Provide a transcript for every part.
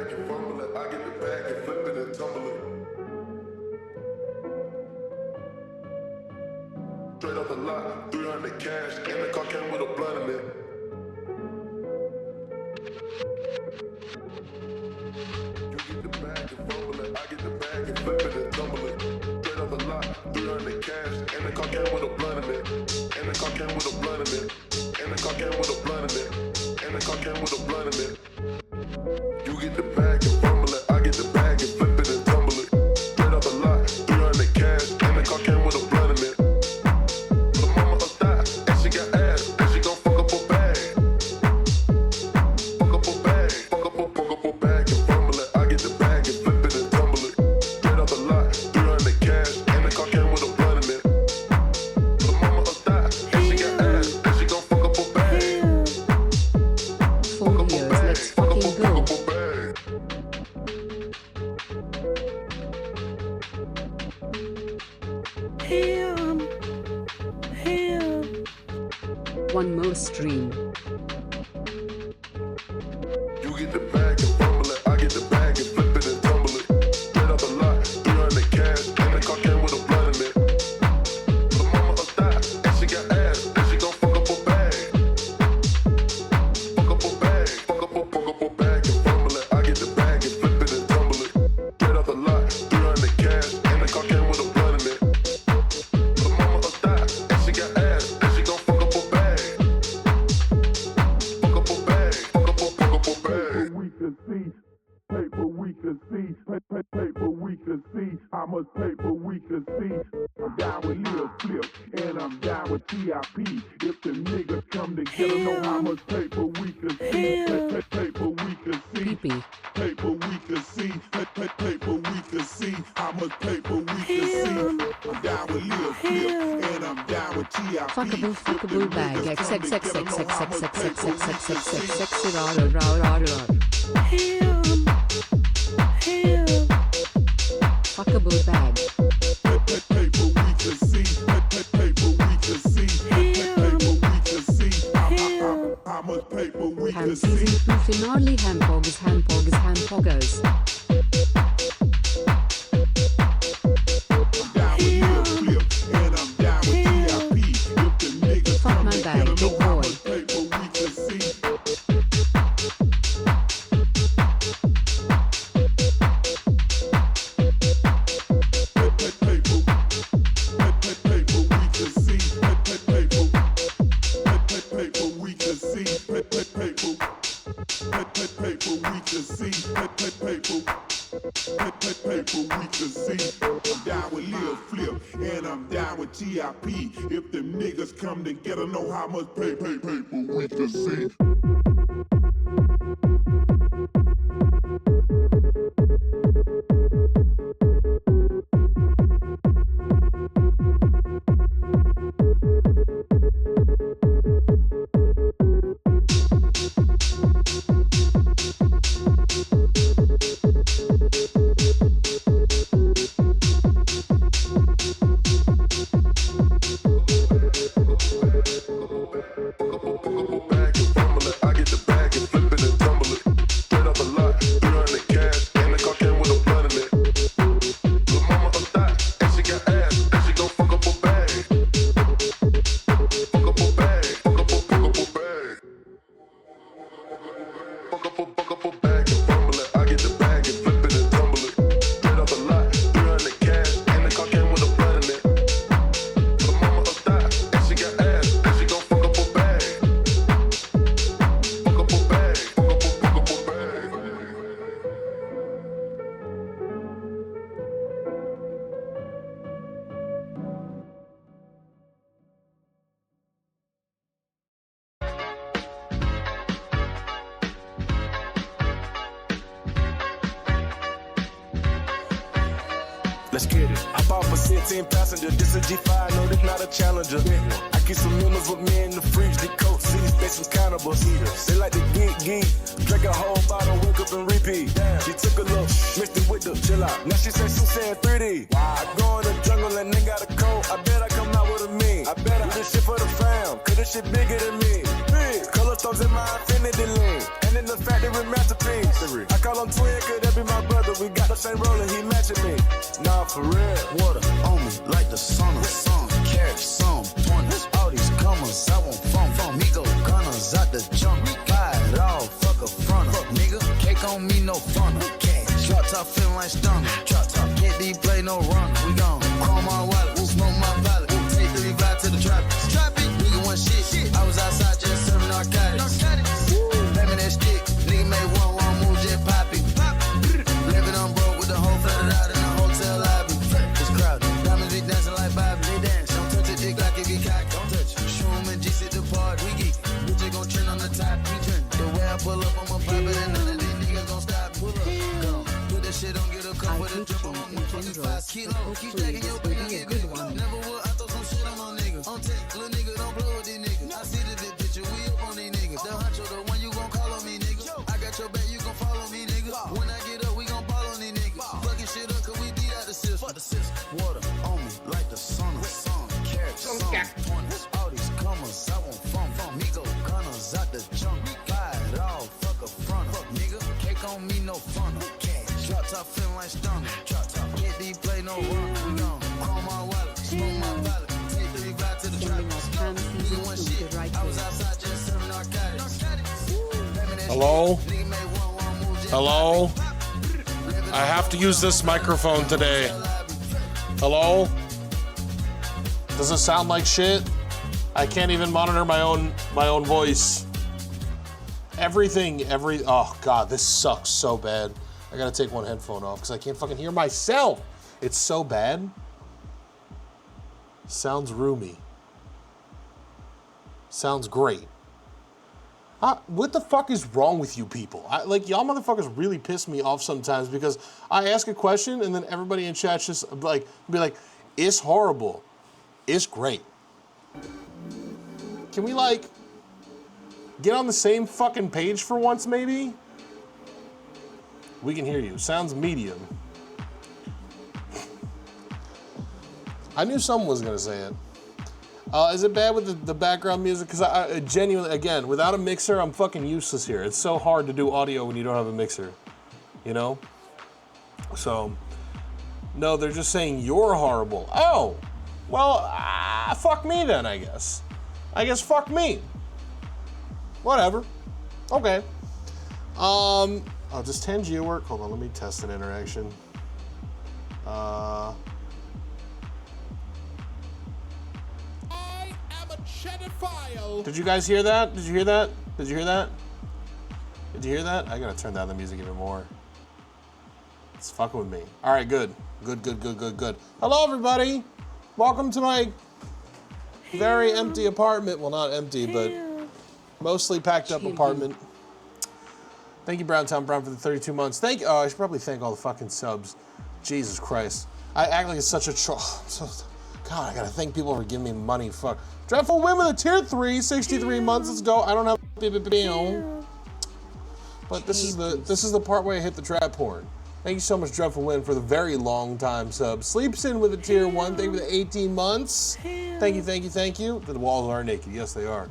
bag and fumble it. I get the bag and flip it and tumble it. Straight off the lot, 300 cash, and the car came with a blunt in it. You get the bag and fumble it. I get the bag and flip it and tumble it. Straight off the lot, 300 cash, and the car came with a blunt in it. And the car came with a blunt in it. And the car came with a blunt in it. And the car came with a blunt in it. You get the bag and fumble it. I get the bag and flip it and tumble it. Straight off the lot, 300 cash, and the car came with a blunt in it. The mama a thot, and she got ass, and she gon' fuck up a bag. Fuck up a bag, fuck up a bag and fumble it. I get the bag and flip it and tumble it. Straight off the lot, 300 cash, and the car came with a blunt in it. The mama a thot, and she got ass, and she gon' fuck up a bag. 4 years, let's fucking go. One more stream. You get the bag and fumble it. I get the bag and flip it and tumble it. Straight off the lot, 300 cash, and the car came with a blunt in it. The mama a thot, and she got ass, and she gon' fuck up a bag. Fuck up a bag, fuck up a bag and fumble it. I get the bag and flip it and tumble it. Straight off the lot, 300 cash, and the car came with a blunt in it. The mama a thot, and she got ass, and she gon' fuck up a bag. Fuck up a bag, fuck up a bag. We can see, paper we can see, paper we can see, how much paper we can see. I'm down with Lil Flip, and I'm down with TIP. If the niggas come together, know how much paper we can see. Paper we can see, Pee-pee. paper we can see, paper we can see, how much paper we can see. I'm down with Lil Flip, and I'm down with TIP. Fuckable bag. Fuckable bag. Paper we can see, paper we can see, paper we can see, how much paper we Ham can season see. 2 finale. Hampoggers. I'm down with Lil Flip, and I'm down with TIP. If the niggas Fuck come my together, bag, know big how boy. much paper we can see. I'm down with Lil Flip, and I'm down with TIP. If them niggas come together, know how much paper we can see. Let's get it. I bought for 16 passenger. This a G5, no, this not a Challenger. I keep some members with me in the fridge. The coat seats, they some cannibals. They like to geek. Drink a whole bottle, wake up and repeat. She took a look, mixed it with the chill out. Now she say she saying 3D. I go in the jungle and they got a coat. I bet I come out with a mean. I bet I do this shit for the fam, cause this shit bigger than me. Color stones in my infinity lane. And in the factory masterpiece. I call her I'm twin, could that be my brother? We got the same roller, he matching me. Nah, for real. Water on me like the sun of sun. Carry some pointers. All these comers, I want from me go gunners out the jump. Buy it all, fuck a front up, nigga. Cake on me, no fun. Drop top feeling like stunner. Drop top, get these play no run. We gone. Call my wallet, smoke my pilot. Take 35 to the trap. Trap it, nigga one shit. I was outside just serving narcotics. Lemon that stick, nigga made one move, just pop it. Living on broke with the whole flooded out in the hotel lobby. It's crowded, diamonds be dancing like Bobby. They dance, don't touch it, dick like it be cocky. Don't touch it. Show 'em and G sit the party. We geek, bitch gon' trend on the top. We trend. The way I pull up, I'ma pop it, and none of these niggas gon' stop. Pull up, go. Put that shit on, get a cup with a drip on my 25 kilo. Keep stacking your baby, get good. Never would, I throw some shit on my niggas. On tech, little nigga, don't blow with these niggas. I see the big picture, we up on these niggas. The honcho, the one you gon' call on me, nigga. I got your back, you gon' follow me, nigga. When I get up, we gon' ball on these niggas. Fucking shit up, cause we beat out the system. Fuck the system. Water on me like the sun of sun. Carry some pointers. All these comers, I want from me go gunners out the jump. Buy it all, fuck a front up, nigga. Cake on me, no fun up. Drop top feeling like stunner. Drop top, get these play no run. We gone. Call my wallet, smoke my pilot. Take 35 to the trap. Nigga one shit. I was outside just serving narcotics. Hello? Hello? I have to use this microphone today. Hello? Does it sound like shit? I can't even monitor my own voice. Oh God, this sucks so bad. I gotta take one headphone off because I can't fucking hear myself. It's so bad. Sounds roomy. Sounds great. What the fuck is wrong with you people? Y'all motherfuckers really piss me off sometimes because I ask a question and then everybody in chat just be like, it's horrible. It's great. Can we get on the same fucking page for once maybe? We can hear you. Sounds medium. I knew someone was gonna say it. Is it bad with the background music? Because I genuinely, again, without a mixer, I'm fucking useless here. It's so hard to do audio when you don't have a mixer, you know? So, no, they're just saying you're horrible. Oh, well, fuck me then, I guess. I guess fuck me. Whatever. Okay. Does Tangia work? Hold on, let me test an interaction. I am a chedophile. Did you guys hear that? Did you hear that? Did you hear that? Did you hear that? I gotta turn down the music even more. It's fucking with me. All right, good. Good. Hello, everybody. Welcome to my very empty apartment. Well, not empty, but mostly packed up apartment. Thank you, Browntown Brown, for the 32 months. Thank you. Oh, I should probably thank all the fucking subs. Jesus Christ. I act like it's such a God, I gotta thank people for giving me money. Fuck. Dreadful Win with a tier 3, 63 months. Let's go. I don't have but this is the part where I hit the trap porn. Thank you so much, Dreadful Win, for the very long time sub. Sleeps in with a tier 1. Thank you for the 18 months. Thank you. The walls are naked. Yes, they are.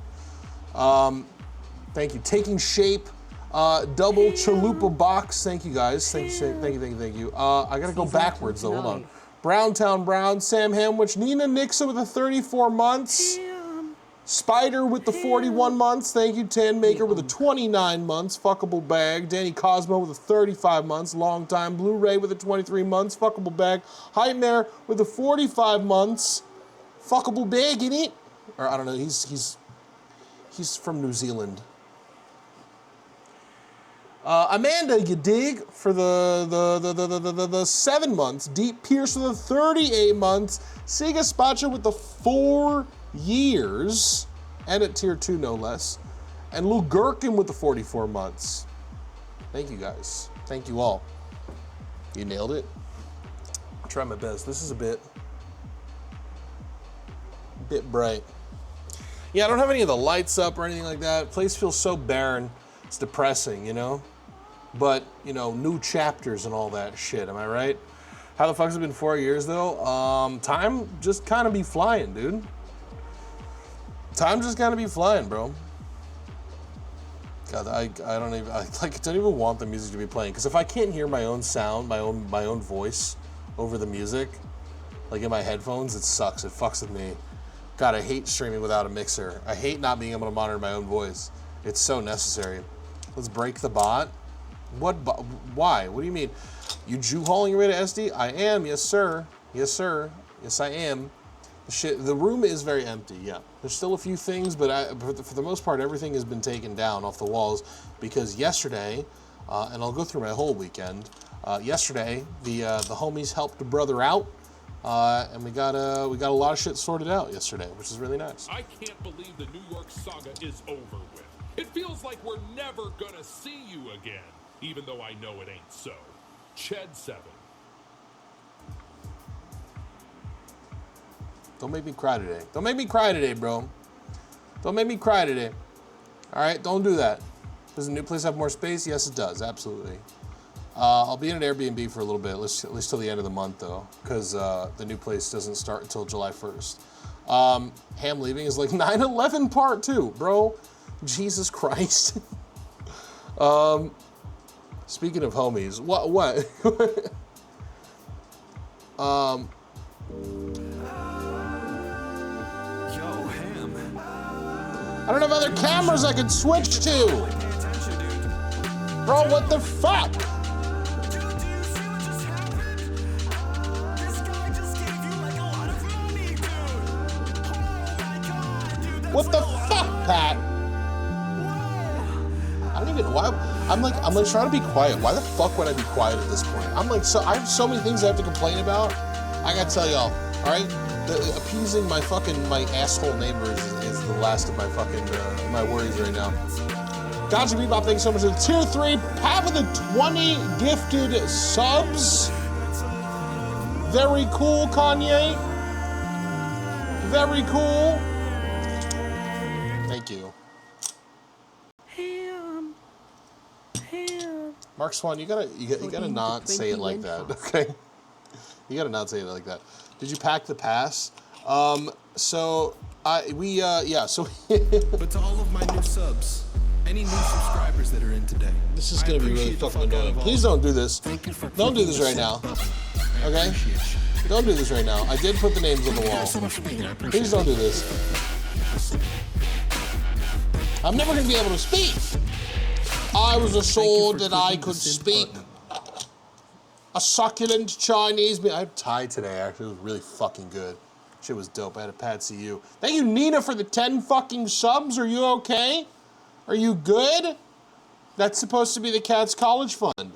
Thank you. Taking Shape. Double Chalupa Box. Thank you, guys. Thank you. I gotta go backwards, though. Hold on. Browntown Brown. Sam Hamwich. Nina Nixon with the 34 months. Spider with the 41 months. Thank you. Tan Maker with the 29 months. Fuckable bag. Danny Cosmo with the 35 months. Long time. Blu-ray with the 23 months. Fuckable bag. Nightmare with the 45 months. Fuckable bag in it. Or I don't know. He's from New Zealand. Amanda, you dig, for the 7 months. Deep Pierce with the 38 months. Siga Spacha with the 4 years. And at tier 2, no less. And Lou Gherkin with the 44 months. Thank you, guys. Thank you all. You nailed it. I'll try my best. This is a bit bright. Yeah, I don't have any of the lights up or anything like that. The place feels so barren. It's depressing, you know? But, you know, new chapters and all that shit, am I right? How the fuck has it been 4 years, though? Time just kind of be flying, dude. Time just kind of be flying, bro. God, I don't even don't even want the music to be playing, because if I can't hear my own sound, my own voice over the music, like in my headphones, it sucks. It fucks with me. God, I hate streaming without a mixer. I hate not being able to monitor my own voice. It's so necessary. Let's break the bot. What? Why? What do you mean? You Jew hauling your way to SD? I am. Yes, sir. Yes, sir. Yes, I am. The room is very empty, yeah. There's still a few things, but for the most part, everything has been taken down off the walls, because yesterday, and I'll go through my whole weekend, yesterday, the homies helped a brother out, and we got a lot of shit sorted out yesterday, which is really nice. I can't believe the New York saga is over with. It feels like we're never gonna see you again, even though I know it ain't so. Ched 7. Don't make me cry today. Don't make me cry today, bro. Don't make me cry today. All right, don't do that. Does the new place have more space? Yes, it does, absolutely. I'll be in an Airbnb for a little bit, at least till the end of the month, though, because the new place doesn't start until July 1st. Ham leaving is like 9/11 part 2, bro. Jesus Christ. Speaking of homies, what? I don't have other cameras I could switch to. Bro, what the fuck? What the fuck, Pat? I don't even know why. I'm like trying to be quiet. Why the fuck would I be quiet at this point? I have so many things I have to complain about. I gotta tell y'all, all right? Appeasing my asshole neighbors is the last of my fucking my worries right now. Gotcha Bebop, thanks so much for the tier 3. Pat with the 20 gifted subs. Very cool, Kanye. Very cool. Thank you. Mark Swan, you gotta not say it like that, okay? You gotta not say it like that. Did you pack the pass? So but to all of my new subs, any new subscribers that are in today, this is gonna be really fucking annoying. Please don't do this. Don't do this right now. Okay? Don't do this right now. I did put the names on the wall. Please don't do this. I'm never gonna be able to speak. I was assured that I could speak a succulent Chinese meal. I had Thai today, actually. It was really fucking good. Shit was dope. I had a pad CU. Thank you, Nina, for the 10 fucking subs. Are you okay? Are you good? That's supposed to be the Cat's College Fund.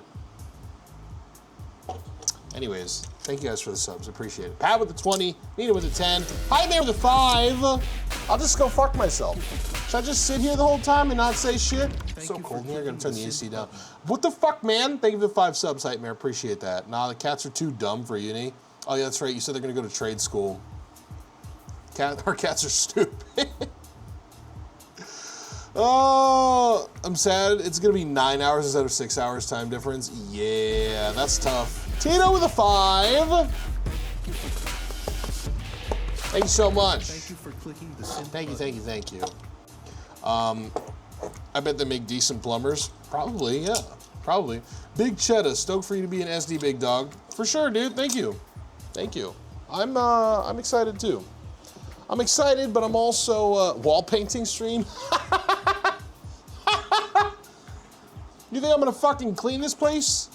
Anyways, thank you guys for the subs. Appreciate it. Pat with the 20, Nina with the 10, Hi there with the 5. I'll just go fuck myself. Should I just sit here the whole time and not say shit? It's so cold in here. I gotta turn the AC down. What the fuck, man? Thank you for the 5 subs, Nightmare. Appreciate that. Nah, the cats are too dumb for uni. Oh, yeah, that's right. You said they're gonna go to trade school. Our cats are stupid. Oh, I'm sad. It's gonna be 9 hours instead of 6 hours time difference. Yeah, that's tough. Tito with a 5. Thank you so much. Thank you for clicking the Thank you. I bet they make decent plumbers. Probably, yeah. Probably. Big Cheddar, stoked for you to be an SD big dog. For sure, dude. Thank you. I'm excited too. I'm excited, but I'm also wall painting stream. You think I'm gonna fucking clean this place?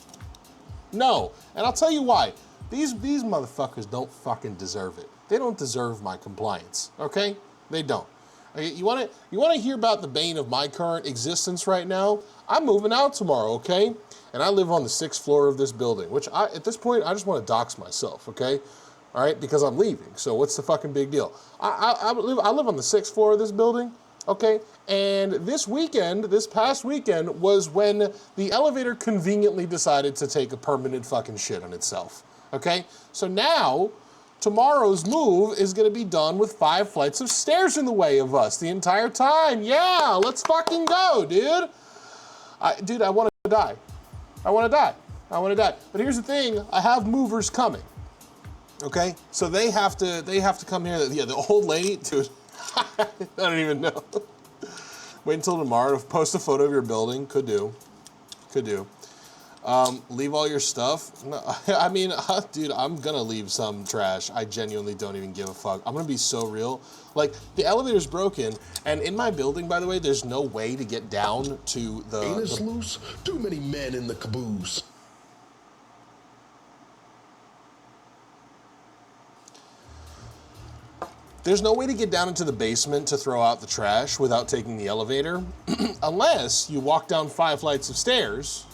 No, and I'll tell you why. These motherfuckers don't fucking deserve it. They don't deserve my compliance, okay? They don't. Okay, you wanna hear about the bane of my current existence right now? I'm moving out tomorrow, okay? And I live on the 6th floor of this building, which at this point, I just wanna dox myself, okay? All right, because I'm leaving, so what's the fucking big deal? I live on the 6th floor of this building, okay? And this past weekend, was when the elevator conveniently decided to take a permanent fucking shit on itself, okay? So now, tomorrow's move is gonna be done with 5 flights of stairs in the way of us the entire time. Yeah, let's fucking go, dude. I wanna die. I wanna die. But here's the thing, I have movers coming. Okay, so they have to come here. Yeah, the old lady, dude. I don't even know. Wait until tomorrow to post a photo of your building. Could do. Could do. Leave all your stuff. No, I mean, dude, I'm gonna leave some trash. I genuinely don't even give a fuck. I'm gonna be so real. Like, the elevator's broken, and in my building, by the way, there's no way to get down to the... Anus loose? Too many men in the caboose. There's no way to get down into the basement to throw out the trash without taking the elevator, unless you walk down 5 flights of stairs.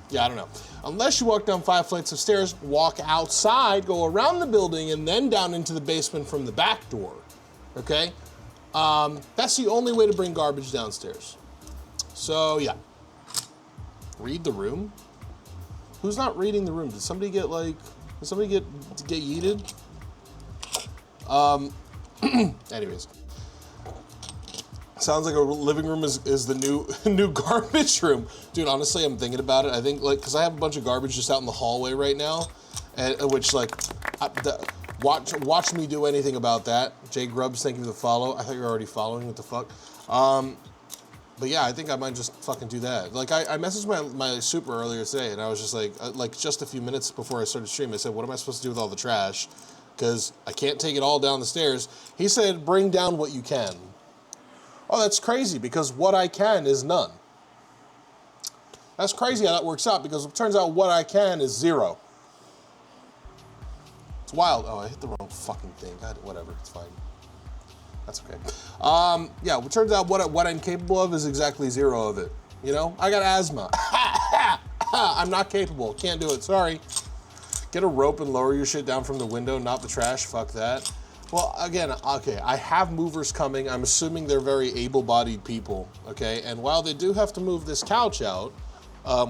Yeah, I don't know. Unless you walk down 5 flights of stairs, walk outside, go around the building, and then down into the basement from the back door, okay? That's the only way to bring garbage downstairs. So, yeah. Read the room? Who's not reading the room? Did somebody get yeeted? Anyways. Sounds like a living room is the new garbage room. Dude, honestly, I'm thinking about it. I think, like, because I have a bunch of garbage just out in the hallway right now, and which, like, watch me do anything about that. Jay Grubbs, thank you for the follow. I thought you were already following. What the fuck? But yeah, I think I might just fucking do that. Like, I messaged my super earlier today, and I was just like just a few minutes before I started streaming, I said, what am I supposed to do with all the trash? Because I can't take it all down the stairs. He said, bring down what you can. Oh, that's crazy, because what I can is none. That's crazy how that works out, because it turns out what I can is 0. It's wild. Oh, I hit the wrong fucking thing. God, whatever, it's fine. That's okay. Yeah, it turns out what I'm capable of is exactly 0 of it. You know, I got asthma. I'm not capable, can't do it, sorry. Get a rope and lower your shit down from the window, not the trash, fuck that. Well, again, okay, I have movers coming. I'm assuming they're very able-bodied people, okay? And while they do have to move this couch out,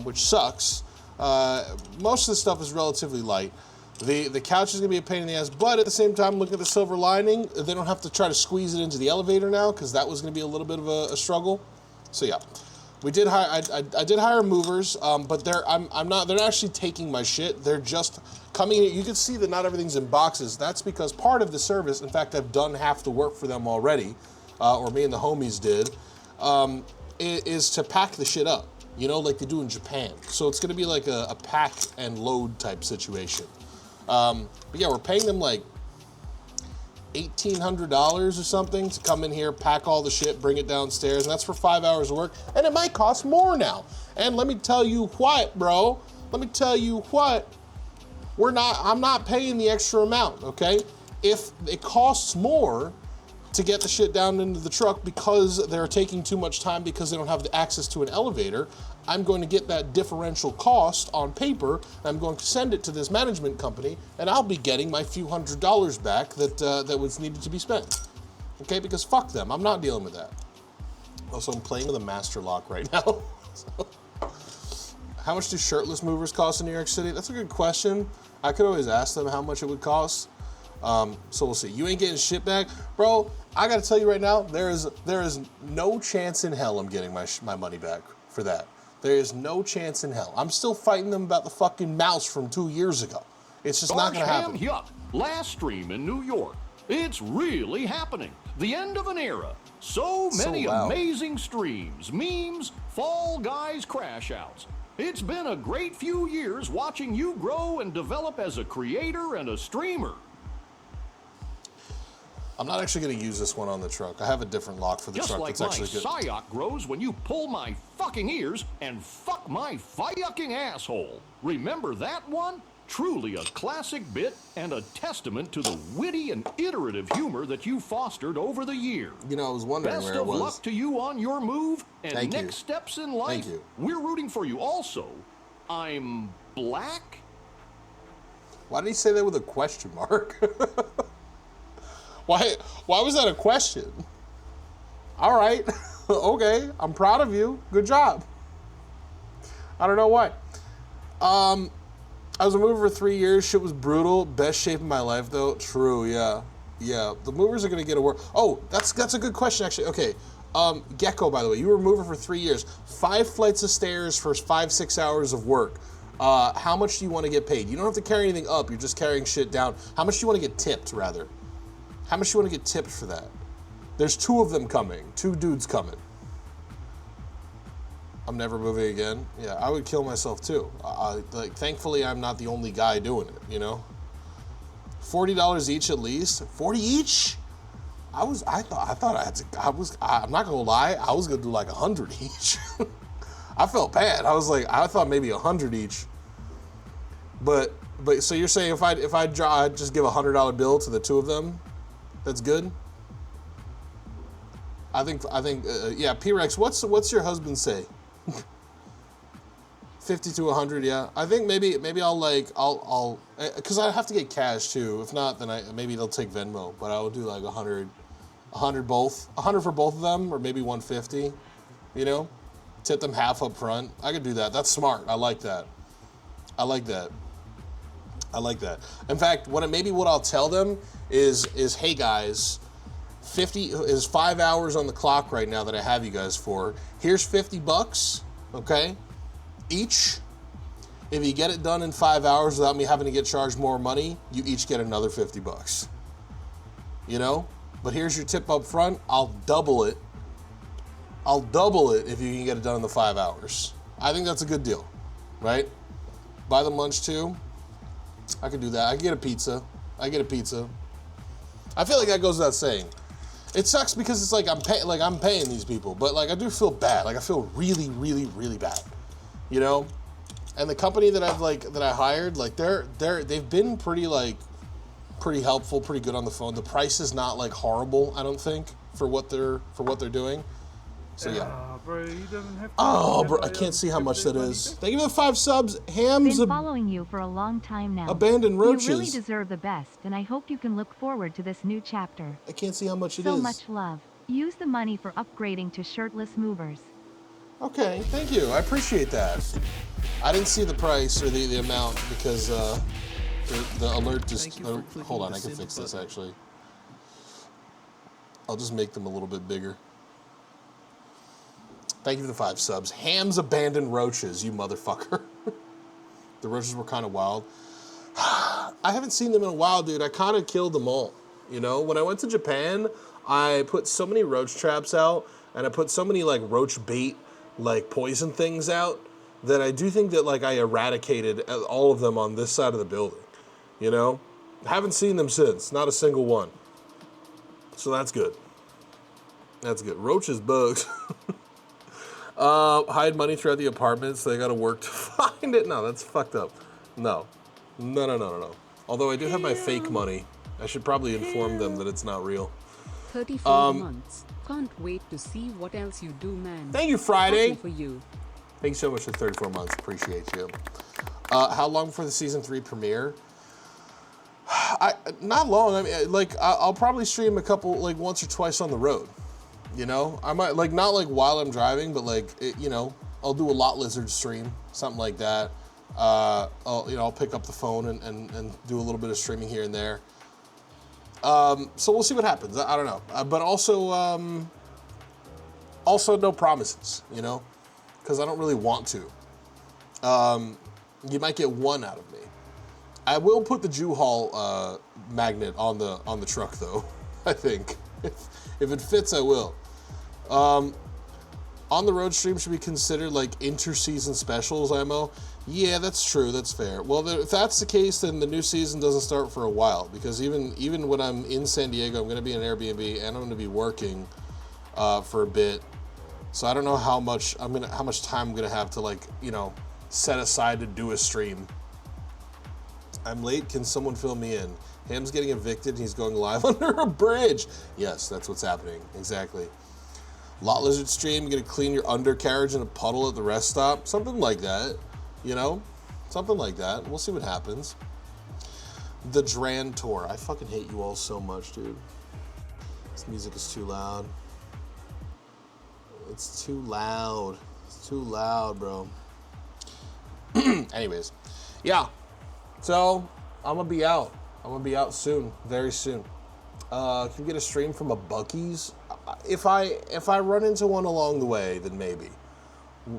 which sucks, most of the stuff is relatively light. The couch is gonna be a pain in the ass, but at the same time, look at the silver lining. They don't have to try to squeeze it into the elevator now, because that was gonna be a little bit of a struggle. So yeah. We did hire. I did hire movers, but they're not actually taking my shit. They're just coming in. You can see that not everything's in boxes. That's because part of the service, in fact, I've done half the work for them already, or me and the homies did, is to pack the shit up. You know, like they do in Japan. So it's gonna be like a pack and load type situation. But yeah, we're paying them like $1,800 or something to come in here, pack all the shit, bring it downstairs, and that's for 5 hours of work, and it might cost more now. And let me tell you what, bro, let me tell you what, I'm not paying the extra amount, okay? If it costs more to get the shit down into the truck because they're taking too much time because they don't have the access to an elevator, I'm going to get that differential cost on paper, and I'm going to send it to this management company, and I'll be getting my few $100s back that was needed to be spent. Okay, because fuck them, I'm not dealing with that. Also, I'm playing with a master lock right now. So, how much do shirtless movers cost in New York City? That's a good question. I could always ask them how much it would cost. So we'll see. You ain't getting shit back, bro. I gotta tell you right now, there is no chance in hell I'm getting my money back for that. There is no chance in hell. I'm still fighting them about the fucking mouse from 2 years ago. It's just not gonna happen. Yuck. Last stream in New York. It's really happening. The end of an era. So many amazing streams, memes, Fall Guys crash outs. It's been a great few years watching you grow and develop as a creator and a streamer. I'm not actually going to use this one on the truck. I have a different lock for the Just truck like that's actually good. my psyoc grows when you pull my fucking ears and fuck my fucking asshole. Remember that one? Truly a classic bit and a testament to the witty and iterative humor that you fostered over the years. You know, I was wondering Best where it of was. luck to you on your move and Thank next you. steps in life. Thank you. We're rooting for you also. I'm black? Why did he say that with a question mark? Why was that a question? All right, okay, I'm proud of you. Good job. I don't know what. I was a mover for 3 years. Shit was brutal. Best shape of my life, though. True, yeah. Yeah, the movers are going to get a work. Oh, that's a good question, actually. Okay, Gecko, by the way, you were a mover for 3 years. 5 flights of stairs for 5-6 hours of work. How much do you want to get paid? You don't have to carry anything up. You're just carrying shit down. How much do you want to get tipped, rather? How much do you want to get tipped for that? There's 2 of them coming. 2 dudes coming. I'm never moving again. Yeah, I would kill myself too. Like, thankfully, I'm not the only guy doing it. You know, $40 each at least. 40 each. I thought I had to. I'm not gonna lie. I was gonna do like 100 each. I felt bad. I was like, I thought maybe 100 each. But so you're saying if I just give $100 bill to the two of them, that's good. I think yeah. P-Rex, what's your husband say? 50 to 100, yeah. I think maybe I'll because I have to get cash too. If not, then maybe they'll take Venmo. But I will do like 100 both, 100 for both of them, or maybe 150. You know, tip them half up front. I could do that. That's smart. I like that. I like that. In fact, what I'll tell them is hey guys, 50 is 5 hours on the clock right now that I have you guys for. Here's $50, okay? Each. If you get it done in 5 hours without me having to get charged more money, you each get another $50. You know? But here's your tip up front. I'll double it if you can get it done in the 5 hours. I think that's a good deal, right? Buy them lunch too. I could do that. I could get a pizza. I feel like that goes without saying. It sucks because it's like I'm paying these people, but like I do feel bad. Like I feel really, really, really bad. You know? And the company that I hired, like they've been pretty helpful, pretty good on the phone. The price is not like horrible, I don't think, for what they're doing. So yeah. Bro, he doesn't have to. Oh, bro, I can't see how much that is. Thank you for the 5 subs. Ham's been following you for a long time now. Abandoned roaches. You really deserve the best, and I hope you can look forward to this new chapter. I can't see how much it is. So much love. Use the money for upgrading to shirtless movers. Okay, thank you. I appreciate that. I didn't see the price or the amount because the alert just. Hold on, I can fix this actually. I'll just make them a little bit bigger. Thank you for the 5 subs. Ham's abandoned roaches, you motherfucker. The roaches were kind of wild. I haven't seen them in a while, dude. I kind of killed them all. You know, when I went to Japan, I put so many roach traps out, and I put so many like roach bait, like poison things out, that I do think that like I eradicated all of them on this side of the building. You know, haven't seen them since. Not a single one. So that's good. That's good. Roaches, bugs. Hide money throughout the apartment, so they gotta work to find it. No, that's fucked up. No. Although I do have my fake money. I should probably inform them that it's not real. 34 months. Can't wait to see what else you do, man. Thank you, Friday. Happy for you. Thank you so much for 34 months. Appreciate you. How long for the season 3 premiere? Not long. I mean, like I'll probably stream a couple, like once or twice on the road. You know, I might like not like while I'm driving, but like you know, I'll do a Lot Lizard stream, something like that. I'll pick up the phone and do a little bit of streaming here and there. So we'll see what happens. I don't know, but also no promises, you know, because I don't really want to. You might get one out of me. I will put the Jew Hall magnet on the truck though. I think if it fits, I will. On the road stream should be considered like inter-season specials, IMO. Yeah, that's true. That's fair. Well, if that's the case, then the new season doesn't start for a while because even when I'm in San Diego, I'm going to be in an Airbnb and I'm going to be working for a bit. So I don't know how much time I'm going to have to like set aside to do a stream. I'm late. Can someone fill me in? Ham's getting evicted and he's going live under a bridge. Yes, that's what's happening. Exactly. Lot Lizard stream, you're going to clean your undercarriage in a puddle at the rest stop. Something like that. You know? Something like that. We'll see what happens. The Dran Tour. I fucking hate you all so much, dude. This music is too loud. It's too loud. It's too loud, bro. Anyways. Yeah. So, I'm going to be out. I'm going to be out soon. Very soon. Can you get a stream from a Buc-ee's? If I run into one along the way, then maybe.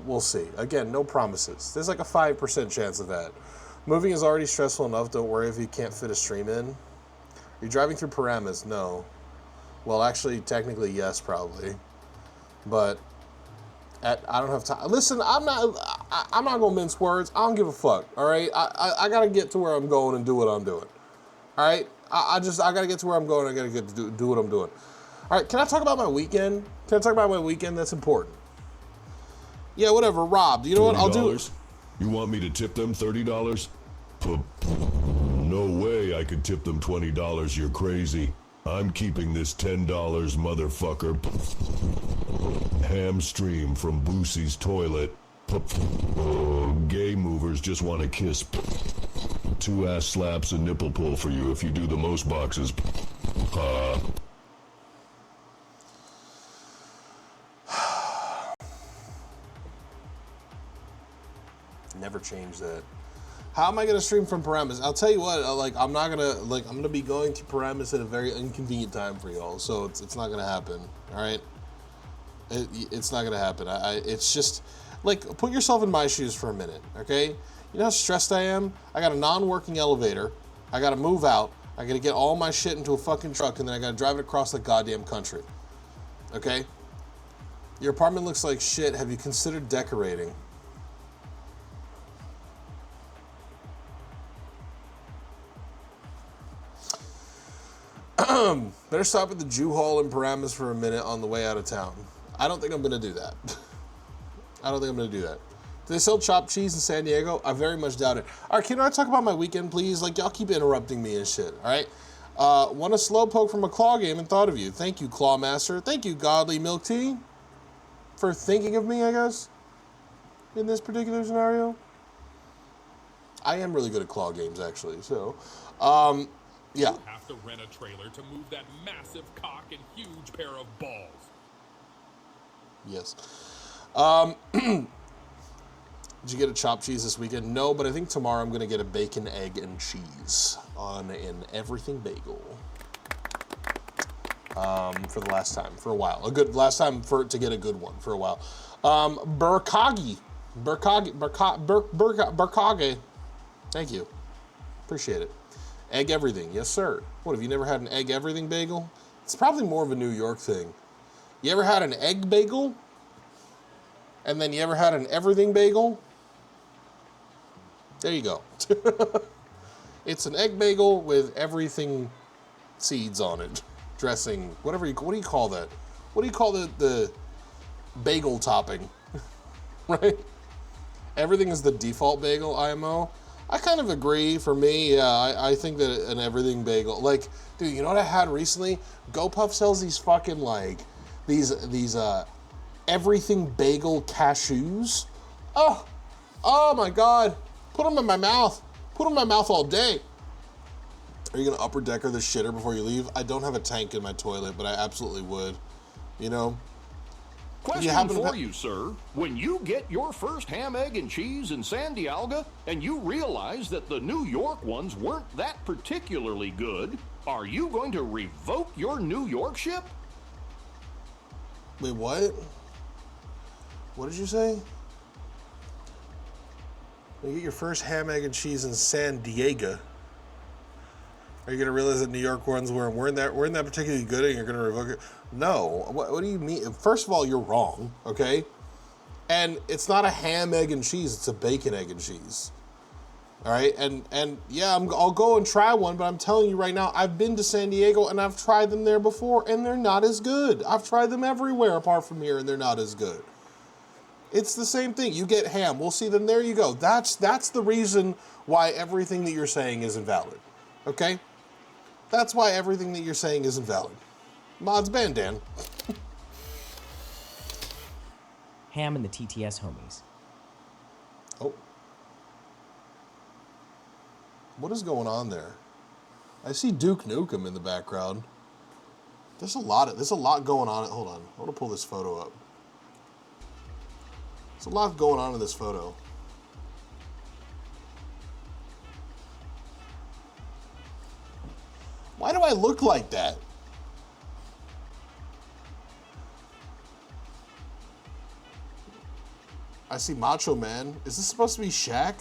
We'll see. Again, no promises. There's like a 5% chance of that. Moving is already stressful enough. Don't worry if you can't fit a stream in. Are you driving through Paramus? No. Well, actually, technically, yes, probably. But I don't have time. Listen, I'm not gonna mince words. I don't give a fuck. All right, I gotta get to where I'm going and do what I'm doing. All right, I gotta get to where I'm going. I gotta get to do what I'm doing. All right, can I talk about my weekend? Can I talk about my weekend? That's important. Yeah, whatever. Rob, you know what? I'll do it. You want me to tip them $30? No way I could tip them $20. You're crazy. I'm keeping this $10, motherfucker. Hamstream from Boosie's toilet. Gay movers just want to kiss. 2 ass slaps and nipple pull for you if you do the most boxes. Never change that. How am I gonna stream from Paramus? I'll tell you what. I'm gonna be going to Paramus at a very inconvenient time for y'all. So it's not gonna happen. All right. It's not gonna happen. It's just like, put yourself in my shoes for a minute. Okay. You know how stressed I am? I got a non-working elevator. I gotta move out. I gotta get all my shit into a fucking truck, and then I gotta drive it across the goddamn country. Okay. Your apartment looks like shit. Have you considered decorating? Better stop at the Jew Hall in Paramus for a minute on the way out of town. I don't think I'm going to do that. I don't think I'm going to do that. Do they sell chopped cheese in San Diego? I very much doubt it. All right, can I talk about my weekend, please? Like, y'all keep interrupting me and shit, all right? Want a slow poke from a claw game and thought of you. Thank you, Claw Master. Thank you, Godly Milk Tea, for thinking of me, I guess, in this particular scenario. I am really good at claw games, actually, so, yeah. Have to rent a trailer to move that massive cock and huge pair of balls. Yes. Did you get a chopped cheese this weekend? No, but I think tomorrow I'm going to get a bacon, egg, and cheese on an everything bagel. For the last time, for a while. Last time to get a good one for a while. Burkage. Thank you. Appreciate it. Egg everything, yes sir. What, have you never had an egg everything bagel? It's probably more of a New York thing. You ever had an egg bagel? And then you ever had an everything bagel? There you go. It's an egg bagel with everything seeds on it. Dressing, what do you call that? What do you call the bagel topping? Right? Everything is the default bagel, IMO. I kind of agree. For me, yeah, I think that an everything bagel, like, dude, you know what I had recently? GoPuff sells these fucking, like, these everything bagel cashews. Oh my God. Put them in my mouth. Put them in my mouth all day. Are you gonna upper decker the shitter before you leave? I don't have a tank in my toilet, but I absolutely would, you know? Question for you, sir. When you get your first ham, egg, and cheese in San Diego, and you realize that the New York ones weren't that particularly good, are you going to revoke your New Yorkship? Wait, what? What did you say? When you get your first ham, egg, and cheese in San Diego, are you going to realize that New York ones weren't that particularly good and you're going to revoke it? No. What do you mean? First of all, you're wrong, okay? And it's not a ham, egg, and cheese. It's a bacon, egg, and cheese. All right? And yeah, I'll go and try one, but I'm telling you right now, I've been to San Diego and I've tried them there before, and they're not as good. I've tried them everywhere apart from here, and they're not as good. It's the same thing. You get ham. Well, see, then there you go. That's the reason why everything that you're saying isn't valid, okay? That's why everything that you're saying isn't valid. Mods ban, Dan. Ham and the TTS homies. Oh. What is going on there? I see Duke Nukem in the background. There's a lot going on. Hold on. I want to pull this photo up. There's a lot going on in this photo. Why do I look like that? I see Macho Man. Is this supposed to be Shaq?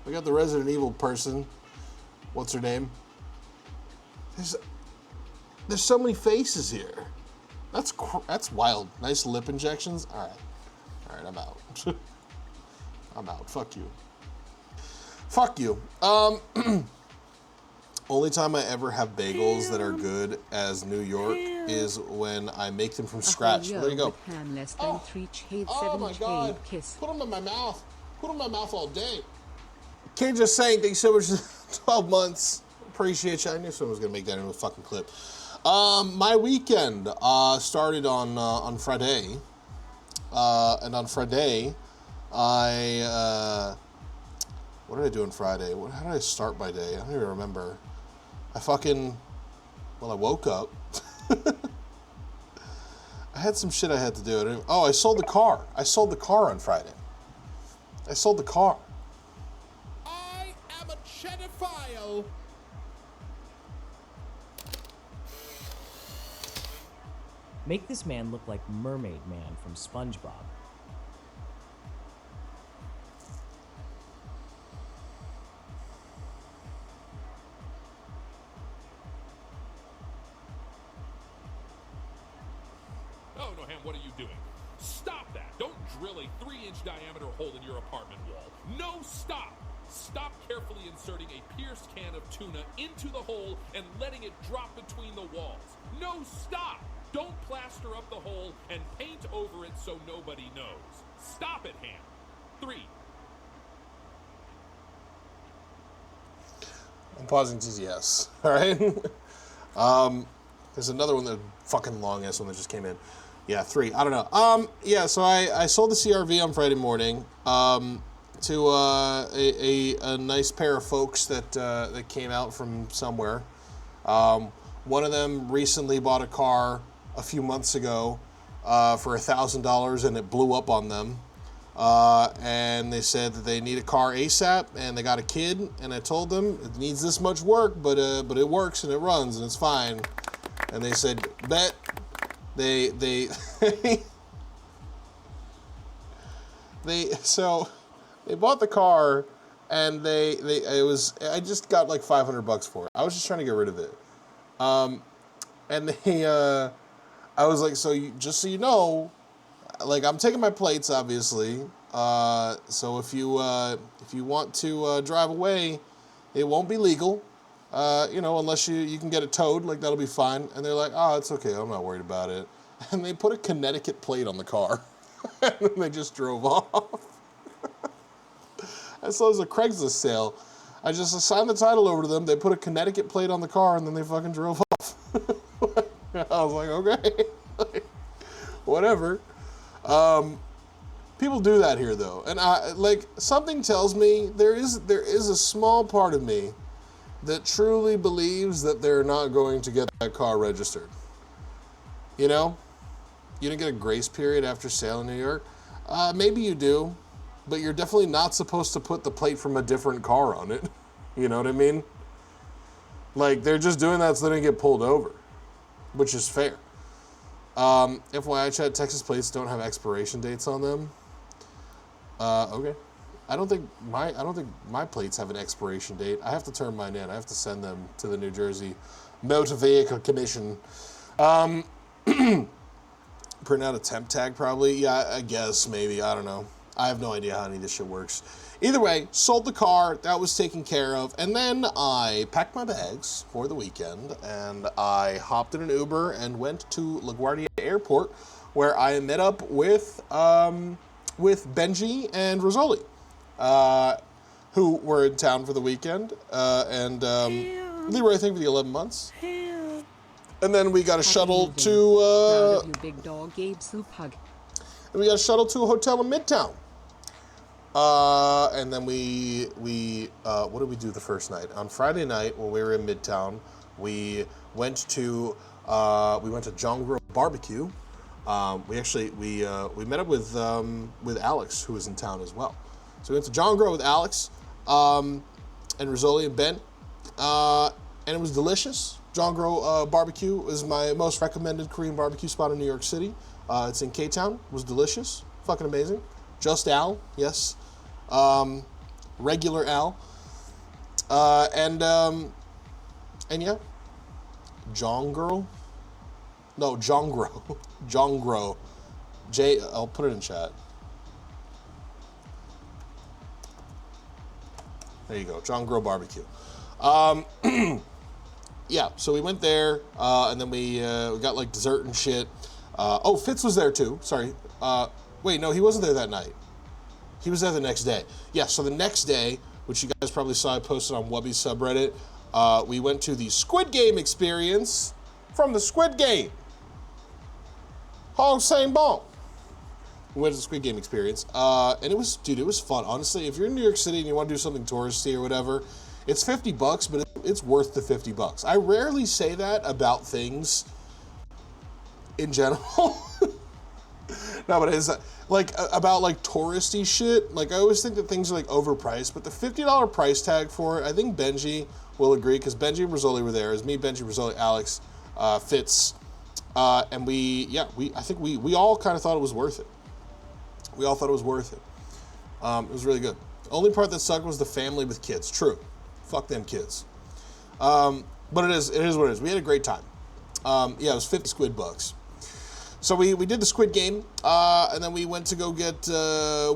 We got the Resident Evil person. What's her name? There's so many faces here. That's wild. Nice lip injections. All right, I'm out. I'm out. Fuck you. Fuck you. Only time I ever have bagels that are good as New York is when I make them from scratch. There you go. Oh my God. Put them in my mouth. Put them in my mouth all day. Kid just saying, thank you so much for 12 months. Appreciate you. I knew someone was going to make that into a fucking clip. My weekend started on Friday. And on Friday, what did I do on Friday? How did I start my day? I don't even remember. I woke up. I had some shit I had to do. I sold the car. I sold the car on Friday. I sold the car. I am a chedophile. Make this man look like Mermaid Man from SpongeBob. Oh, no, Ham, what are you doing? Stop that. Don't drill a 3-inch diameter hole in your apartment wall. No, stop. Stop carefully inserting a pierced can of tuna into the hole and letting it drop between the walls. No, stop. Don't plaster up the hole and paint over it so nobody knows. Stop it, Ham. 3. I'm pausing to yes. All right. There's another one, that fucking long ass one that just came in. Yeah, 3. I don't know. Yeah. So I sold the CRV on Friday morning. To a nice pair of folks that came out from somewhere. One of them recently bought a car a few months ago for $1,000, and it blew up on them. And they said that they need a car ASAP, and they got a kid. And I told them it needs this much work, but it works and it runs and it's fine. And they said, bet. They bought the car, and I just got like $500 for it. I was just trying to get rid of it. And I was like, just so you know, like, I'm taking my plates, obviously. So if you want to drive away, it won't be legal. Unless you can get it towed, like, that'll be fine. And they're like, oh, it's okay, I'm not worried about it. And they put a Connecticut plate on the car. And then they just drove off. I saw it was a Craigslist sale. I just assigned the title over to them. They put a Connecticut plate on the car, and then they fucking drove off. I was like, okay, whatever. People do that here, though, and something tells me there is a small part of me that truly believes that they're not going to get that car registered. You know, you don't get a grace period after sale in New York. Maybe you do. But you're definitely not supposed to put the plate from a different car on it. You know what I mean? Like, they're just doing that so they don't get pulled over, which is fair. FYI, chat, Texas plates don't have expiration dates on them. Okay. I don't think my plates have an expiration date. I have to turn mine in. I have to send them to the New Jersey Motor Vehicle Commission. Print out a temp tag, probably. Yeah, I guess, maybe. I don't know. I have no idea how any of this shit works. Either way, sold the car. That was taken care of. And then I packed my bags for the weekend, and I hopped in an Uber and went to LaGuardia Airport, where I met up with Benji and Rizzoli, who were in town for the weekend, and Leroy, I think, for the 11 months. And then we got a shuttle to... Proud of you, big dog. Gabe Soup hug. And we got a shuttle to a hotel in Midtown. And then we what did we do the first night? On Friday night, when we were in Midtown, we went to John Grove Barbecue. We met up with Alex, who was in town as well. So we went to John Grove with Alex, and Rizzoli and Ben, and it was delicious. John Grove Barbecue is my most recommended Korean barbecue spot in New York City. It's in K-Town. It was delicious. Fucking amazing. Just Al, yes. Regular Al. And yeah. John Girl. No, Jongro. Jongro. I'll put it in chat. There you go, Jongro Barbecue. Yeah, so we went there, and then we got like dessert and shit. Oh, Fitz was there too. Sorry. Wait, no, he wasn't there that night. He was there the next day. Yeah, so the next day, which you guys probably saw I posted on Wubby's subreddit, we went to the Squid Game experience from the Squid Game. Hong Sang Bong. We went to the Squid Game experience, and it was fun. Honestly, if you're in New York City and you want to do something touristy or whatever, it's $50, but it's worth the $50. I rarely say that about things in general. No, but it's like about like touristy shit. Like I always think that things are like overpriced, but the $50 price tag for it, I think Benji will agree, because Benji and Rizzoli were there. It was me, Benji, Rizzoli, Alex, Fitz, and I think we all kind of thought it was worth it. We all thought it was worth it. It was really good. The only part that sucked was the family with kids. True. Fuck them kids. But it is what it is. We had a great time. Yeah, it was 50 squid bucks. So we did the Squid Game, and then we went to go get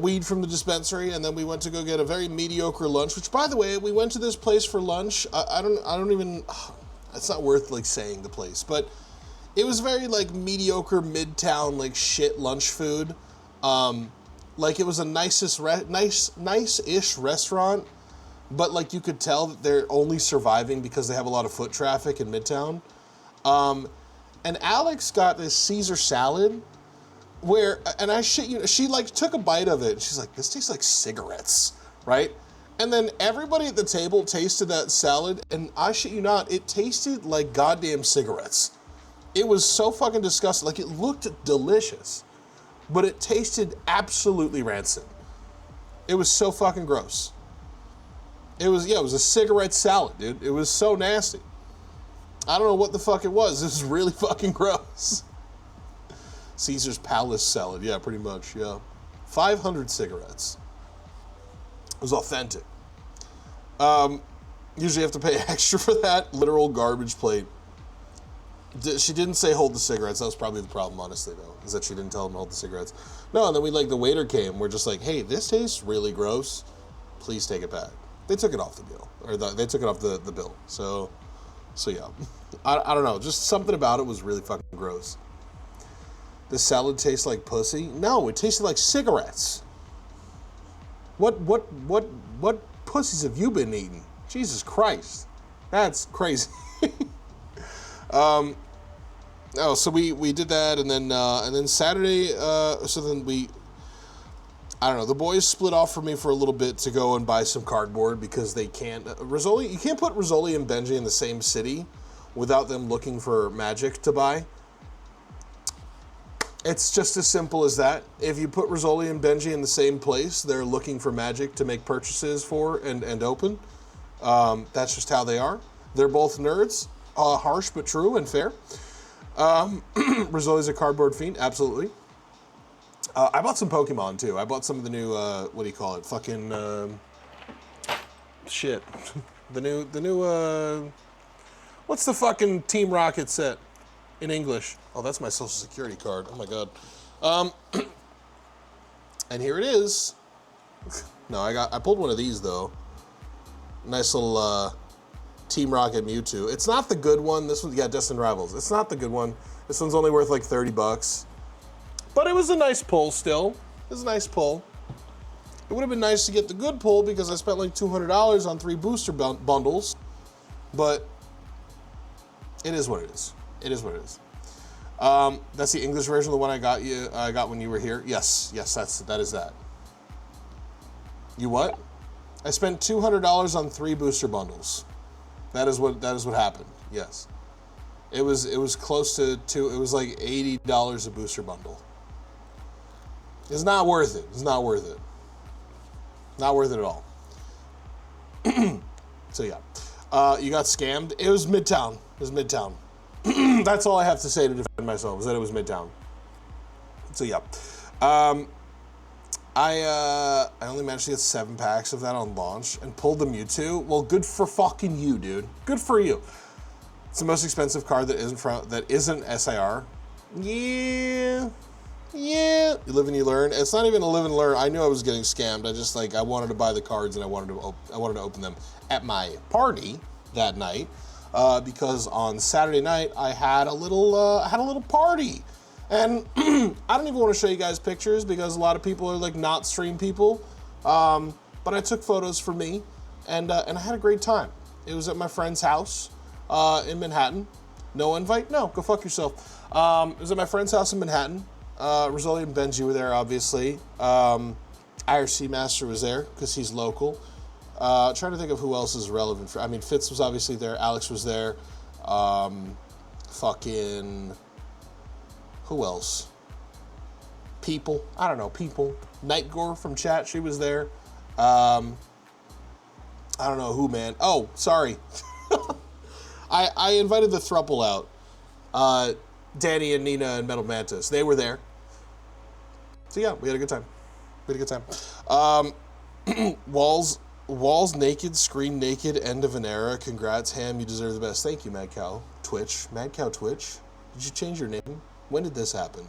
weed from the dispensary, and then we went to go get a very mediocre lunch, which, by the way, we went to this place for lunch. I don't even, it's not worth like saying the place, but it was very like mediocre midtown like shit lunch food. Like it was a nice-ish restaurant, but like you could tell that they're only surviving because they have a lot of foot traffic in Midtown. And Alex got this Caesar salad where, and I shit you, she like took a bite of it and she's like, this tastes like cigarettes, right? And then everybody at the table tasted that salad, and I shit you not, it tasted like goddamn cigarettes. It was so fucking disgusting. Like it looked delicious, but it tasted absolutely rancid. It was so fucking gross. It was a cigarette salad, dude. It was so nasty. I don't know what the fuck it was. It was really fucking gross. Caesar's Palace salad. Yeah, pretty much, yeah. 500 cigarettes. It was authentic. Usually you have to pay extra for that. Literal garbage plate. She didn't say hold the cigarettes. That was probably the problem, honestly, though, is that she didn't tell them to hold the cigarettes. No, and then the waiter came. We're just like, hey, this tastes really gross. Please take it back. They took it off the bill. They took it off the bill. So yeah. I don't know. Just something about it was really fucking gross. The salad tastes like pussy? No, it tasted like cigarettes. What pussies have you been eating? Jesus Christ. That's crazy. So we did that, and then Saturday, I don't know, the boys split off from me for a little bit to go and buy some cardboard because they can't, Rizzoli, you can't put Rizzoli and Benji in the same city without them looking for magic to buy. It's just as simple as that. If you put Rizzoli and Benji in the same place, they're looking for magic to make purchases for and open. That's just how they are. They're both nerds, harsh but true and fair. Rizzoli's a cardboard fiend, absolutely. I bought some Pokemon too. I bought some of the new, what do you call it? Fucking, shit. The new, what's the fucking Team Rocket set in English? Oh, that's my social security card. Oh my God. And here it is. No, I pulled one of these though. Nice little, Team Rocket Mewtwo. It's not the good one. This one, yeah, Destined Rivals. It's not the good one. This one's only worth like $30. But it was a nice pull still. It was a nice pull. It would have been nice to get the good pull because I spent like $200 on 3 booster bundles. But it is what it is. It is what it is. That's the English version of the one I got when you were here. Yes, that is that. You what? I spent $200 on 3 booster bundles. That is what happened. Yes. It was close to it was like $80 a booster bundle. It's not worth it. It's not worth it. Not worth it at all. So yeah. You got scammed. It was Midtown. It was Midtown. That's all I have to say to defend myself, is that it was Midtown. So yeah. I only managed to get 7 packs of that on launch and pulled the Mewtwo. Well, good for fucking you, dude. Good for you. It's the most expensive card that isn't SIR. Yeah. You live and you learn. It's not even a live and learn. I knew I was getting scammed. I wanted to buy the cards and I wanted to open them at my party that night because on Saturday night I had a little party, and I don't even want to show you guys pictures because a lot of people are like not stream people, but I took photos for me, and I had a great time. It was at my friend's house in Manhattan. No invite? No, go fuck yourself. It was at my friend's house in Manhattan. Rizzoli and Benji were there, obviously. IRC Master was there because he's local. Trying to think of who else is relevant. Fitz was obviously there. Alex was there. Who else? People. I don't know. People. Nightgore from chat. She was there. I don't know who, man. Oh, sorry. I invited the throuple out. Danny and Nina and Metal Mantis. They were there. So yeah, we had a good time. Walls naked, screen naked, end of an era. Congrats, Ham. You deserve the best. Thank you, Mad Cow. Twitch. Mad Cow Twitch. Did you change your name? When did this happen?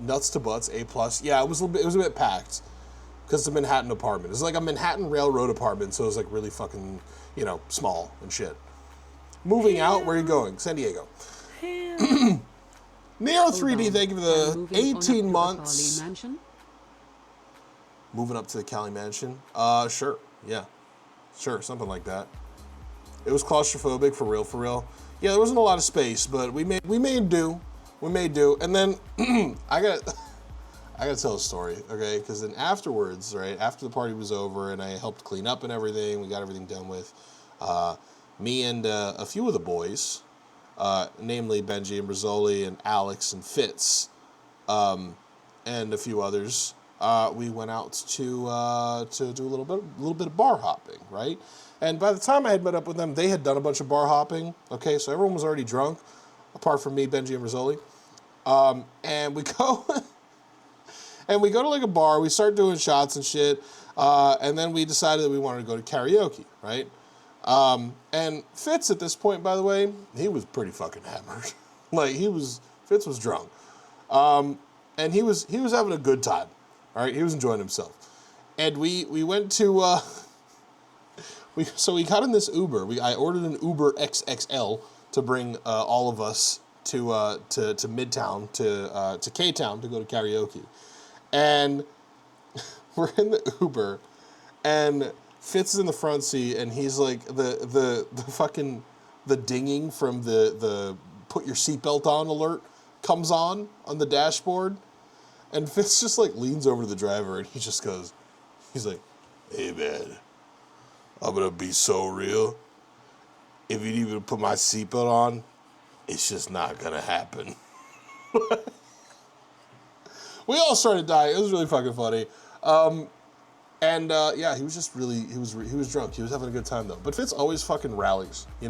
Nuts to butts, A+. Yeah, it was a bit packed. Because it's a Manhattan apartment. It's like a Manhattan Railroad apartment, so it's like really fucking, small and shit. Moving out, where are you going? San Diego. Neo 3D, thank you for the 18 months. Moving up to the Cali Mansion? Sure. Yeah. Sure, something like that. It was claustrophobic, for real. Yeah, there wasn't a lot of space, but we made do. And then, I gotta tell a story, okay? Because then afterwards, right, after the party was over and I helped clean up and everything, we got everything done with, me and a few of the boys, namely Benji and Rizzoli and Alex and Fitz, and a few others, we went out to do a little bit of bar hopping, right? And by the time I had met up with them, they had done a bunch of bar hopping, okay? So everyone was already drunk, apart from me, Benji, and Rizzoli. And we go... And we go to like a bar, we start doing shots and shit, and then we decided that we wanted to go to karaoke, right? And Fitz at this point, by the way, he was pretty fucking hammered. Fitz was drunk. And he was having a good time, all right? He was enjoying himself. And we went to, so we got in this Uber. I ordered an Uber XXL to bring all of us to Midtown, to K-Town to go to karaoke. And we're in the Uber, and Fitz is in the front seat, and he's like, the dinging from the put your seatbelt on alert comes on the dashboard, and Fitz just like leans over to the driver, and he just goes, he's like, hey man, I'm gonna be so real. If you even put my seatbelt on, it's just not gonna happen. We all started dying. It was really fucking funny. Yeah, he was just really, he was drunk. He was having a good time though. But Fitz always fucking rallies, He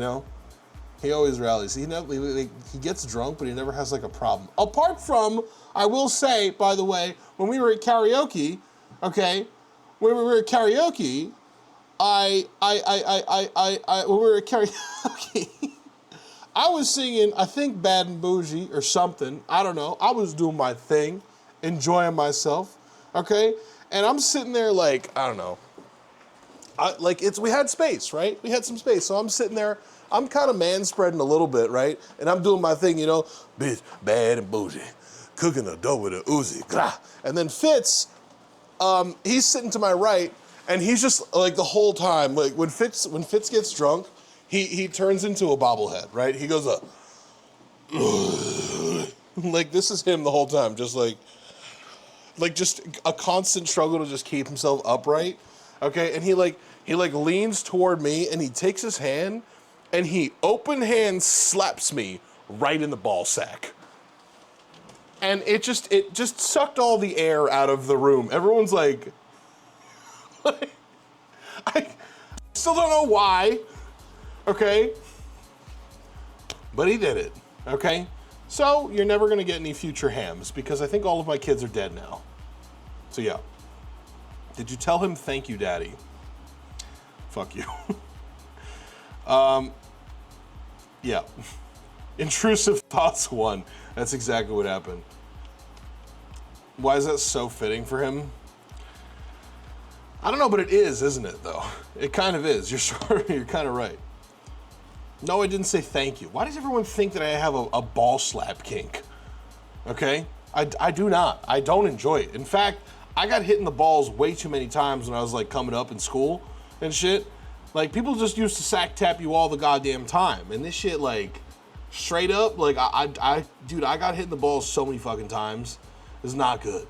always rallies. He gets drunk, but he never has like a problem. Apart from, I will say, by the way, when we were at karaoke, okay, when we were at karaoke, I was singing, I think Bad and Bougie or something. I don't know. I was doing my thing, enjoying myself, okay? And I'm sitting there like, I don't know. We had space, right? We had some space. So I'm sitting there, I'm kind of man-spreading a little bit, right? And I'm doing my thing, bitch, bad and bougie, cooking the dough with a Uzi, blah. And then Fitz, he's sitting to my right, and he's just, like, the whole time, like, when Fitz gets drunk, he turns into a bobblehead, right? He goes up, like, this is him the whole time, just like just a constant struggle to just keep himself upright, okay? And he leans toward me, and he takes his hand, and he open hand slaps me right in the ball sack. And it just sucked all the air out of the room. Everyone's like I still don't know why, okay? But he did it, okay? So you're never gonna get any future hams because I think all of my kids are dead now. So yeah. Did you tell him thank you, Daddy? Fuck you. Yeah. Intrusive thoughts 1. That's exactly what happened. Why is that so fitting for him? I don't know, but it is, isn't it, though? It kind of is. You're kind of right. No, I didn't say thank you. Why does everyone think that I have a ball slap kink? Okay? I do not. I don't enjoy it. In fact, I got hit in the balls way too many times when I was like coming up in school and shit. Like, people just used to sack tap you all the goddamn time. And this shit, like, straight up, like, dude, I got hit in the balls so many fucking times. It's not good.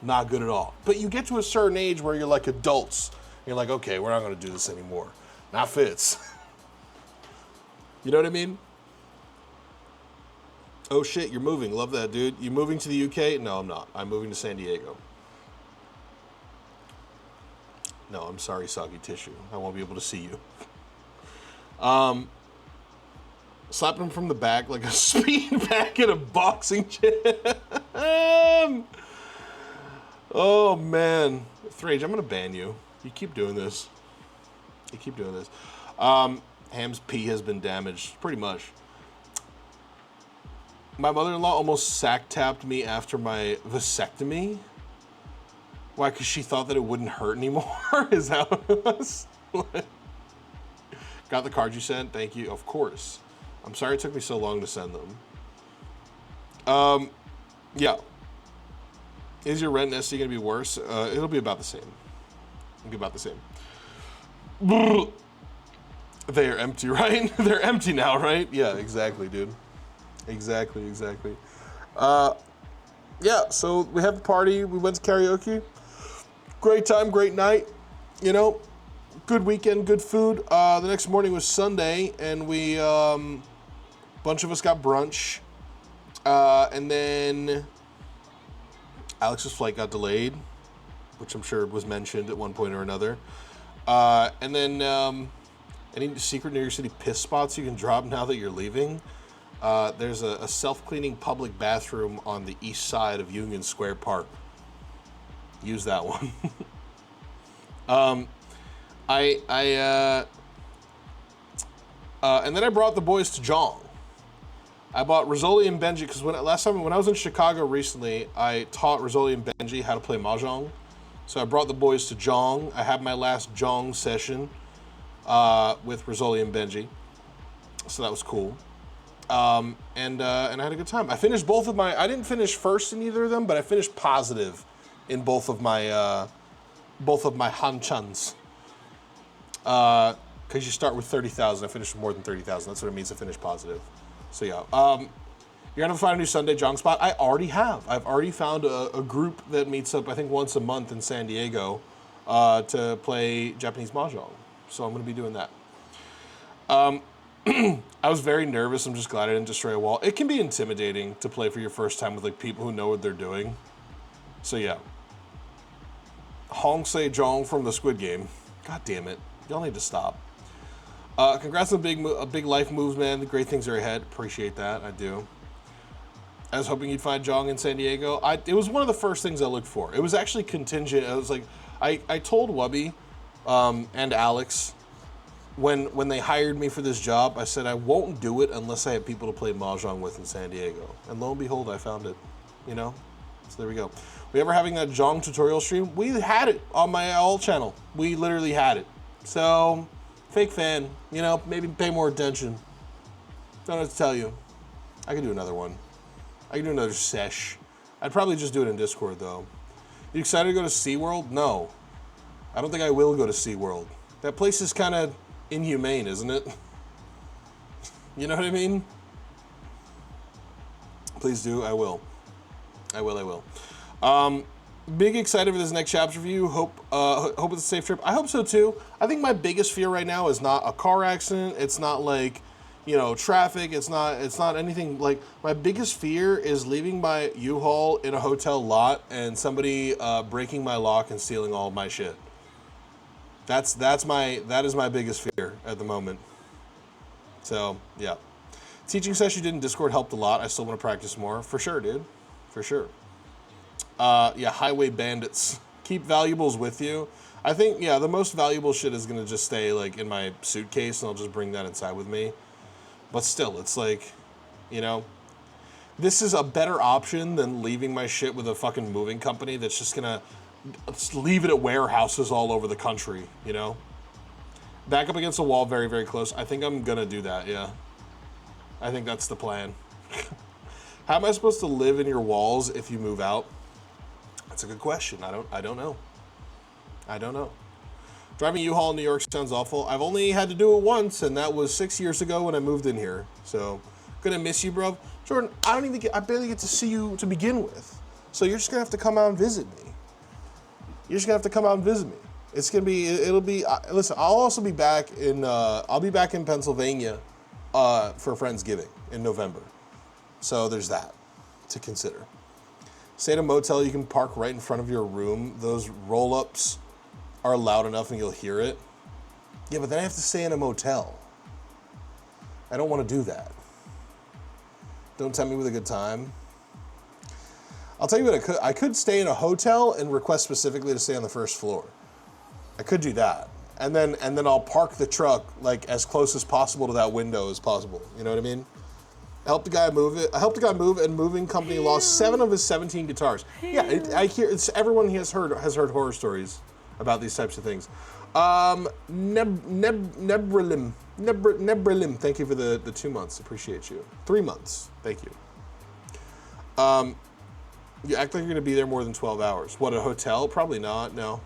Not good at all. But you get to a certain age where you're like adults. You're like, okay, we're not going to do this anymore. Not fits. You know what I mean? Oh shit, you're moving. Love that, dude. You moving to the UK? No, I'm not. I'm moving to San Diego. No, I'm sorry, soggy tissue. I won't be able to see you. Slap him from the back like a speed back in a boxing gym. Oh, man. Thrage, I'm going to ban you. You keep doing this. You keep doing this. Ham's pee has been damaged, pretty much. My mother-in-law almost sack-tapped me after my vasectomy. Why? Because she thought that it wouldn't hurt anymore? Is that what it was? Got the card you sent? Thank you. Of course. I'm sorry it took me so long to send them. Yeah. Is your rent nesty going to be worse? It'll be about the same. It'll be about the same. They are empty, right? They're empty now, right? Yeah, exactly, dude. Exactly. Yeah, so we had the party. We went to karaoke. Great time, great night. You know, good weekend, good food. The next morning was Sunday, and we, bunch of us got brunch. And then Alex's flight got delayed, which I'm sure was mentioned at one point or another. And then any secret New York City piss spots you can drop now that you're leaving? There's a self-cleaning public bathroom on the east side of Union Square Park. Use that one. And then I brought the boys to Jong. I bought Rizzoli and Benji because when I was in Chicago recently, I taught Rizzoli and Benji how to play Mahjong. So I brought the boys to Jong. I had my last Jong session with Rizzoli and Benji. So that was cool. And I had a good time. I finished I didn't finish first in either of them, but I finished positive in both of my hanchans. Because you start with 30,000, I finished with more than 30,000. That's what it means to finish positive. So yeah, you're gonna find a new Sunday Jong spot. I already have. I've already found a group that meets up, I think, once a month in San Diego to play Japanese Mahjong. So I'm gonna be doing that. I was very nervous. I'm just glad I didn't destroy a wall. It can be intimidating to play for your first time with like people who know what they're doing. So yeah. Hong Se Jong from the Squid Game. God damn it. Y'all need to stop. Congrats on a big life moves, man. The great things are ahead. Appreciate that. I do. I was hoping you'd find Jong in San Diego. It was one of the first things I looked for. It was actually contingent. I was like, I told Wubby and Alex when they hired me for this job, I said I won't do it unless I have people to play Mahjong with in San Diego. And lo and behold, I found it. You know? So there we go. We ever having that Jong tutorial stream? We had it on my alt channel. We literally had it. So, fake fan, you know, maybe pay more attention. Don't have to tell you. I can do another one. I can do another sesh. I'd probably just do it in Discord, though. You excited to go to SeaWorld? No. I don't think I will go to SeaWorld. That place is kind of inhumane, isn't it? You know what I mean? Please do. I will. I will. Big excited for this next chapter review. Hope it's a safe trip. I hope so too. I think my biggest fear right now is not a car accident. It's not like, you know, traffic. It's not anything like. My biggest fear is leaving my U-Haul in a hotel lot and somebody breaking my lock and stealing all of my shit. That is my biggest fear at the moment. So yeah, teaching session you did in Discord helped a lot. I still want to practice more for sure, dude. For sure. Yeah, highway bandits. Keep valuables with you. I think, yeah, the most valuable shit is going to just stay, like, in my suitcase, and I'll just bring that inside with me. But still, it's like, you know? This is a better option than leaving my shit with a fucking moving company that's just gonna leave it at warehouses all over the country, you know? Back up against the wall, very, very close. I think I'm gonna do that, yeah. I think that's the plan. How am I supposed to live in your walls if you move out? That's a good question. I don't know. I don't know. Driving U-Haul in New York sounds awful. I've only had to do it once, and that was 6 years ago when I moved in here. So, gonna miss you, bro. Jordan, I barely get to see you to begin with. So you're just gonna have to come out and visit me. You're just gonna have to come out and visit me. It's gonna be, listen, I'll also be back I'll be back in Pennsylvania for Friendsgiving in November. So there's that to consider. Stay at a motel, you can park right in front of your room. Those roll-ups are loud enough and you'll hear it. Yeah, but then I have to stay in a motel. I don't want to do that. Don't tempt me with a good time. I'll tell you what, I could stay in a hotel and request specifically to stay on the first floor. I could do that. And then I'll park the truck like as close as possible to that window as possible. You know what I mean? I helped the guy move it. I helped the guy move, and moving company lost 7 of his 17 guitars. Yeah, I hear it's everyone has heard horror stories about these types of things. Nebrilim, thank you for the 2 months. Appreciate you. 3 months, thank you. You act like you're gonna be there more than 12 hours. What, a hotel? Probably not. No.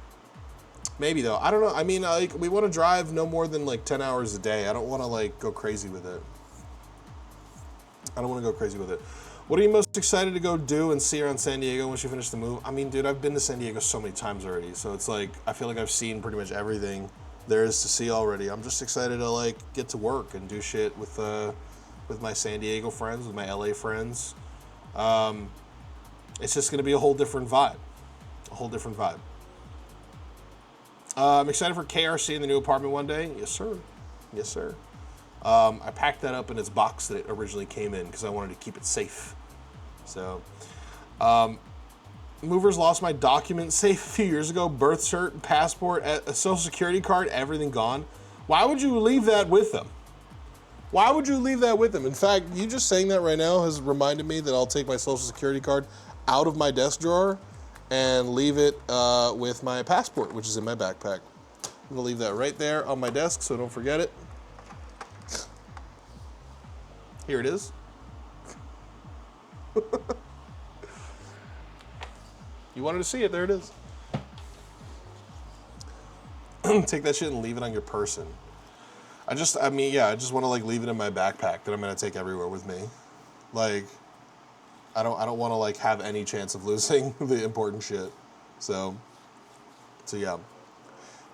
Maybe though. I don't know. I mean, like, we want to drive no more than like 10 hours a day. I don't want to like go crazy with it. What are you most excited to go do and see around San Diego once you finish the move? I mean, dude, I've been to San Diego so many times already, so it's like I feel like I've seen pretty much everything there is to see already. I'm just excited to like get to work and do shit with my San Diego friends, with my LA friends. It's just gonna be a whole different vibe. I'm excited for KRC in the new apartment one day. Yes, sir. I packed that up in its box that it originally came in because I wanted to keep it safe. So, movers lost my document safe a few years ago. Birth cert, passport, a social security card, everything gone. Why would you leave that with them? In fact, you just saying that right now has reminded me that I'll take my social security card out of my desk drawer and leave it with my passport, which is in my backpack. I'm gonna leave that right there on my desk so don't forget it. Here it is. You wanted to see it, there it is. Take that shit and leave it on your person. I just want to like leave it in my backpack that I'm gonna take everywhere with me. Like, I don't want to like have any chance of losing the important shit. So yeah.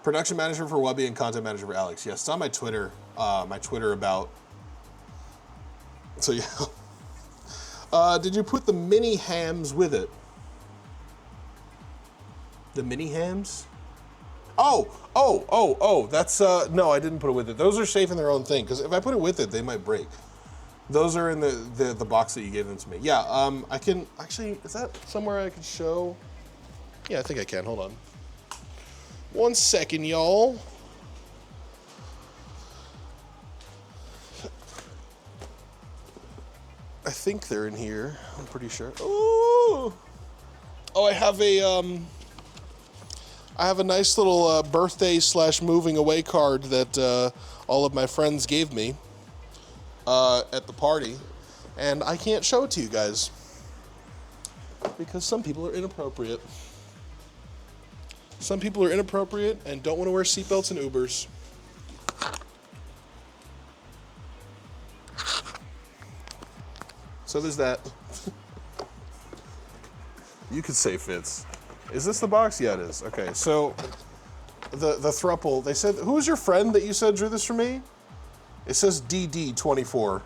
Production manager for Wubby and content manager for Alex. Yes, it's on my Twitter. About. So yeah. Did you put the mini hams with it? The mini hams? Oh, that's, no, I didn't put it with it. Those are safe in their own thing, because if I put it with it, they might break. Those are in the box that you gave them to me. Yeah, I can, actually, is that somewhere I could show? Yeah, I think I can, hold on. 1 second, y'all. I think they're in here, I'm pretty sure. Oh, I have a nice little birthday / moving away card that all of my friends gave me at the party, and I can't show it to you guys because some people are inappropriate. Some people are inappropriate and don't want to wear seatbelts in Ubers. So there's that. You could say Fitz. Is this the box? Yeah, it is. Okay, so the thruple, they said, who was your friend that you said drew this for me? It says DD24.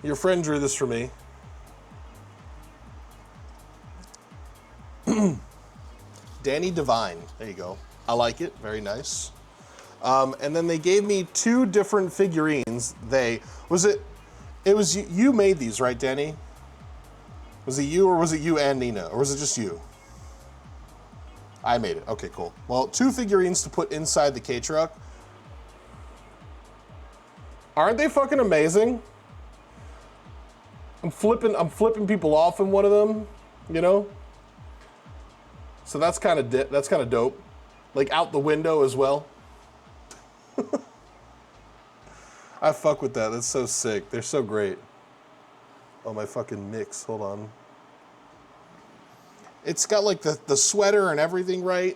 Your friend drew this for me. Danny Devine. There you go. I like it. Very nice. And then they gave me 2 different figurines. It was you made these, right, Danny? Was it you, or was it you and Nina? Or was it just you? I made it. Okay, cool. Well, 2 figurines to put inside the K-Truck. Aren't they fucking amazing? I'm flipping people off in one of them, you know? So that's kind of dope. Like out the window as well. I fuck with that. That's so sick. They're so great. Oh, my fucking mix. Hold on. It's got like the sweater and everything, right?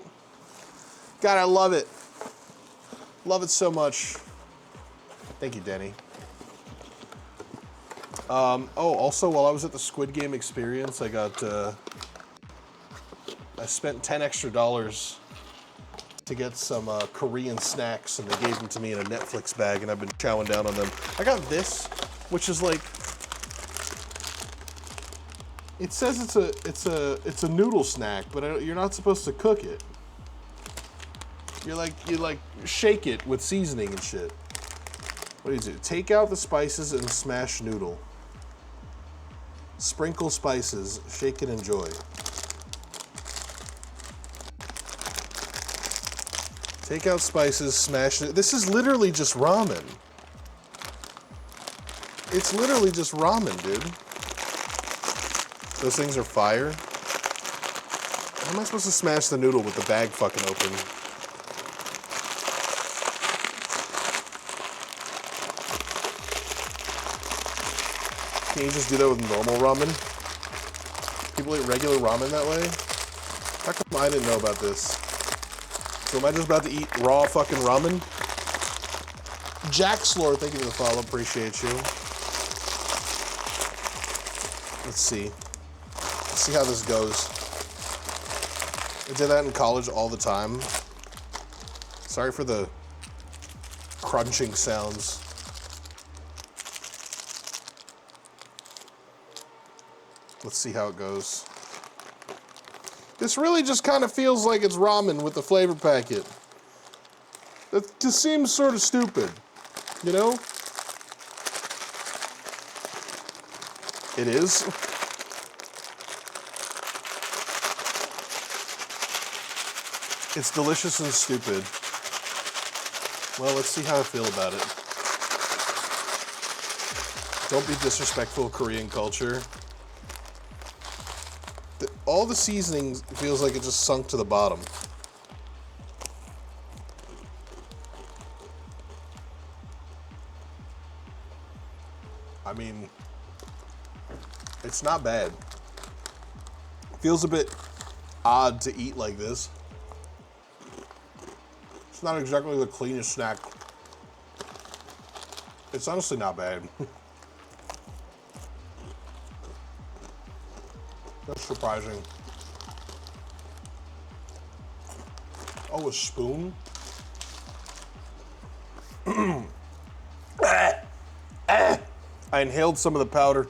God, I love it. Love it so much. Thank you, Denny. Also, while I was at the Squid Game experience, I spent $10 extra to get some Korean snacks, and they gave them to me in a Netflix bag, and I've been chowing down on them. I got this, which is like, it says it's a noodle snack, but you're not supposed to cook it. You shake it with seasoning and shit. What do you do? Take out the spices and smash noodle. Sprinkle spices, shake and enjoy. Take out spices, smash it. This is literally just ramen. It's literally just ramen, dude. Those things are fire. How am I supposed to smash the noodle with the bag fucking open? Can you just do that with normal ramen? People eat regular ramen that way? How come I didn't know about this? So am I just about to eat raw fucking ramen? Jack Slore, thank you for the follow, appreciate you. Let's see. Let's see how this goes. I did that in college all the time. Sorry for the crunching sounds. Let's see how it goes. This really just kind of feels like it's ramen with the flavor packet. That just seems sort of stupid, you know? It is. It's delicious and stupid. Well, let's see how I feel about it. Don't be disrespectful of Korean culture. All the seasoning feels like it just sunk to the bottom. I mean, it's not bad. Feels a bit odd to eat like this. It's not exactly the cleanest snack. It's honestly not bad. That's surprising. Oh, a spoon? I inhaled some of the powder.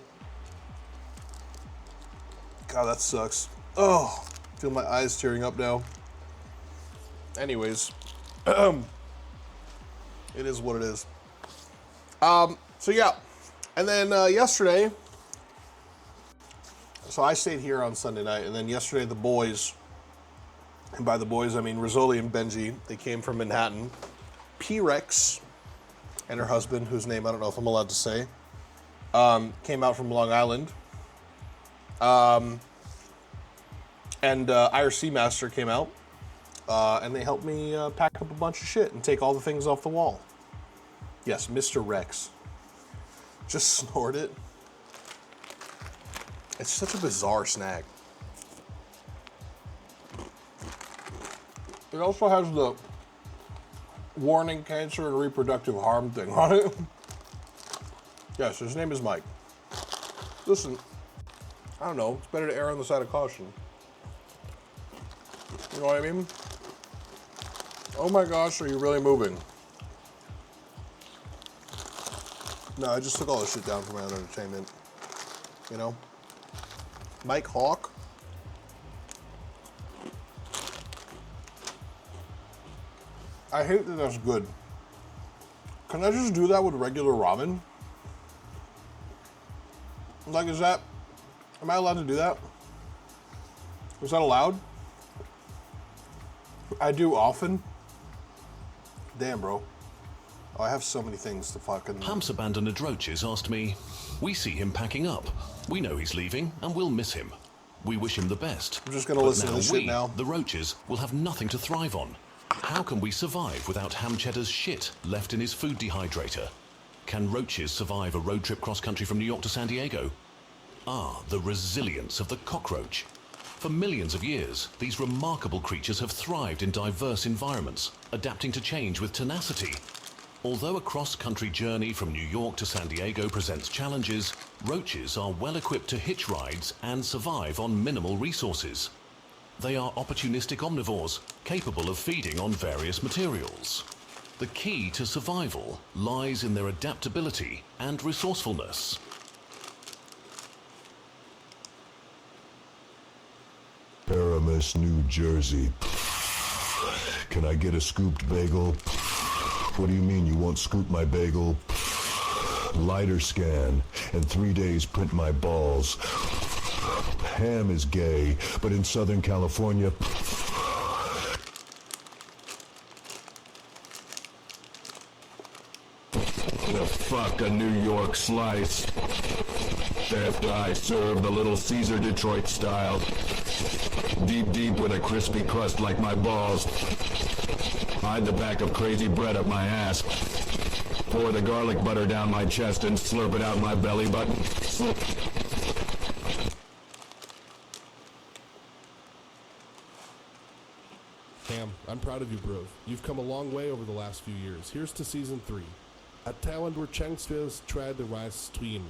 God, that sucks. Oh, feel my eyes tearing up now. Anyways, it is what it is. So yeah, and then yesterday, so I stayed here on Sunday night, and then yesterday the boys, and by the boys I mean Rizzoli and Benji, they came from Manhattan. P-Rex and her husband, whose name I don't know if I'm allowed to say, came out from Long Island. And IRC Master came out, and they helped me pack up a bunch of shit and take all the things off the wall. Yes, Mr. Rex. Just snort it. It's such a bizarre snack. It also has the warning cancer and reproductive harm thing on it. Yes, his name is Mike. Listen, I don't know, it's better to err on the side of caution. You know what I mean? Oh my gosh, are you really moving? No, I just took all this shit down for my own entertainment. You know? Mike Hawk? I hate that that's good. Can I just do that with regular ramen? Like, am I allowed to do that? Is that allowed? I do often. Damn, bro. Oh, I have so many things to fucking... Pumps Abandoned Roaches asked me, We see him packing up. We know he's leaving, and we'll miss him. We wish him the best. I'm just gonna listen to this shit now. The roaches, will have nothing to thrive on. How can we survive without Ham Cheddar's shit left in his food dehydrator? Can roaches survive a road trip cross-country from New York to San Diego? Ah, the resilience of the cockroach. For millions of years, these remarkable creatures have thrived in diverse environments, adapting to change with tenacity. Although a cross-country journey from New York to San Diego presents challenges, roaches are well equipped to hitch rides and survive on minimal resources. They are opportunistic omnivores, capable of feeding on various materials. The key to survival lies in their adaptability and resourcefulness. Paramus, New Jersey. Can I get a scooped bagel? What do you mean you won't scoop my bagel? Lighter scan, and 3 days print my balls. Ham is gay, but in Southern California... The fuck a New York slice. After I serve the Little Caesar Detroit style. Deep, deep with a crispy crust like my balls. Hide the pack of crazy bread up my ass. Pour the garlic butter down my chest and slurp it out my belly button. Ham, I'm proud of you, bro. You've come a long way over the last few years. Here's to season 3. At Talent where Changsfields tried to rise tween.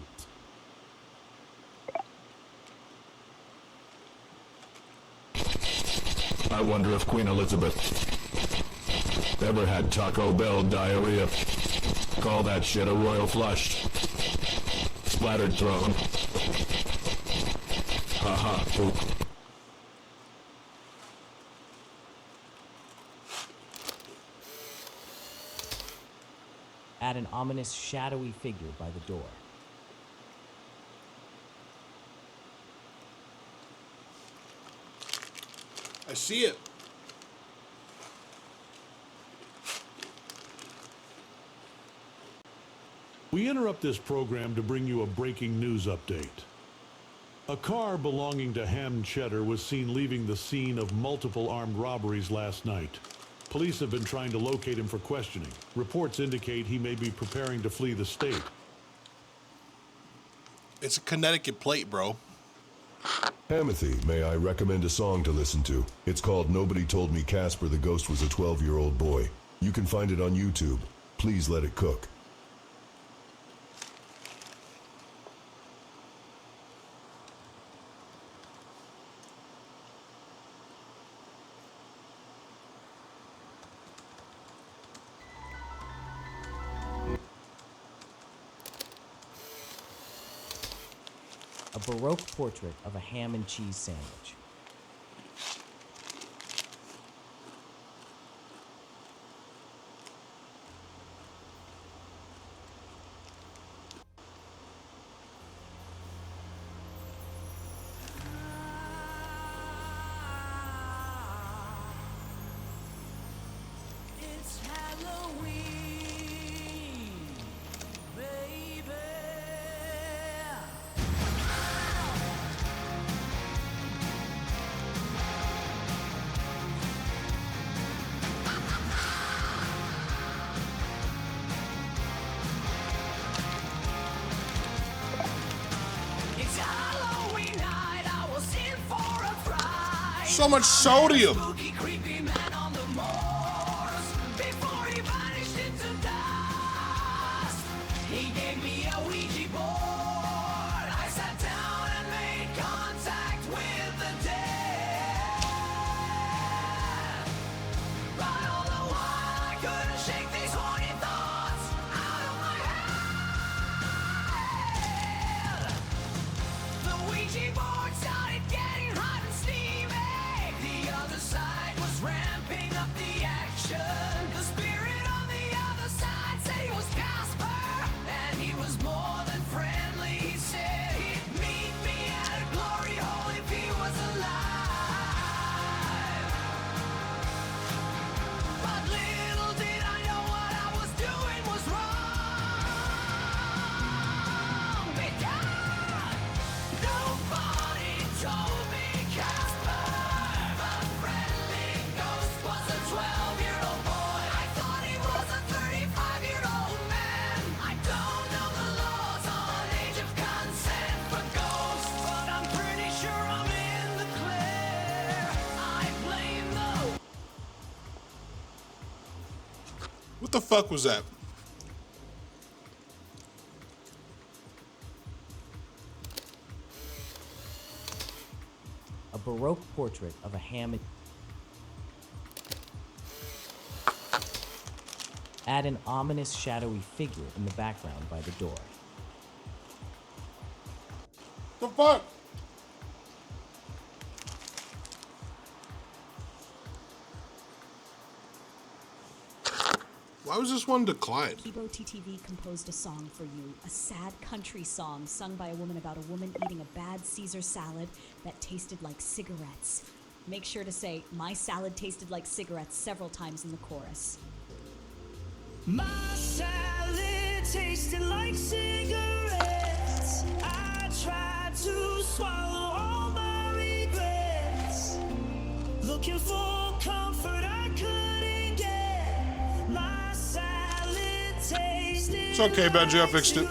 I wonder if Queen Elizabeth ever had Taco Bell diarrhea. Call that shit a royal flush. Splattered throne. Haha, poop. At an ominous, shadowy figure by the door. I see it. We interrupt this program to bring you a breaking news update. A car belonging to Ham Cheddar was seen leaving the scene of multiple armed robberies last night. Police have been trying to locate him for questioning. Reports indicate he may be preparing to flee the state. It's a Connecticut plate, bro. Hamothy, may I recommend a song to listen to? It's called Nobody Told Me Casper the Ghost Was a 12-Year-Old Boy. You can find it on YouTube. Please let it cook. A Baroque portrait of a ham and cheese sandwich. It's Halloween, baby. It's Halloween night, I was in for a fright. So much sodium. Spooky, creepy man on the moors. Before he vanished into dust, he gave me a Ouija board. I sat down and made contact with the dead. But all the while I couldn't shake these horny thoughts out of my head. The Ouija board started getting hot and steamy. The other side was ramping up the action. The spirit on the other side said he was Casper, and he was more than friendly. He said he'd meet me at a glory hole if he was alive. But little did I know what I was doing was wrong. Because What the fuck was that? A Baroque portrait of a ham. Add an ominous, shadowy figure in the background by the door. The fuck? Why was this one declined? Kibo TTV composed a song for you, a sad country song sung by a woman about a woman eating a bad Caesar salad that tasted like cigarettes. Make sure to say, "My salad tasted like cigarettes" several times in the chorus. My salad tasted like cigarettes. I tried to swallow all my regrets. Looking for comfort I couldn't get. My salad tasted. It's okay, Benji. I fixed it.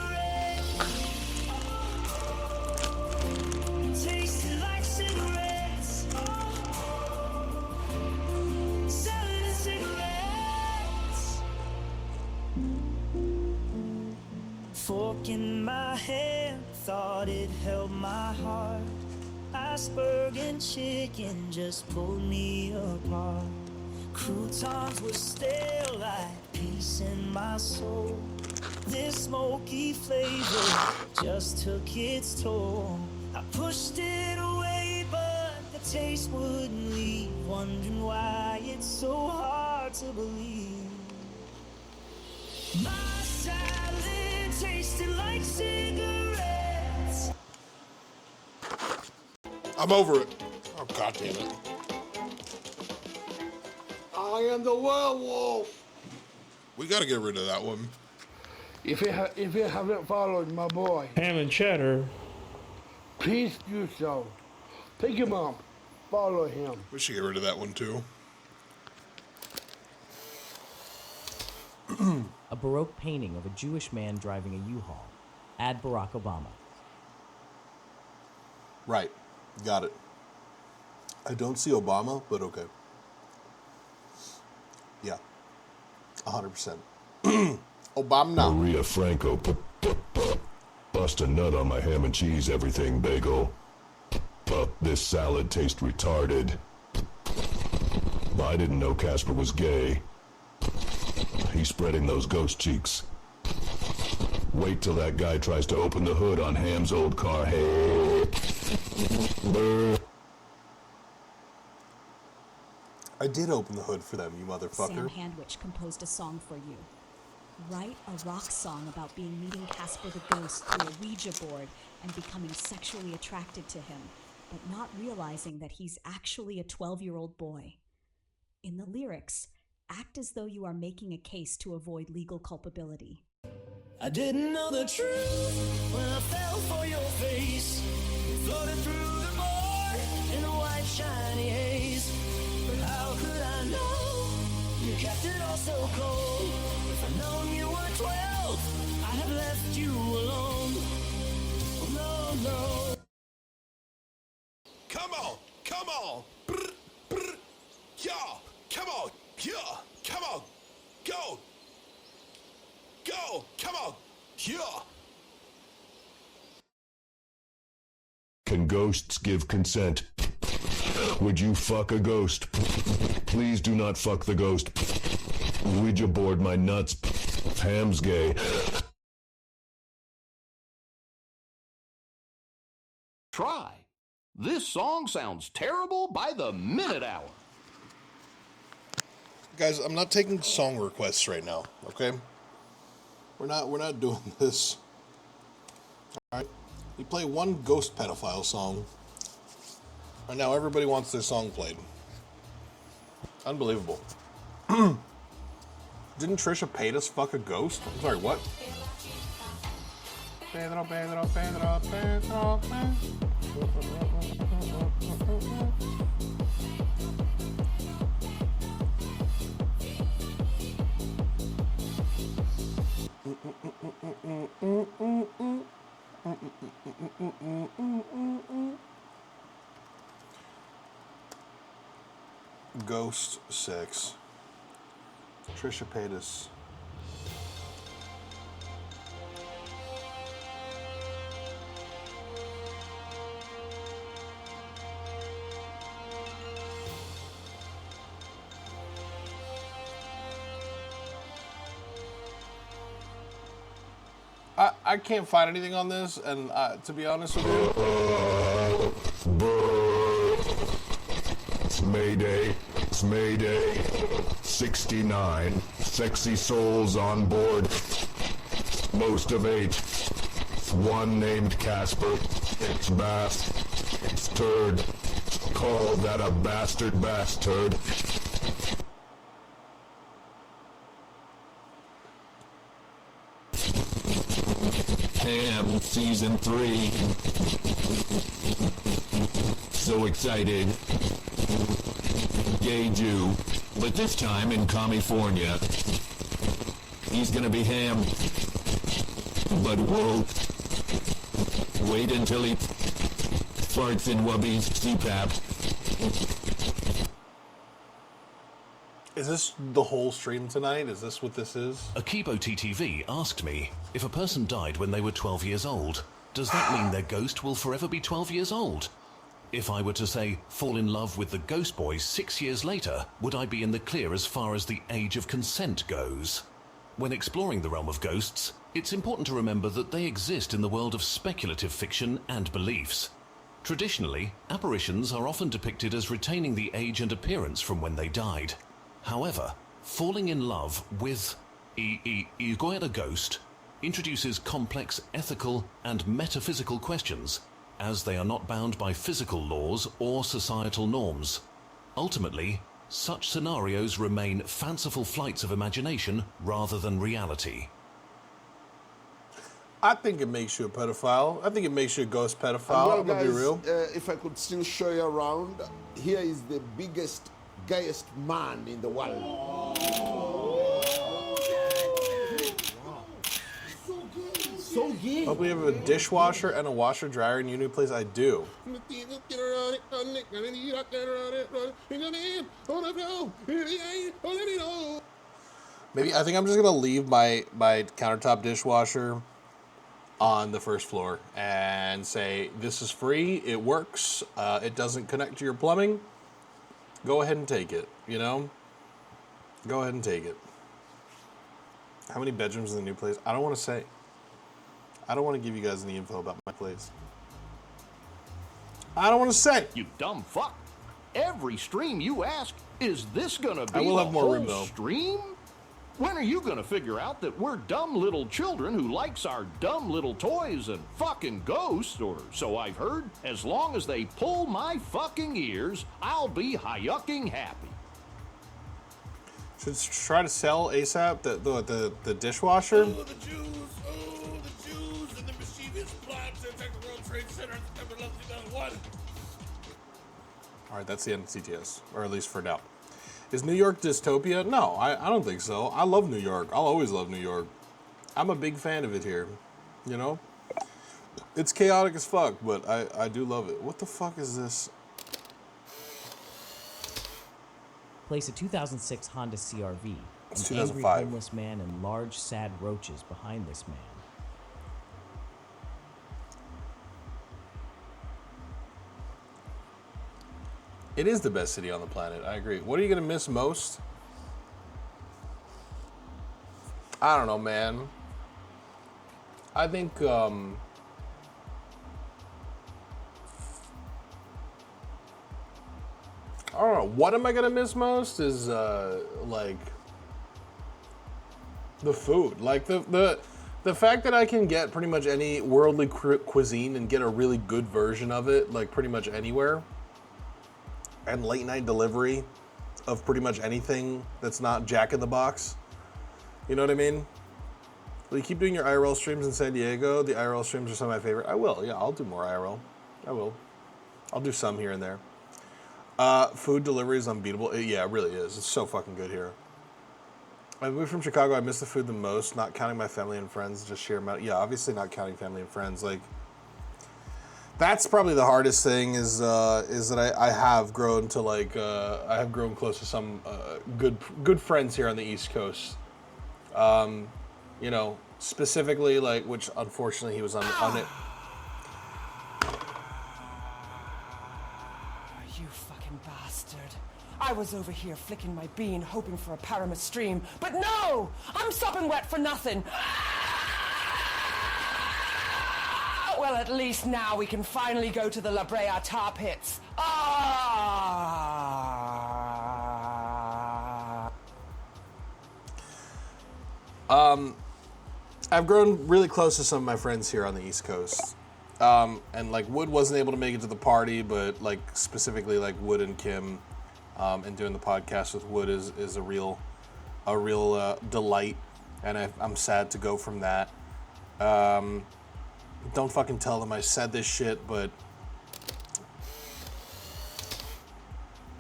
Tasted like cigarettes. Salad and cigarettes. Fork in my hand, thought it held my heart. Iceberg and chicken just pulled me apart. Croutons were stale like peace in my soul. This smoky flavor just took its toll. I pushed it away, but the taste wouldn't leave. Wondering why it's so hard to believe. My salad tasted like cigarettes. I'm over it. Oh, God damn it. I am the werewolf. We gotta get rid of that one. If you haven't followed my boy, Ham and Cheddar, please do so. Pick him up. Follow him. We should get rid of that one, too. A Baroque painting of a Jewish man driving a U-Haul. Add Barack Obama. Right. Got it. I don't see Obama, but okay. Yeah. 100%. Obama. Maria Franco bust a nut on my ham and cheese everything bagel. This salad tastes retarded. I didn't know Casper was gay. He's spreading those ghost cheeks. Wait till that guy tries to open the hood on Ham's old car. Hey. I did open the hood for them, you motherfucker. Sam Handwich composed a song for you. Write a rock song about meeting Casper the Ghost through a Ouija board and becoming sexually attracted to him, but not realizing that he's actually a 12-year-old boy. In the lyrics, act as though you are making a case to avoid legal culpability. I didn't know the truth when I fell for your face. Floated through the board in a white shiny haze. But how could I know you kept it all so cold? If I'd known you were 12, I'd have left you alone. No, no. Come on, come on. Brr, brr. Yeah, come on. Yeah, come on. Go. Go, come on. Yeah. Can ghosts give consent? Would you fuck a ghost? Please do not fuck the ghost. Ouija board my nuts. Ham's gay. Try. This song sounds terrible by the minute hour. Guys, I'm not taking song requests right now, okay? We're not doing this. Alright? You play one ghost pedophile song. Right now everybody wants their song played. Unbelievable. Didn't Trisha Paytas fuck a ghost? I'm sorry, what? Pedro, Pedro, Pedro, Pedro, Ghost 6. Trisha Paytas I can't find anything on this, and to be honest with you, It's Mayday. It's Mayday. 69 sexy souls on board. Most of 8. One named Casper. It's Bass. It's Turd. Call that a bastard bastard. Ham Season 3. So excited. Gay Jew, but this time in California. He's gonna be Ham. But whoa. Wait until he farts in Wubby's CPAP. is this the whole stream tonight? Is this what this is? Akibo TTV asked me, if a person died when they were 12 years old, does that mean their ghost will forever be 12 years old? If I were to say, fall in love with the Ghost Boys 6 years later, would I be in the clear as far as the age of consent goes? When exploring the realm of ghosts, it's important to remember that they exist in the world of speculative fiction and beliefs. Traditionally, apparitions are often depicted as retaining the age and appearance from when they died. However, falling in love with a ghost introduces complex ethical and metaphysical questions, as they are not bound by physical laws or societal norms. Ultimately, such scenarios remain fanciful flights of imagination rather than reality. I think it makes you a pedophile. I think it makes you a ghost pedophile. Well, I'm gonna guys, be real. If I could still show you around, here is the biggest, gayest man in the world. So gay. Hope we have a dishwasher and a washer dryer in your new place. I do. Maybe I think I'm just gonna leave my countertop dishwasher on the first floor and say, this is free, it works, it doesn't connect to your plumbing. Go ahead and take it, you know? Go ahead and take it. How many bedrooms in the new place? I don't want to say. I don't want to give you guys any info about my place. I don't want to say. You dumb fuck. Every stream you ask, is this gonna be I will the have more whole room, though. stream? When are you gonna figure out that we're dumb little children who likes our dumb little toys and fucking ghosts, or so I've heard? As long as they pull my fucking ears, I'll be hayucking happy. Should try to sell ASAP the dishwasher. Oh, the Jews, and the mischievous plot to attack the World Trade Center on September 11, 2001. All right, that's the end of CTS, or at least for now. Is New York dystopia? No, I don't think so. I love New York. I'll always love New York. I'm a big fan of it here, you know? It's chaotic as fuck, but I do love it. What the fuck is this? Place a 2006 Honda CR-V. It's An angry 2005. homeless man and large sad roaches behind this man. It is the best city on the planet. I agree. What are you gonna miss most? I don't know, man. I think I don't know. What am I gonna miss most is like the food. Like the fact that I can get pretty much any worldly cuisine and get a really good version of it, like pretty much anywhere. And late night delivery of pretty much anything that's not Jack in the Box. You know what I mean? Will you keep doing your IRL streams in San Diego? The IRL streams are some of my favorite. I will, yeah, I'll do more IRL. I will. I'll do some here and there. Food delivery is unbeatable. Yeah, it really is. It's so fucking good here. I moved from Chicago. I miss the food the most, not counting my family and friends, just sheer amount. Yeah, obviously not counting family and friends. Like, that's probably the hardest thing is that I have grown to like I have grown close to some good friends here on the East Coast. You know, specifically like, which unfortunately he was on it. You fucking bastard. I was over here flicking my bean hoping for a Paramus stream, but no! I'm sopping wet for nothing! Well, at least now we can finally go to the La Brea tar pits. Ah! I've grown really close to some of my friends here on the East Coast. And like Wood wasn't able to make it to the party, but like specifically like Wood and Kim, and doing the podcast with Wood is a real delight. And I'm sad to go from that. Don't fucking tell them I said this shit, but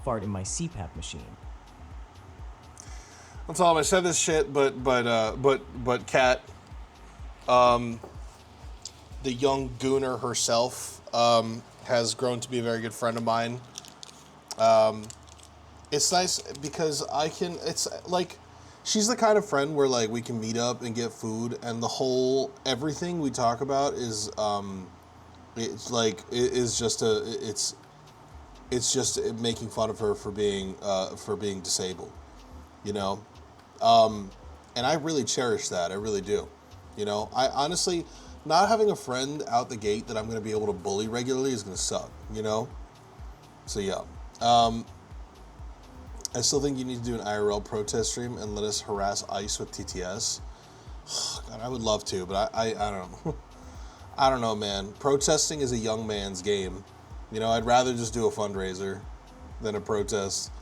Fart in my CPAP machine. don't tell them I said this shit, but Kat, the young gooner herself, has grown to be a very good friend of mine. It's nice because it's like, she's the kind of friend where like we can meet up and get food, and everything we talk about is just making fun of her for being disabled, you know, and I really cherish that. I really do, you know. I honestly, not having a friend out the gate that I'm going to be able to bully regularly is going to suck, you know. So yeah. I still think you need to do an IRL protest stream and let us harass ICE with TTS. God, I would love to, but I don't know. I don't know, man. Protesting is a young man's game. You know, I'd rather just do a fundraiser than a protest.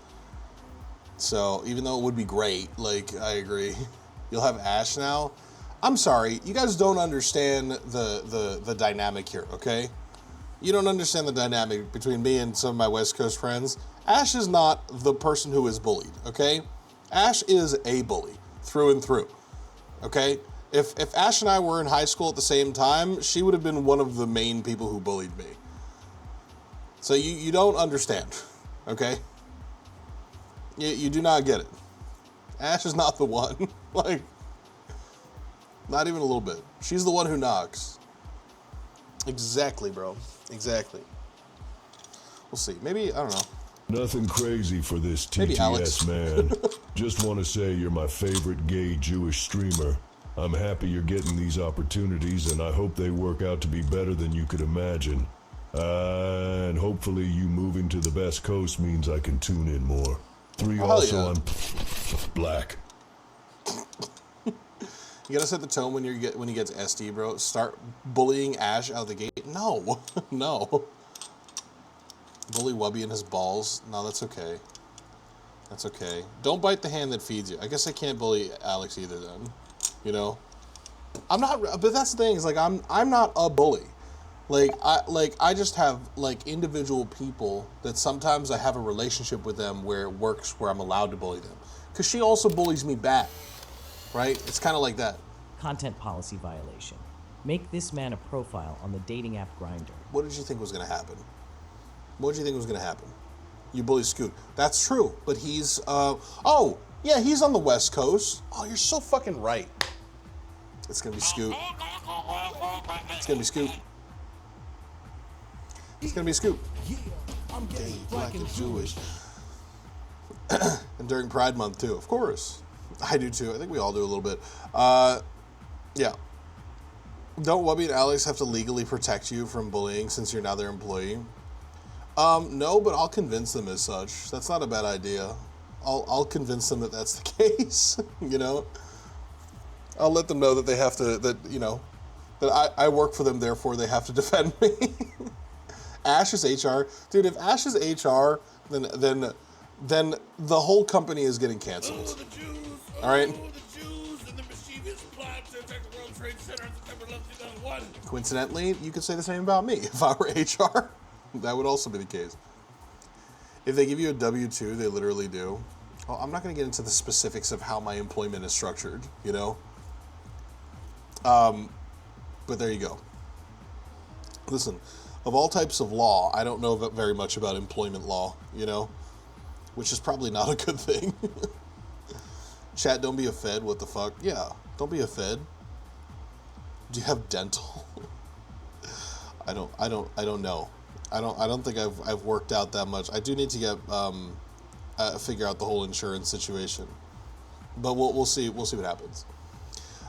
So, even though it would be great, like, I agree. You'll have Ash now. I'm sorry, you guys don't understand the dynamic here, okay? You don't understand the dynamic between me and some of my West Coast friends. Ash is not the person who is bullied, okay? Ash is a bully, through and through, okay? If Ash and I were in high school at the same time, she would have been one of the main people who bullied me. So you don't understand, okay? You do not get it. Ash is not the one. Like, not even a little bit. She's the one who knocks. Exactly, bro. Exactly. We'll see. Maybe, I don't know. Nothing crazy for this Maybe Alex. TTS, man. Just want to say you're my favorite gay Jewish streamer. I'm happy you're getting these opportunities, and I hope they work out to be better than you could imagine. And hopefully you moving to the Best Coast means I can tune in more. 3 also yeah. on black. You gotta set the tone when he gets SD, bro. Start bullying Ash out of the gate. No, no. Bully Wubby and his balls. No, that's okay. That's okay. Don't bite the hand that feeds you. I guess I can't bully Alex either then. You know? I'm not, but that's the thing, is like I'm not a bully. I just have like individual people that sometimes I have a relationship with them where it works, where I'm allowed to bully them. Cause she also bullies me back. Right? It's kind of like that. Content policy violation. Make this man a profile on the dating app Grindr. What did you think was going to happen? What did you think was going to happen? You bully Scoot. That's true, but he's, oh, yeah, he's on the West Coast. Oh, you're so fucking right. It's going to be Scoot. It's going to be Scoot. It's going to be Scoot. Gay, black, and Jewish. And during Pride Month, too, of course. I do, too. I think we all do a little bit. Yeah. Don't Wubby and Alex have to legally protect you from bullying since you're now their employee? No, but I'll convince them as such. That's not a bad idea. I'll convince them that that's the case, you know? I'll let them know that they have to, that, you know, that I work for them, therefore they have to defend me. Ash is HR. Dude, if Ash is HR, then the whole company is getting canceled. All right? Coincidentally, you could say the same about me. If I were HR, that would also be the case. If they give you a W-2, they literally do. Well, I'm not going to get into the specifics of how my employment is structured, you know? But there you go. Listen, of all types of law, I don't know very much about employment law, you know? Which is probably not a good thing. Chat, don't be a Fed, what the fuck? Yeah, don't be a Fed. Do you have dental? I don't know. I don't think I've worked out that much. I do need to get figure out the whole insurance situation. But we'll see what happens.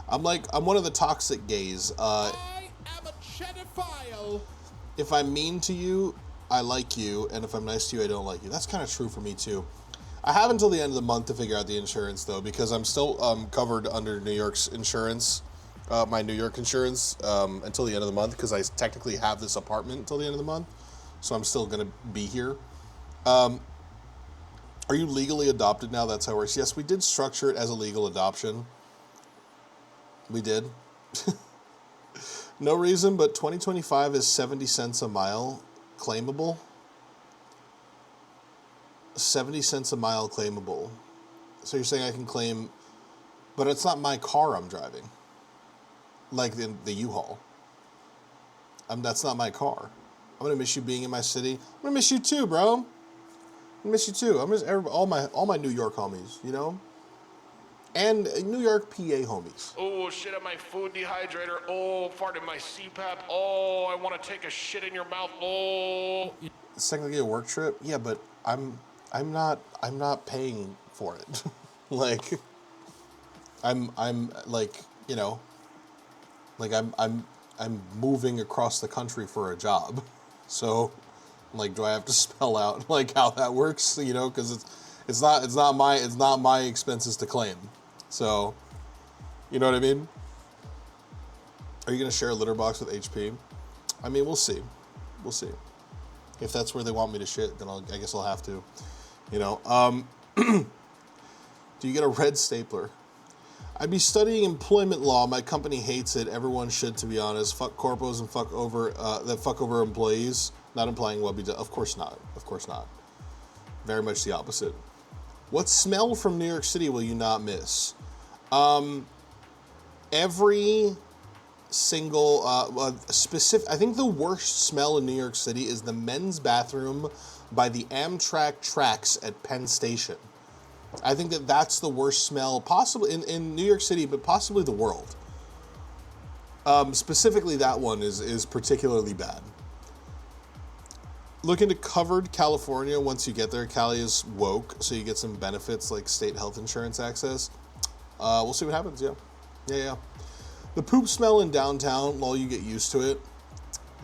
I'm one of the toxic gays. I am a cheddar fire. if I'm mean to you, I like you, and if I'm nice to you, I don't like you. That's kind of true for me too. I have until the end of the month to figure out the insurance though, because I'm still covered under New York's insurance, my New York insurance, until the end of the month, because I technically have this apartment until the end of the month, so I'm still gonna be here. Are you legally adopted now? That's how it works. Yes, we did structure it as a legal adoption. We did. No reason, but 2025 is 70 cents a mile claimable. 70 cents a mile claimable. So you're saying I can claim, but it's not my car I'm driving. Like the U-Haul. That's not my car. I'm gonna miss you being in my city. I'm gonna miss you too, bro. I miss you too. I miss all my New York homies, you know? And New York PA homies. Oh, shit at my food dehydrator. Oh, fart in my CPAP. Oh, I want to take a shit in your mouth. Oh. It's technically a work trip. Yeah, but I'm not paying for it. Like I'm like, you know, like I'm moving across the country for a job. So like, do I have to spell out like how that works? You know, because it's not my expenses to claim. So, you know what I mean? Are you gonna share a litter box with HP? I mean, we'll see. We'll see. If that's where they want me to shit, then I guess I'll have to. You know. Do you get a red stapler? I'd be studying employment law. My company hates it. Everyone should, to be honest. Fuck corpos and fuck over employees. Not implying what we do. Of course not. Of course not. Very much the opposite. What smell from New York City will you not miss? Every single specific. I think the worst smell in New York City is the men's bathroom by the Amtrak tracks at Penn Station. I think that's the worst smell possibly in New York City, but possibly the world. Specifically, that one is particularly bad. Look into covered California once you get there. Cali is woke, so you get some benefits like state health insurance access. We'll see what happens, yeah. The poop smell in downtown, while you get used to it,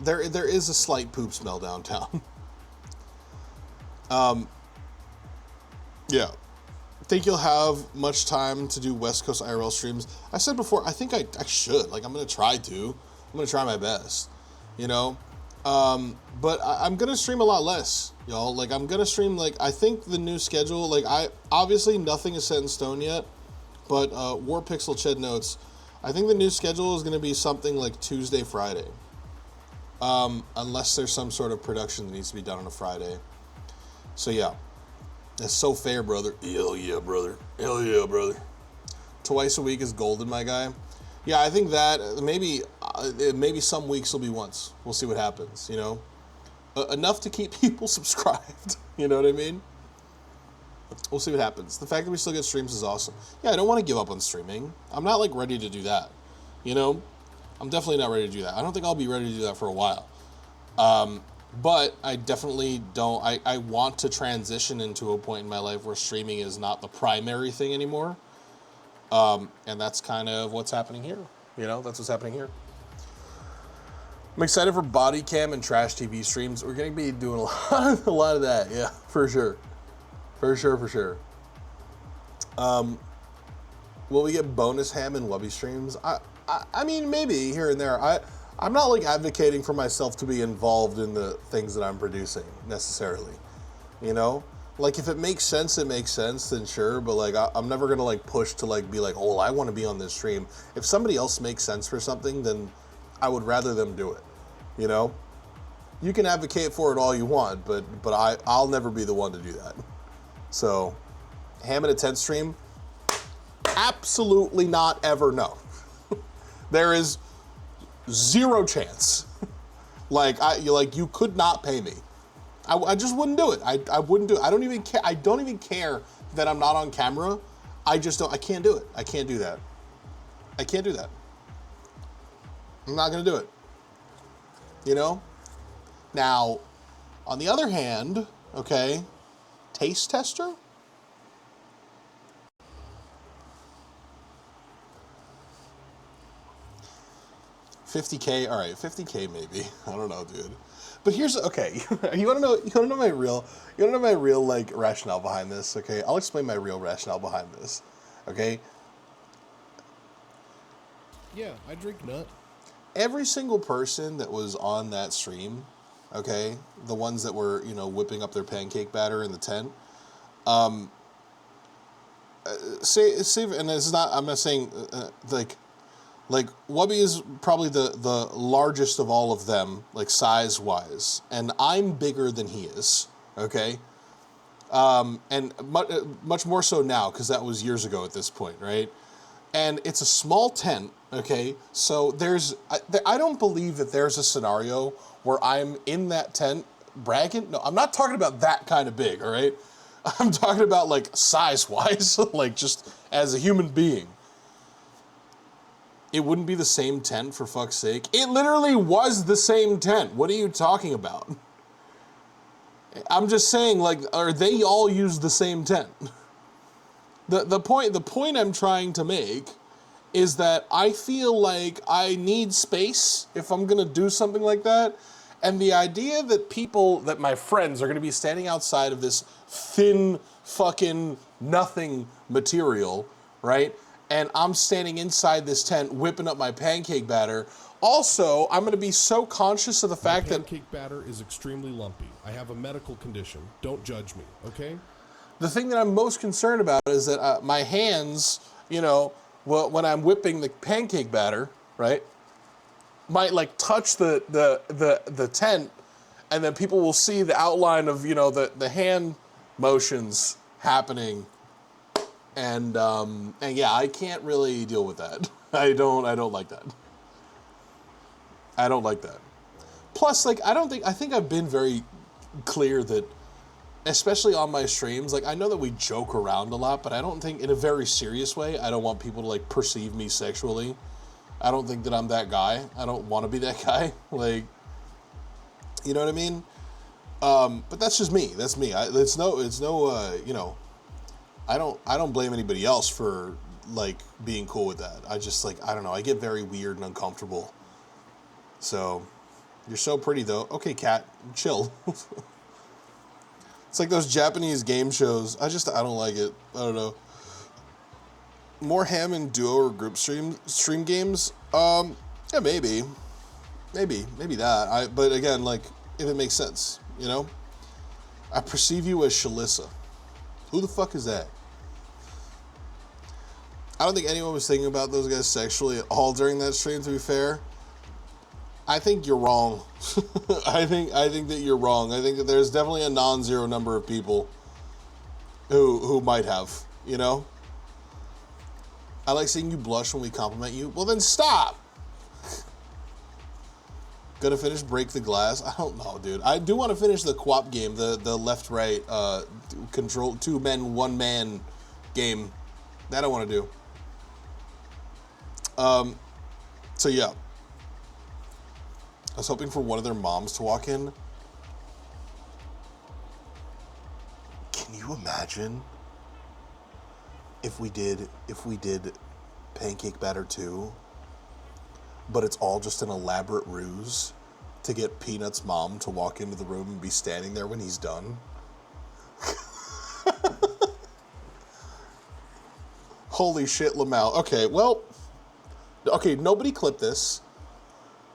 there is a slight poop smell downtown. Yeah. Think you'll have much time to do West Coast IRL streams? I said before, I think I should. Like, I'm going to try to. I'm going to try my best, you know? But I'm going to stream a lot less, y'all. Like, I'm going to stream, like, I think the new schedule, like, obviously nothing is set in stone yet, but War Pixel Ched notes, I think the new schedule is going to be something like Tuesday, Friday. Unless there's some sort of production that needs to be done on a Friday. So, yeah. That's so fair, brother. Hell yeah, brother. Hell yeah, brother. Twice a week is golden, my guy. Yeah, I think that maybe some weeks will be once. We'll see what happens, you know? Enough to keep people subscribed. You know what I mean? We'll see what happens. The fact that we still get streams is awesome. Yeah, I don't want to give up on streaming. I'm not, like, ready to do that. You know? I'm definitely not ready to do that. I don't think I'll be ready to do that for a while. But I definitely don't, I want to transition into a point in my life where streaming is not the primary thing anymore. And that's kind of what's happening here. You know, that's what's happening here. I'm excited for body cam and trash TV streams. We're going to be doing a lot of that. Yeah, for sure. For sure. Will we get bonus ham and Wubby streams? I mean, maybe here and there. I'm not like advocating for myself to be involved in the things that I'm producing necessarily, you know, like if it makes sense, it makes sense, then sure. But like, I'm never going to like push to like, be like, oh, I want to be on this stream. If somebody else makes sense for something, then I would rather them do it. You know, you can advocate for it all you want, but I'll never be the one to do that. So ham in a tent stream, absolutely not ever. No, there is zero chance. You could not pay me. I just wouldn't do it. I wouldn't do it. I don't even care. I don't even care that I'm not on camera. I can't do it. I can't do that. I can't do that. I'm not gonna do it. You know? Now, on the other hand, okay, taste tester? 50K, all right, 50K maybe. I don't know, dude. But here's okay. You want to know my real like rationale behind this? Okay, I'll explain my real rationale behind this. Okay. Yeah, I drink nut. Every single person that was on that stream, okay, the ones that were whipping up their pancake batter in the tent, say, and it's not. I'm not saying like Wubby is probably the largest of all of them, like size wise, and I'm bigger than he is. Okay, and much more so now because that was years ago at this point, right? And it's a small tent. Okay, so I don't believe that there's a scenario where I'm in that tent bragging. No, I'm not talking about that kind of big. All right. I'm talking about like size-wise, like just as a human being. It wouldn't be the same tent, for fuck's sake. It literally was the same tent. What are you talking about? I'm just saying, like, or they all use the same tent. The point I'm trying to make is that I feel like I need space if I'm gonna do something like that. And the idea that my friends are gonna be standing outside of this thin fucking nothing material, right? And I'm standing inside this tent whipping up my pancake batter. Also, I'm gonna be so conscious of the fact that pancake batter is extremely lumpy. I have a medical condition. Don't judge me, okay? The thing that I'm most concerned about is that my hands, when I'm whipping the pancake batter, right, might like touch the tent, and then people will see the outline of the hand motions happening, and yeah, I can't really deal with that. I don't like that. I don't like that. Plus, like, I think I've been very clear that, especially on my streams, like, I know that we joke around a lot, but I don't think in a very serious way. I don't want people to like perceive me sexually. I don't think that I'm that guy. I don't want to be that guy. Like, you know what I mean? But that's just me. That's me. I don't blame anybody else for like being cool with that. I just like, I don't know. I get very weird and uncomfortable. So, you're so pretty though. Okay, cat, chill. It's like those Japanese game shows. I don't like it. I don't know. More ham and duo or group stream games? Yeah, maybe that. But again, like, if it makes sense, I perceive you as Shalissa. Who the fuck is that? I don't think anyone was thinking about those guys sexually at all during that stream, to be fair. I think you're wrong. I think that you're wrong. I think that there's definitely a non-zero number of people who might have, I like seeing you blush when we compliment you. Well, then stop. Gonna finish Break the Glass? I don't know, dude. I do want to finish the co-op game, the left-right control 2 men 1 man game. That I want to do. So yeah. I was hoping for one of their moms to walk in. Can you imagine if we did Pancake Batter 2, but it's all just an elaborate ruse to get Peanut's mom to walk into the room and be standing there when he's done? Holy shit, Lamau. Okay, well, nobody clip this.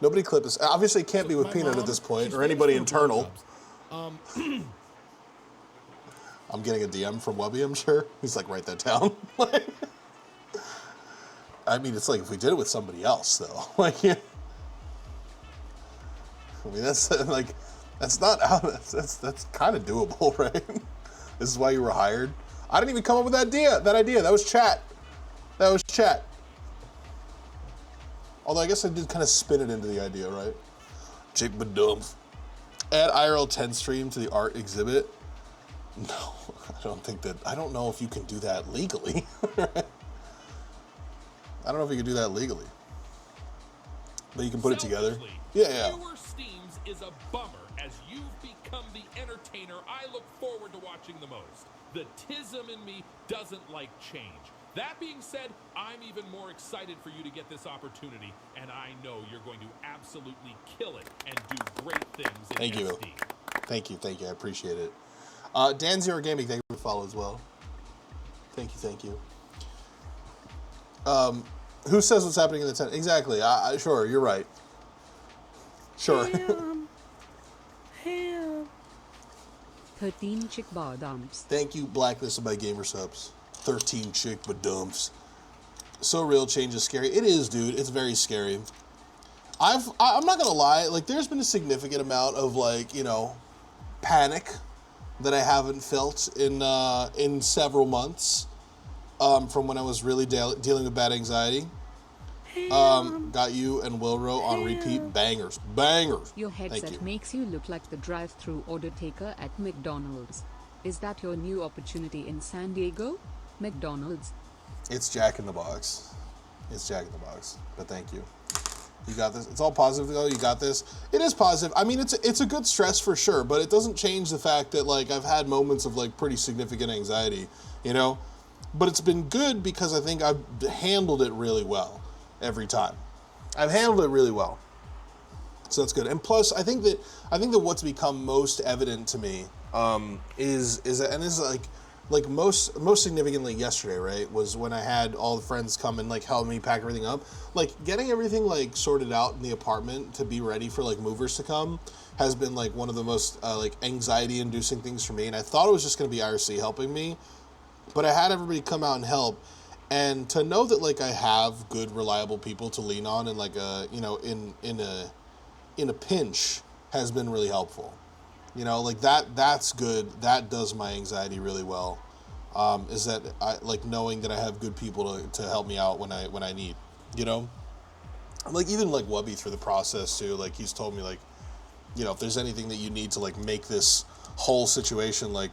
Nobody clip this. Obviously, it can't be with Peanut at this point, or anybody internal. I'm getting a DM from Wubby, I'm sure. He's like, write that down. I mean, it's like if we did it with somebody else, though. Like, yeah. I mean, that's like, that's not out. That's kind of doable, right? This is why you were hired. I didn't even come up with that idea. That was chat. Although I guess I did kind of spin it into the idea, right? Jake Badumf. Add IRL 10 stream to the art exhibit. No, I don't know if you can do that legally. I don't know if you can do that legally. But you can put it together. Yeah. Fewer Steams is a bummer as you've become the entertainer I look forward to watching the most. The tism in me doesn't like change. That being said, I'm even more excited for you to get this opportunity, and I know you're going to absolutely kill it and do great things in Thank you. SD. Thank you. Thank you. I appreciate it. Dan Zero Gaming, thank you for the follow as well. Thank you. Thank you. Who says what's happening in the tent? Exactly. Sure, you're right. Sure. 13 chick badams. Thank you, Blacklisted by Gamer Subs. 13 chick badumps. So real, change is scary. It is, dude. It's very scary. I'm not gonna lie. Like, there's been a significant amount of, like, you know, panic that I haven't felt in several months. From when I was really dealing with bad anxiety. Got you and Wilro on repeat. Bangers. Bangers. Your headset makes you look like the drive-through order taker at McDonald's. Is that your new opportunity in San Diego? McDonald's. It's Jack in the Box. It's Jack in the Box. But thank you. You got this. It's all positive though. You got this. It is positive. I mean, it's a good stress for sure, but it doesn't change the fact that, like, I've had moments of, like, pretty significant anxiety, you know? But it's been good because I think I've handled it really well every time. I've handled it really well. So that's good. And plus, I think that what's become most evident to me is that, and this is like most significantly yesterday, right, was when I had all the friends come and, like, help me pack everything up. Like, getting everything, like, sorted out in the apartment to be ready for, like, movers to come has been, like, one of the most like anxiety-inducing things for me. And I thought it was just going to be IRC helping me, but I had everybody come out and help. And to know that, like, I have good, reliable people to lean on and, like, you know, in a pinch has been really helpful. You know, like, that's good. That does my anxiety really well. Is that I like knowing that I have good people to help me out when I need, you know? Like, even, like, Wubby through the process too, like, he's told me, like, you know, if there's anything that you need to, like, make this whole situation, like,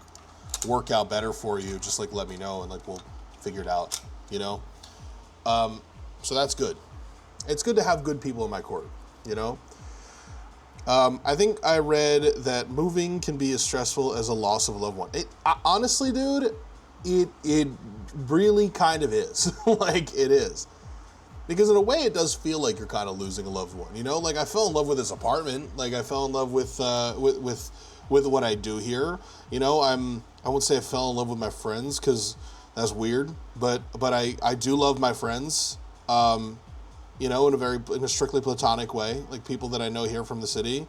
work out better for you, just, like, let me know and, like, we'll figure it out, you know? So that's good. It's good to have good people in my court, you know? I think I read that moving can be as stressful as a loss of a loved one. Honestly, dude, it really kind of is. Like, it is. Because in a way, it does feel like you're kind of losing a loved one, you know? Like, I fell in love with this apartment. Like, I fell in love with what I do here. You know, I won't say I fell in love with my friends, because that's weird. But I do love my friends. You know, in a strictly platonic way, like people that I know here from the city.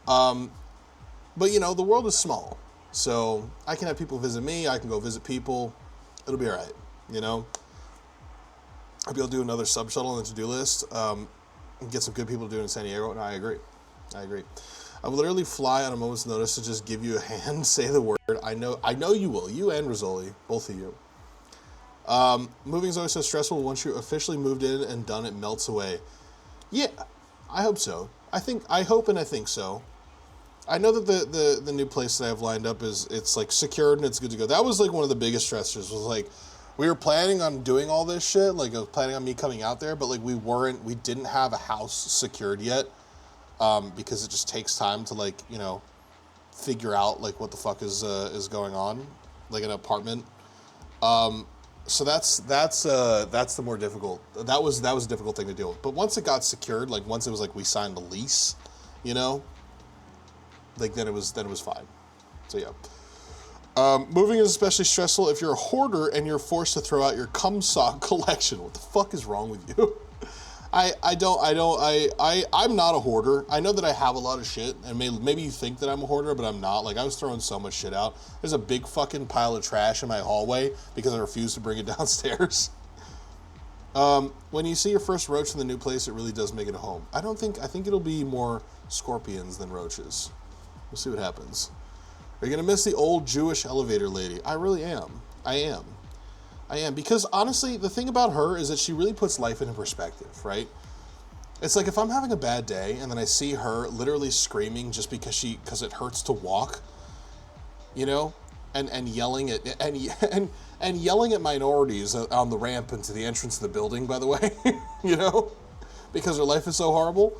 But, you know, the world is small. So I can have people visit me. I can go visit people. It'll be all right, you know? I'll be able to do another sub shuttle on the to-do list and get some good people to do it in San Diego. No, I agree. I will literally fly on a moment's notice to just give you a hand, say the word. I know you will. You and Rizzoli, both of you. Moving is always so stressful. Once you're officially moved in and done, it melts away. Yeah, I hope so. I hope and I think so. I know that the new place that I have lined up it's like secured and it's good to go. That was like one of the biggest stressors, was like, we were planning on doing all this shit. Like, I was planning on me coming out there, but like we didn't have a house secured yet. Because it just takes time to, like, you know, figure out like what the fuck is going on, like an apartment. So that's the more difficult. That was a difficult thing to deal with. But once it got secured, like once it was like we signed the lease, you know, like then it was fine. So yeah. Moving is especially stressful if you're a hoarder and you're forced to throw out your cum sock collection. What the fuck is wrong with you? I'm not a hoarder. I know that I have a lot of shit, and maybe you think that I'm a hoarder, but I'm not. Like, I was throwing so much shit out. There's a big fucking pile of trash in my hallway because I refuse to bring it downstairs. When you see your first roach in the new place, it really does make it a home. I think it'll be more scorpions than roaches. We'll see what happens. Are you gonna miss the old Jewish elevator lady? I really am. I am, because honestly, the thing about her is that she really puts life into perspective, right? It's like if I'm having a bad day and then I see her literally screaming just because it hurts to walk, you know, and yelling at yelling at minorities on the ramp into the entrance of the building, by the way, you know, because her life is so horrible.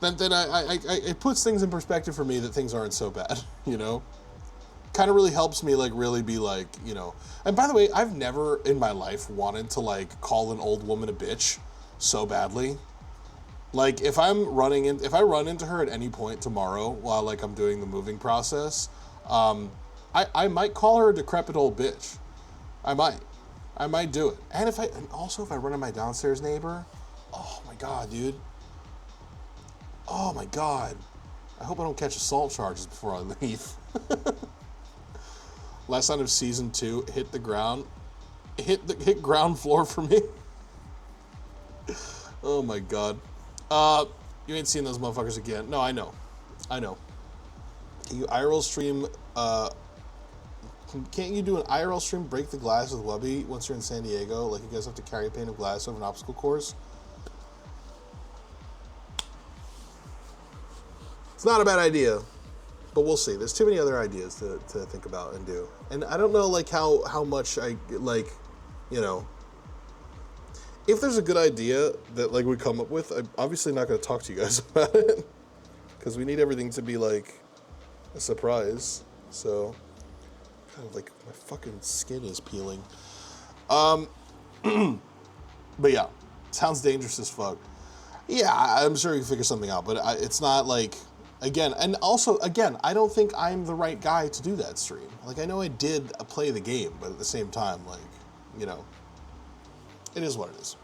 Then it puts things in perspective for me that things aren't so bad, you know. kind of really helps me like really be like, you know. And by the way, I've never in my life wanted to like call an old woman a bitch so badly. Like if I run into her at any point tomorrow while like I'm doing the moving process, I might call her a decrepit old bitch. I might do it. And if I run into my downstairs neighbor, oh my God, dude. Oh my God. I hope I don't catch assault charges before I leave. Last night of season 2, hit ground floor for me. Oh my God. You ain't seen those motherfuckers again. No, I know. Can you IRL stream, can't you do an IRL stream, break the glass with Wubby once you're in San Diego? Like you guys have to carry a pane of glass over an obstacle course? It's not a bad idea, but we'll see. There's too many other ideas to think about and do. And I don't know like how much I like, you know, if there's a good idea that like we come up with, I'm obviously not going to talk to you guys about it because we need everything to be like a surprise. So kind of like my fucking skin is peeling. But yeah, sounds dangerous as fuck. Yeah, I'm sure you can figure something out, but it's not like, again, and also, again, I don't think I'm the right guy to do that stream. Like, I know I did play the game, but at the same time, like, you know, it is what it is.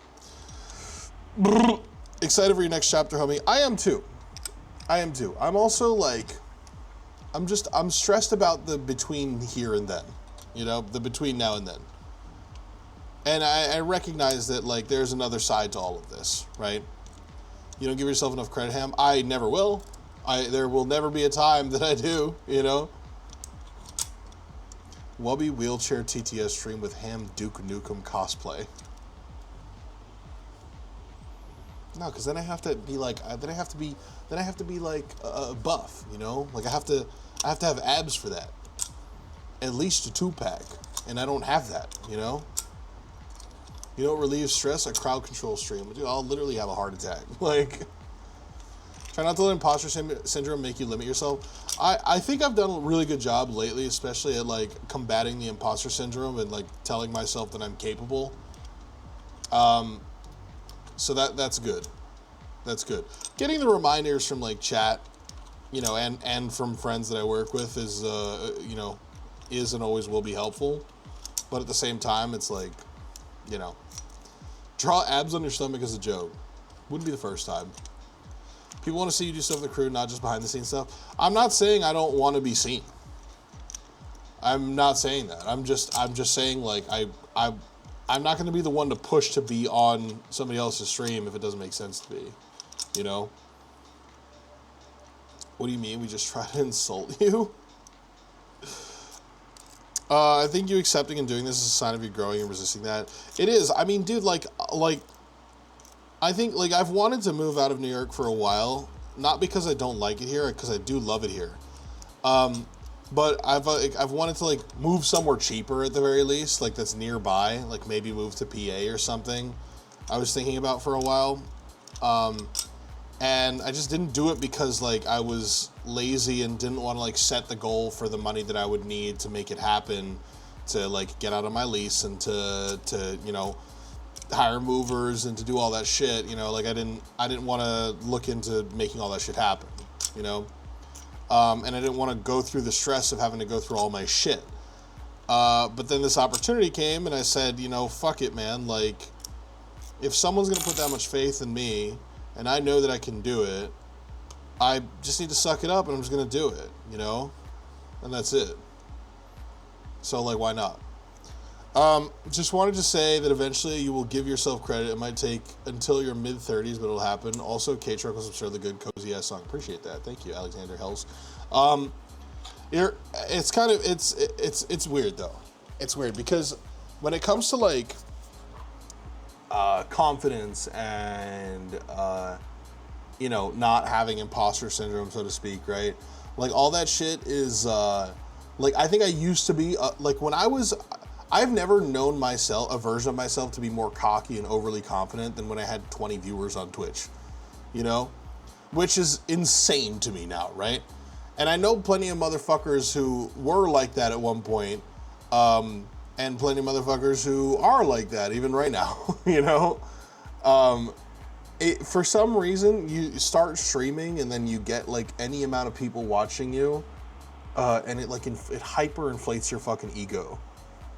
Excited for your next chapter, homie. I am too. I'm also like, I'm stressed about the between here and then, you know, the between now and then. And I recognize that, like, there's another side to all of this, right? You don't give yourself enough credit, Ham. I never will. There will never be a time that I do, you know? Wubby wheelchair TTS stream with Ham Duke Nukem cosplay. No, because then I have to be like, buff, you know? Like I have to have abs for that. At least a 2-pack, and I don't have that, you know? You know what relieves stress? A crowd control stream. Dude, I'll literally have a heart attack. Like, try not to let imposter syndrome make you limit yourself. I think I've done a really good job lately, especially at like combating the imposter syndrome and like telling myself that I'm capable. So that's good. That's good. Getting the reminders from like chat, you know, and from friends that I work with is, you know, is and always will be helpful. But at the same time, it's like, you know, draw abs on your stomach as a joke. Wouldn't be the first time. People want to see you do stuff with the crew, not just behind the scenes stuff. I'm not saying I don't want to be seen. I'm not saying that. I'm just saying like I'm not going to be the one to push to be on somebody else's stream if it doesn't make sense to be, you know? What do you mean? We just try to insult you? I think you accepting and doing this is a sign of you growing and resisting that. It is. I mean, dude, like, I think, like, I've wanted to move out of New York for a while. Not because I don't like it here, because I do love it here. But I've wanted to, like, move somewhere cheaper at the very least, like, that's nearby. Like, maybe move to PA or something. I was thinking about for a while. And I just didn't do it because, like, I was lazy and didn't want to, like, set the goal for the money that I would need to make it happen, to, like, get out of my lease and to you know, hire movers and to do all that shit, you know, like, I didn't want to look into making all that shit happen, you know? And I didn't want to go through the stress of having to go through all my shit. But then this opportunity came and I said, you know, fuck it, man, like, if someone's going to put that much faith in me, and I know that I can do it, I just need to suck it up and I'm just going to do it, you know? And that's it. So, like, why not? Just wanted to say that eventually you will give yourself credit. It might take until your mid-30s, but it'll happen. Also, K-Truck was absurdly good, cozy-ass song. Appreciate that. Thank you, Alexander Hells. It's kind of, it's weird, though. It's weird because when it comes to, like, confidence and, you know, not having imposter syndrome, so to speak, right? Like, all that shit is, like, I think I used to be, like, when I've never known myself, a version of myself, to be more cocky and overly confident than when I had 20 viewers on Twitch, you know? Which is insane to me now, right? And I know plenty of motherfuckers who were like that at one point, and plenty of motherfuckers who are like that even right now, you know? For some reason, you start streaming and then you get like any amount of people watching you, and it hyper inflates your fucking ego.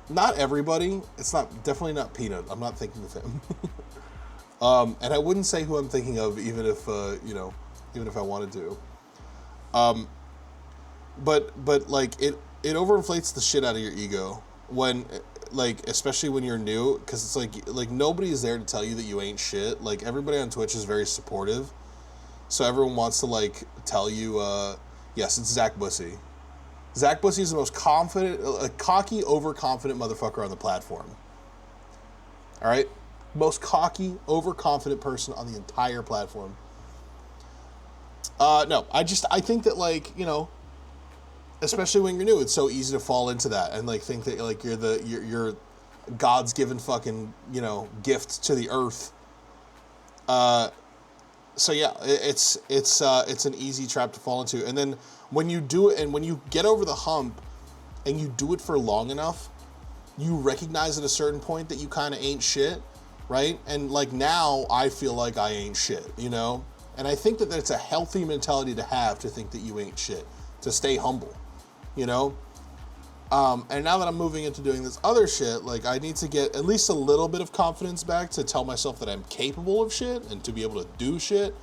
Not everybody. It's definitely not Peanut. I'm not thinking of him. And I wouldn't say who I'm thinking of, even if even if I wanted to. But like it overinflates the shit out of your ego when, like, especially when you're new, because it's like nobody is there to tell you that you ain't shit. Like, everybody on Twitch is very supportive, so everyone wants to like tell you, yes, it's Zach Bussy. Zach Bussy is the most confident, cocky, overconfident motherfucker on the platform. All right, most cocky, overconfident person on the entire platform. No, I think that, like, you know, especially when you're new, it's so easy to fall into that and like think that like you're God's given fucking, you know, gift to the earth. So yeah, it's an easy trap to fall into. And then when you do it, and when you get over the hump and you do it for long enough, you recognize at a certain point that you kind of ain't shit, right? And like now I feel like I ain't shit, you know? And I think that it's a healthy mentality to have, to think that you ain't shit, to stay humble, you know? And now that I'm moving into doing this other shit, like, I need to get at least a little bit of confidence back to tell myself that I'm capable of shit and to be able to do shit,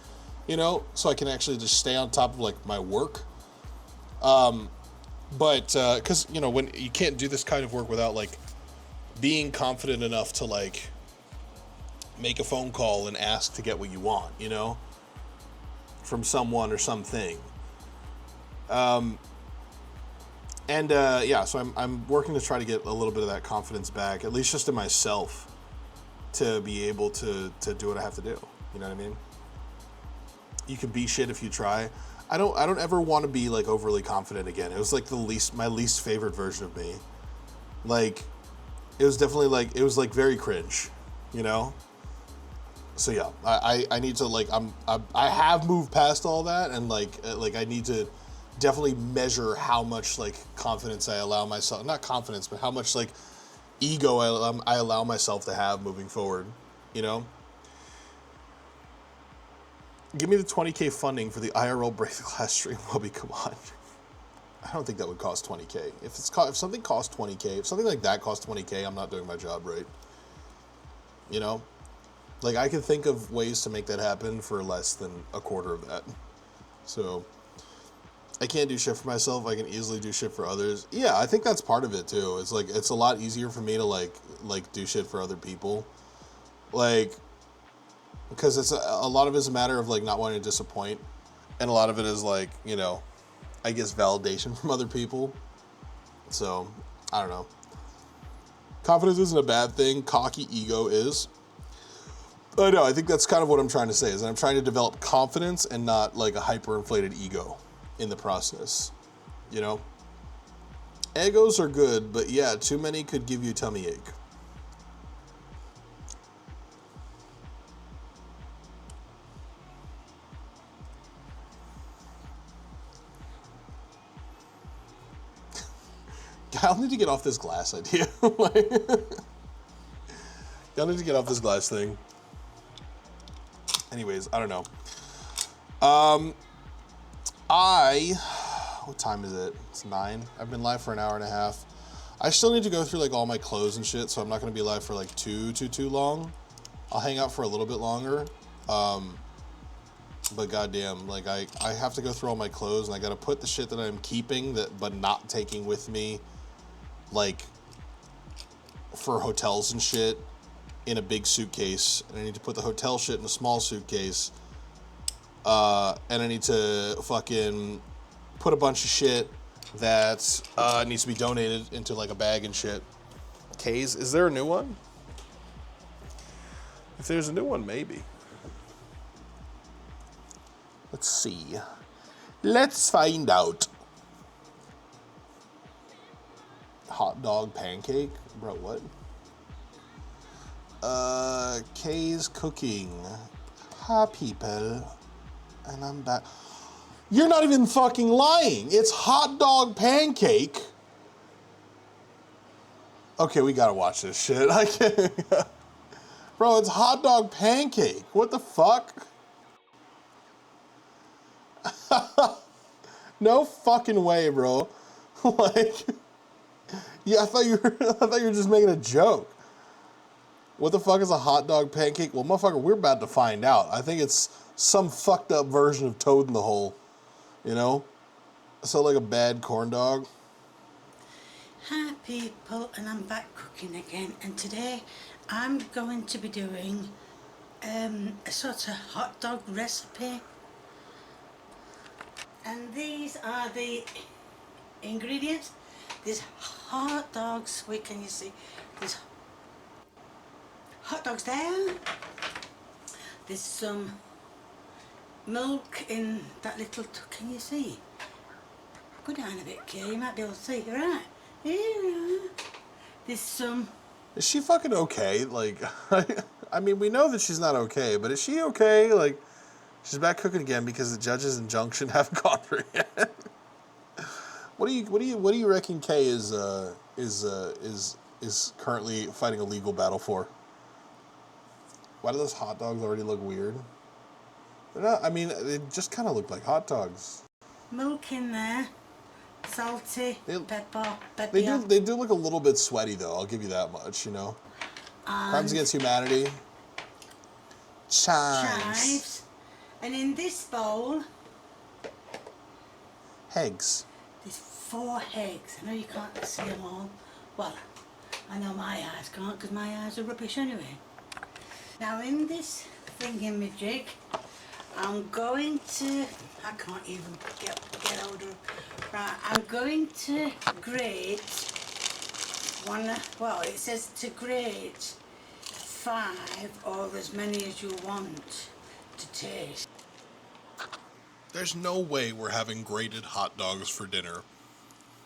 you know, so I can actually just stay on top of like my work. But because, you know, when you can't do this kind of work without like being confident enough to like make a phone call and ask to get what you want, you know, from someone or something. Yeah, so I'm working to try to get a little bit of that confidence back, at least just in myself, to be able to do what I have to do. You know what I mean? You can be shit if you try. I don't ever want to be like overly confident again. It was like my least favorite version of me. Like, it was definitely like, it was like very cringe, you know? So yeah, I need to like, I have moved past all that, and like I need to definitely measure how much like confidence I allow myself, not confidence, but how much like ego I allow myself to have moving forward, you know? Give me the 20K funding for the IRL Break the Glass stream, Wubby, come on. I don't think that would cost 20K. If something costs 20K, if something like that costs 20K, I'm not doing my job right. You know? Like, I can think of ways to make that happen for less than a quarter of that. So, I can't do shit for myself. I can easily do shit for others. Yeah, I think that's part of it, too. It's like, it's a lot easier for me to, like do shit for other people. Like, because it's a lot of it is a matter of, like, not wanting to disappoint. And a lot of it is, like, you know, I guess validation from other people. So, I don't know. Confidence isn't a bad thing. Cocky ego is. No, I think that's kind of what I'm trying to say, is that I'm trying to develop confidence and not, like, a hyperinflated ego in the process, you know? Egos are good, but yeah, too many could give you tummy ache. I'll need to get off this glass idea. I'll need to get off this glass thing. Anyways, I don't know. What time is it? It's 9. I've been live for an hour and a half. I still need to go through like all my clothes and shit, so I'm not going to be live for like too long. I'll hang out for a little bit longer. But goddamn, like I have to go through all my clothes, and I got to put the shit that I'm keeping but not taking with me, like for hotels and shit, in a big suitcase, and I need to put the hotel shit in a small suitcase, and I need to fucking put a bunch of shit that needs to be donated into like a bag and shit. K's, is there a new one? If there's a new one, maybe. Let's see. Let's find out. Hot dog pancake? Bro, what? K's cooking. Hi, people. And I'm back. You're not even fucking lying. It's hot dog pancake. Okay, we gotta watch this shit. I can't. Bro, it's hot dog pancake. What the fuck? No fucking way, bro. Like, yeah, I thought you were just making a joke. What the fuck is a hot dog pancake? Well, motherfucker, we're about to find out. I think it's some fucked up version of Toad in the Hole. You know? So like a bad corn dog. Hi people, and I'm back cooking again, and today I'm going to be doing a sort of hot dog recipe, and these are the ingredients. There's hot dogs, wait, can you see? There's hot dogs there, there's some milk in that little, can you see? Go down a bit, Kay, you might be able to see, right? Here, there's some. Is she fucking okay? Like, I mean, we know that she's not okay, but is she okay? Like, she's back cooking again because the judge's injunction haven't gone through yet. What do you reckon Kay is currently fighting a legal battle for? Why do those hot dogs already look weird? They're not. I mean, they just kind of look like hot dogs. Milk in there. Salty, pepper. They do look a little bit sweaty though, I'll give you that much, you know. Crimes Against Humanity. Chives. And in this bowl, eggs. There's 4 eggs. I know you can't see them all. Well, I know my eyes can't because my eyes are rubbish anyway. Now in this thingamajig, I'm going to, I can't even get hold of, right, I'm going to grate one, well it says to grate 5 or as many as you want to taste. There's no way we're having grated hot dogs for dinner.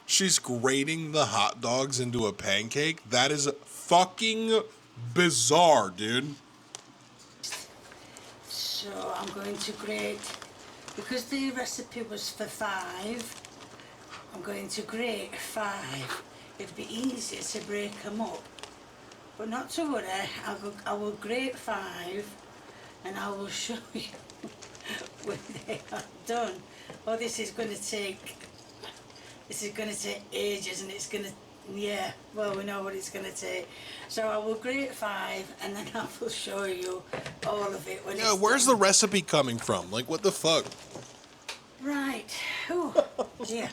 She's grating the hot dogs into a pancake? That is fucking bizarre, dude. So I'm going to grate, because the recipe was for 5, I'm going to grate 5. It'd be easier to break them up. But not to worry, I will grate 5 and I will show you when they are done. Oh, this is going to take ages, and it's going to, yeah, well, we know what it's going to take. So I will grate 5 and then I will show you all of it when it's where's done. the recipe coming from? Like, what the fuck? Right. Oh, dear.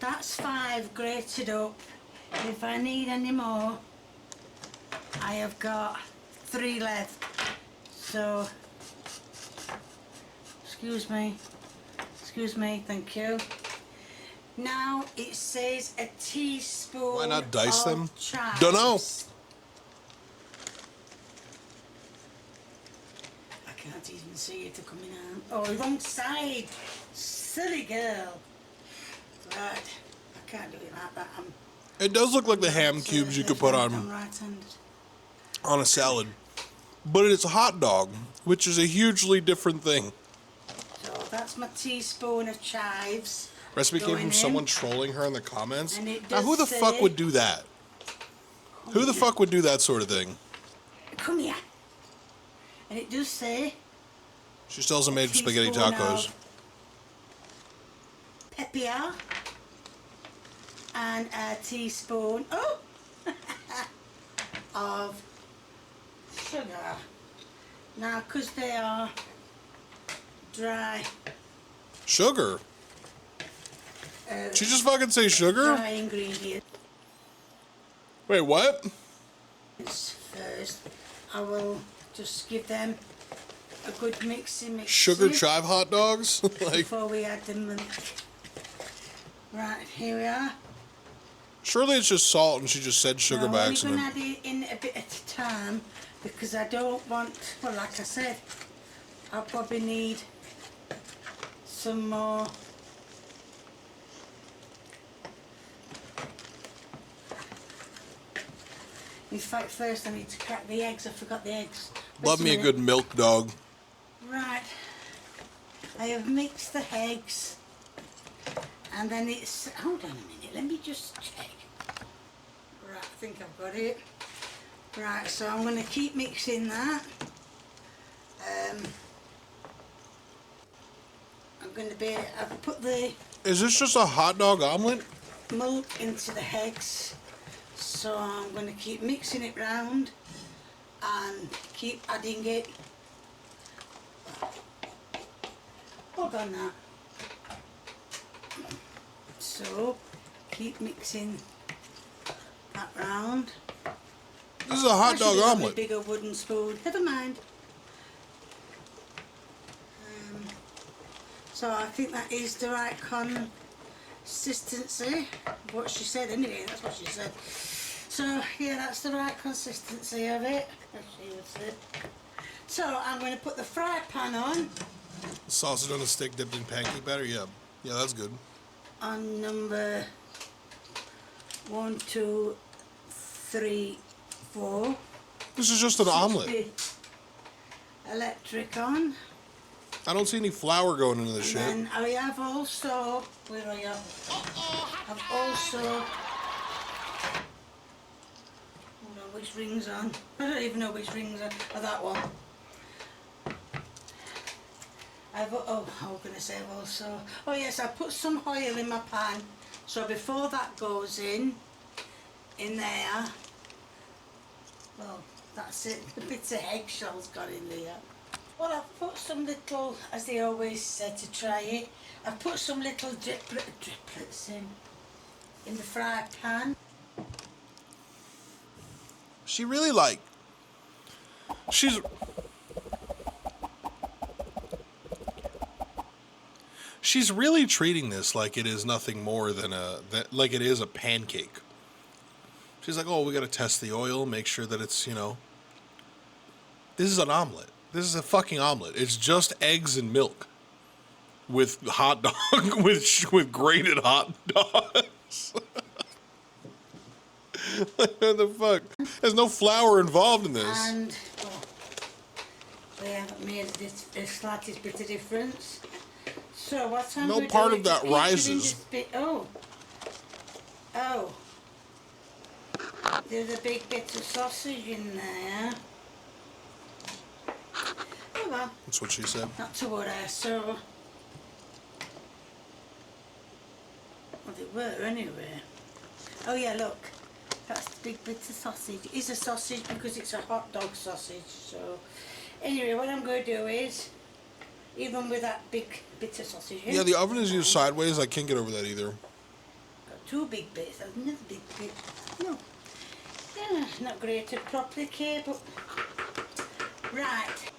That's 5 grated up. If I need any more, I have got 3 left. So, excuse me, thank you. Now it says a teaspoon. Why not dice them? Chives. Dunno. I can't even see it coming out. Oh, wrong side. Silly girl. Right. I can't do it like that. It does look like the ham cubes you could put I'm right-handed. on a salad. But it's a hot dog, which is a hugely different thing. So that's my teaspoon of chives. Recipe came going from in. someone trolling her in the comments. And it Now, does who the fuck say- would do that? Who the fuck would do that sort of thing? Come here. And it does say She still hasn't made spaghetti teaspoon tacos. of pepper and a teaspoon of sugar. Now, because they are dry. Sugar? She just fucking say sugar? Dry ingredients. Wait, what? First, I will just give them a good mix. Sugar chive hot dogs? Like, before we add the milk. Right, here we are. surely it's just salt and she just said sugar Now, by I'm going accident. to add it in a bit at a time because I don't want, well, like I said, I'll probably need some more. In fact, first I need to crack the eggs. I forgot the eggs. Love me a good milk dog. Right. I have mixed the eggs, and then it's, hold on a minute, let me just check. Right, I think I've got it. Right, so I'm going to keep mixing that. I'm going to be, I've put the Is this just a hot dog omelet? milk into the eggs, so I'm going to keep mixing it round and keep adding it. Hold on now. So keep mixing that round. This is a hot dog omelet. A bigger wooden spoon. Never mind. So I think that is the right consistency. What she said anyway, that's what she said. So yeah, that's the right consistency of it, as she would say. So I'm going to put the fry pan on. Sausage on a stick dipped in pancake batter? Yeah. Yeah, that's good. On number 1, 2, 3, 4. This is just an omelet. Electric on. I don't see any flour going into this shit. And I have also, where are you? I've also, hold on, which ring's on? I don't even know which rings are. Oh, that one. I was going to say I've also, oh yes, I put some oil in my pan. So before that goes in there, well, that's it. The bits of eggshells got in there. Well, I've put some little, as they always say to try it, I've put some little driplets in the fry pan. She really like, she's really treating this like it is nothing more than like it is a pancake. She's like, oh, we got to test the oil, make sure that it's, you know, this is an omelet. This is a fucking omelet. It's just eggs and milk with hot dog, with grated hot dogs. What the fuck? There's no flour involved in this. And they haven't made the slightest bit of difference. So what I'm No part of that rises. Oh. There's a big bit of sausage in there. Oh well. That's what she said. Not to worry. So, well, they were anyway. Oh yeah, look. That's the big bit of sausage. It's a sausage because it's a hot dog sausage. So, anyway, what I'm going to do is, even with that big bit of sausage. Yeah, the oven is used sideways. I can't get over that either. Got 2 big bits. There's another big bit. No. Yeah, not grated properly, Kay, but right.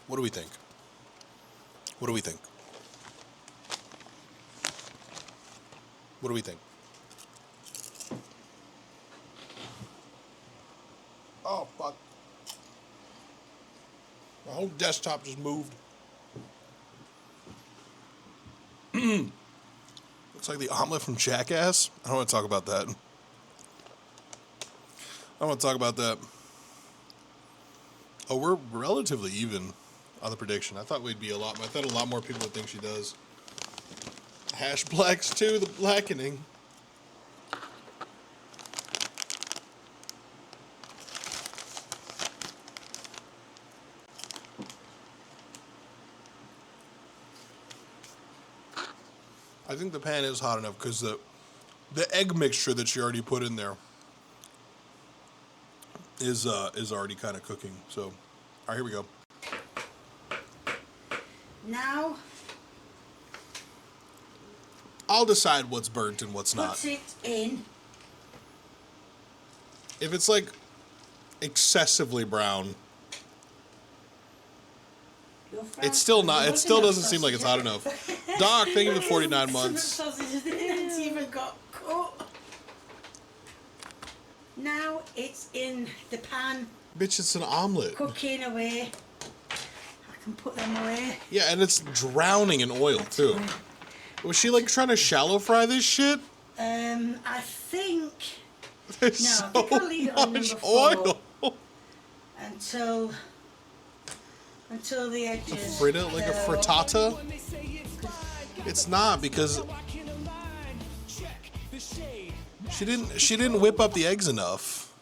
What do we think? What do we think? What do we think? Oh, fuck. My whole desktop just moved. Looks like the omelet from Jackass. I don't want to talk about that. I don't want to talk about that. Oh, we're relatively even on the prediction. I thought we'd be I thought a lot more people would think she does. Hash blacks too, the blackening. I think the pan is hot enough because the egg mixture that she already put in there is already kind of cooking. So, all right, here we go. Now, I'll decide what's burnt and what's not. put it in. If it's like excessively brown, it's still not. It still doesn't seem like it's hot enough. Doc, thank you for the 49 months. Some sausages didn't even got cut. Now it's in the pan, Bitch, it's an omelet. cooking away. I can put them away. Yeah, and it's drowning in oil, too. Was she, like, trying to shallow fry this shit? I think... There's no, so I think I'll leave it on much number 4 oil. until the edges. Fritta, like a frittata? It's not, because she didn't whip up the eggs enough.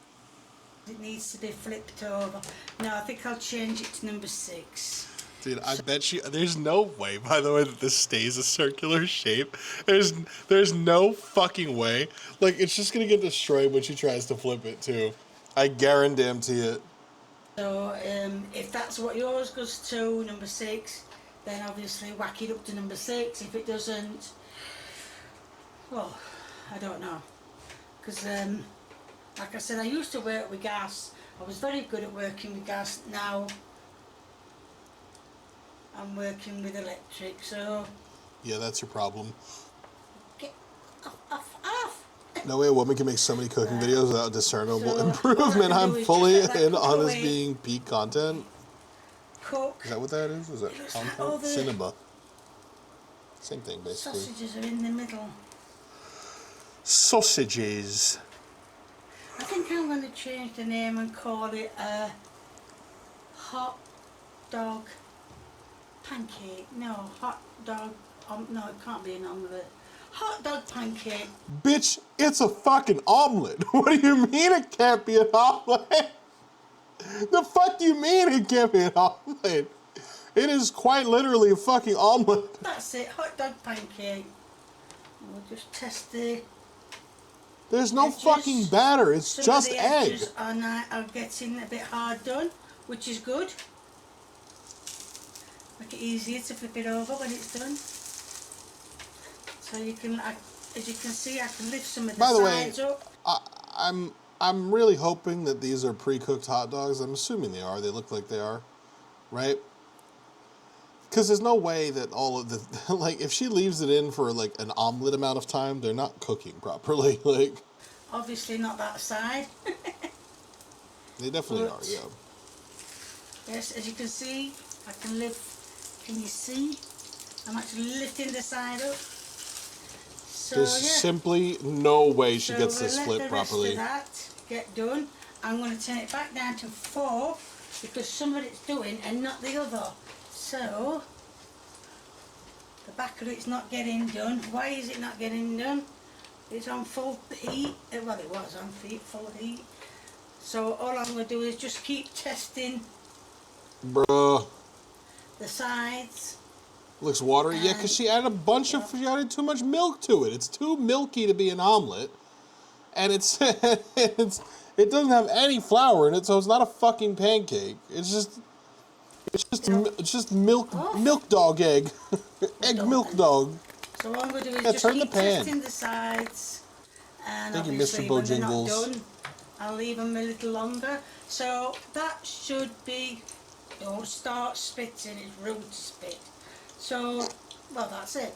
It needs to be flipped over. No, I think I'll change it to number 6. Dude, I bet you there's no way, by the way, that this stays a circular shape. There's no fucking way. Like, it's just gonna get destroyed when she tries to flip it too. I guarantee it. So if that's what yours goes to, number 6, then obviously whack it up to number 6. If it doesn't, well, I don't know. Because like I said, I used to work with gas. I was very good at working with gas. Now I'm working with electric, so... Yeah, that's your problem. Get off. No way a woman can make so many cooking videos without discernible So, improvement. all I can I'm do is fully just let that in on this cook away. being peak content. Cook. Is that what that is? Is that looks like content? all the Cinema. Same thing, basically. Sausages are in the middle. Sausages. I think I'm going to change the name and call it a hot dog pancake. No, hot dog. No, it can't be an omelette. Hot dog pancake. Bitch, it's a fucking omelet. What do you mean it can't be an omelet? The fuck do you mean it can't be an omelet? It is quite literally a fucking omelet. That's it, hot dog pancake. We'll just test the... There's no edges. fucking batter. It's Some just of the egg. edges are getting a bit hard done, which is good. Make it easier to flip it over when it's done. So you can, as you can see, I can lift some of the By the way, sides up. I'm really hoping that these are pre-cooked hot dogs. I'm assuming they are. They look like they are, right? Because there's no way that all of the like if she leaves it in for like an omelet amount of time, they're not cooking properly. Like Obviously not that side. they definitely But- are. Yeah. Yes, as you can see, I can lift. Can you see? I'm actually lifting the side up. So There's yeah. simply no way she So gets we'll this let split the properly. rest of that get done. I'm going to turn it back down to 4 because some of it's doing and not the other. So the back of it's not getting done. Why is it not getting done? It's on full heat. Well, it was on full heat. So all I'm going to do is just keep testing Bruh. the sides. Looks watery. Yeah, because she added she added too much milk to it. It's too milky to be an omelet. And it doesn't have any flour in it, so it's not a fucking pancake. It's just milk dog egg. Egg milk dog. So all I'm going to do is Yeah, just turn the keep pan. testing the sides. And Thank you, obviously Mr. when they're not Bojangles. done, I'll leave them a little longer. So that should be, don't start spitting, it's rude to spit. So, well, that's it.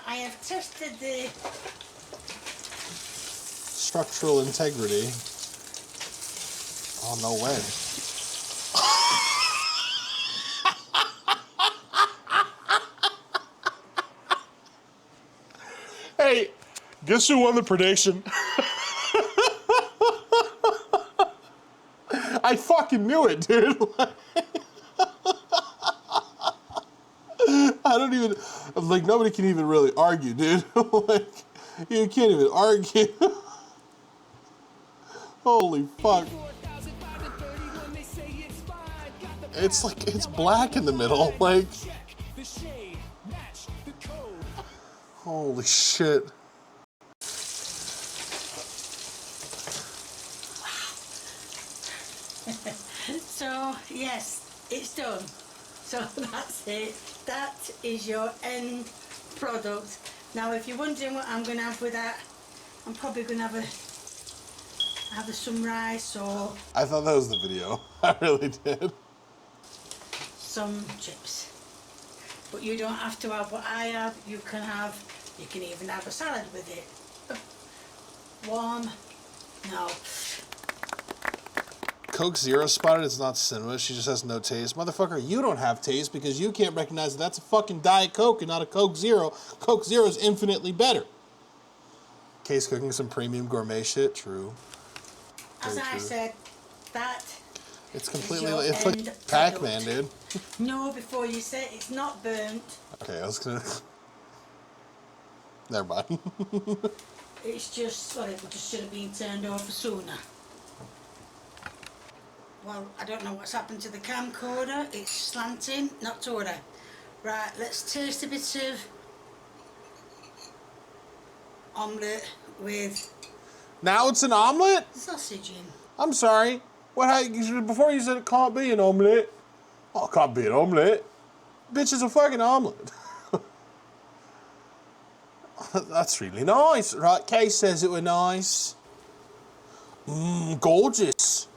I have tested the Structural integrity. Oh, no way. Hey, guess who won the prediction? I fucking knew it, dude. I don't even, like, nobody can even really argue, dude. Like, you can't even argue. Holy fuck. It's like, it's black in the middle, like. Holy shit. So, yes, it's done. So that's it. That is your end product. Now, if you're wondering what I'm going to have with that, I'm probably going to have some rice or I thought that was the video. I really did. some chips. But you don't have to have what I have. You can even have a salad with it. warm. No. Coke Zero spotted it's not cinema. She just has no taste. Motherfucker, you don't have taste because you can't recognize that that's a fucking Diet Coke and not a Coke Zero. Coke Zero is infinitely better. Case cooking some premium gourmet shit. True. As Very I true. said, that It's completely. your It's end like Pac-Man, dude. No, before you say it's not burnt. Okay, I was gonna. Never mind. It's just, well, it just should have been turned over sooner. Well, I don't know what's happened to the camcorder. It's slanting, not to worry. Right, let's taste a bit of omelette with Now it's an omelet? sausage in. I'm sorry. Before you said it can't be an omelet. Oh, it can't be an omelet. Bitch, it's a fucking omelet. That's really nice. Right, Kay says it was nice. Mmm, gorgeous.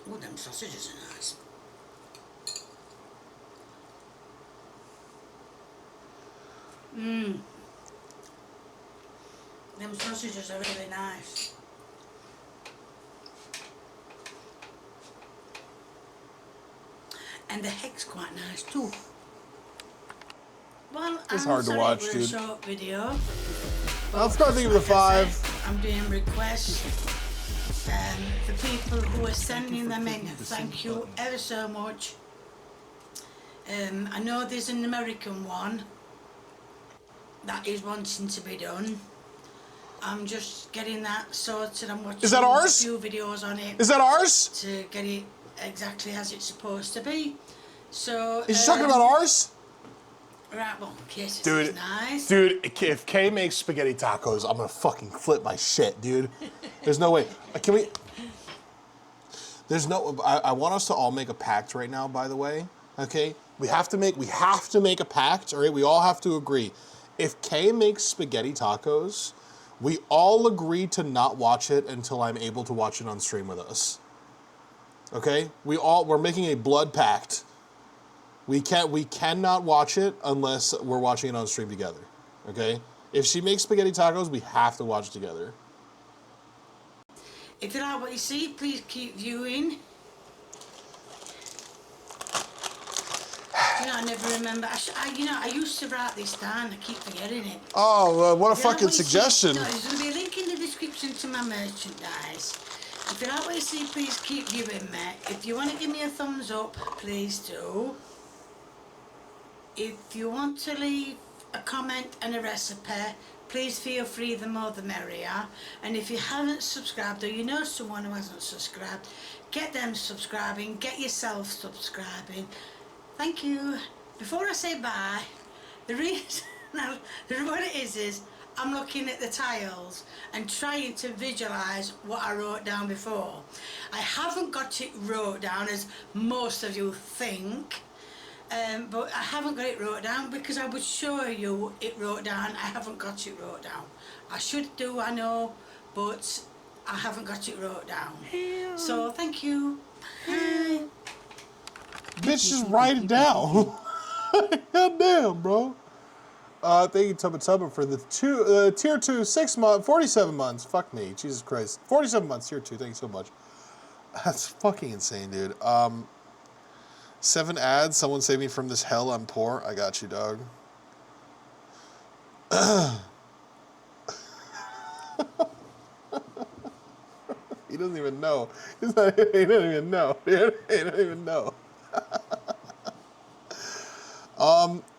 Oh, them sausages are nice. Mmm. Them sausages are really nice. And the heck's quite nice too. Well, It's I'm hard to sorry watch, for dude. a short video. I'll start thinking of a 5. I'm doing requests. The people who are sending them in, thank you ever so much. I know there's an American one that is wanting to be done. I'm just getting that sorted. I'm watching Is that ours? a few videos on it. Is that ours? To get it exactly as it's supposed to be. So. Is she talking about ours? Right, well, in case it's Dude, nice. dude, if Kay makes spaghetti tacos, I'm gonna fucking flip my shit, dude. There's no way. Can we? There's no. I want us to all make a pact right now. By the way, okay, we have to make a pact. All right, we all have to agree. If Kay makes spaghetti tacos, we all agree to not watch it until I'm able to watch it on stream with us. Okay, we're making a blood pact. We cannot watch it unless we're watching it on stream together. Okay? If she makes spaghetti tacos, we have to watch it together. If you like what you see, please keep viewing. You know, I never remember. I used to write this down. I keep forgetting it. Oh, what a If you like fucking what you see- suggestion. No, there's going to be a link in the description to my merchandise. If you like what you see, please keep viewing me. If you want to give me a thumbs up, please do. If you want to leave a comment and a recipe, please feel free, the more the merrier. And if you haven't subscribed or you know someone who hasn't subscribed, get them subscribing, get yourself subscribing. Thank you. Before I say bye, the reason, what it is I'm looking at the tiles and trying to visualise what I wrote down before. I haven't got it wrote down as most of you think. But I haven't got it wrote down because I would show you it wrote down. I haven't got it wrote down. I should do, I know, but I haven't got it wrote down. So thank you. Bye. Bitch, just write it down. God damn, bro. Thank you, Tubba Tubba, for the tier 2, 6 months, 47 months. Fuck me, Jesus Christ. 47 months, tier 2, thank you so much. That's fucking insane, dude. 7 ads, someone save me from this hell, I'm poor. I got you, dog. He doesn't even know. He doesn't even know. He doesn't even know.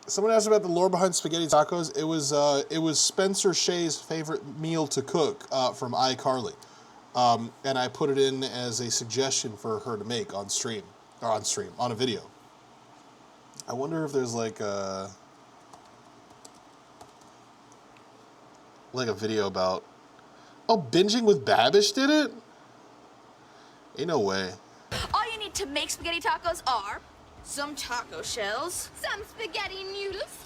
Someone asked about the lore behind spaghetti tacos. It was Spencer Shea's favorite meal to cook from iCarly. And I put it in as a suggestion for her to make on stream. Or on a video. I wonder if there's like a video about, oh, Binging with Babish did it? Ain't no way. All you need to make spaghetti tacos are some taco shells, some spaghetti noodles,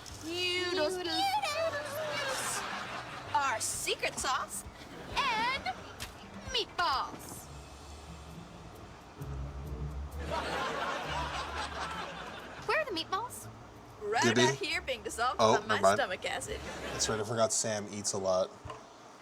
our secret sauce, and meatballs. Where are the meatballs? right Did he? about here being dissolved Oh, on my never mind. stomach acid. That's right, I forgot Sam eats a lot.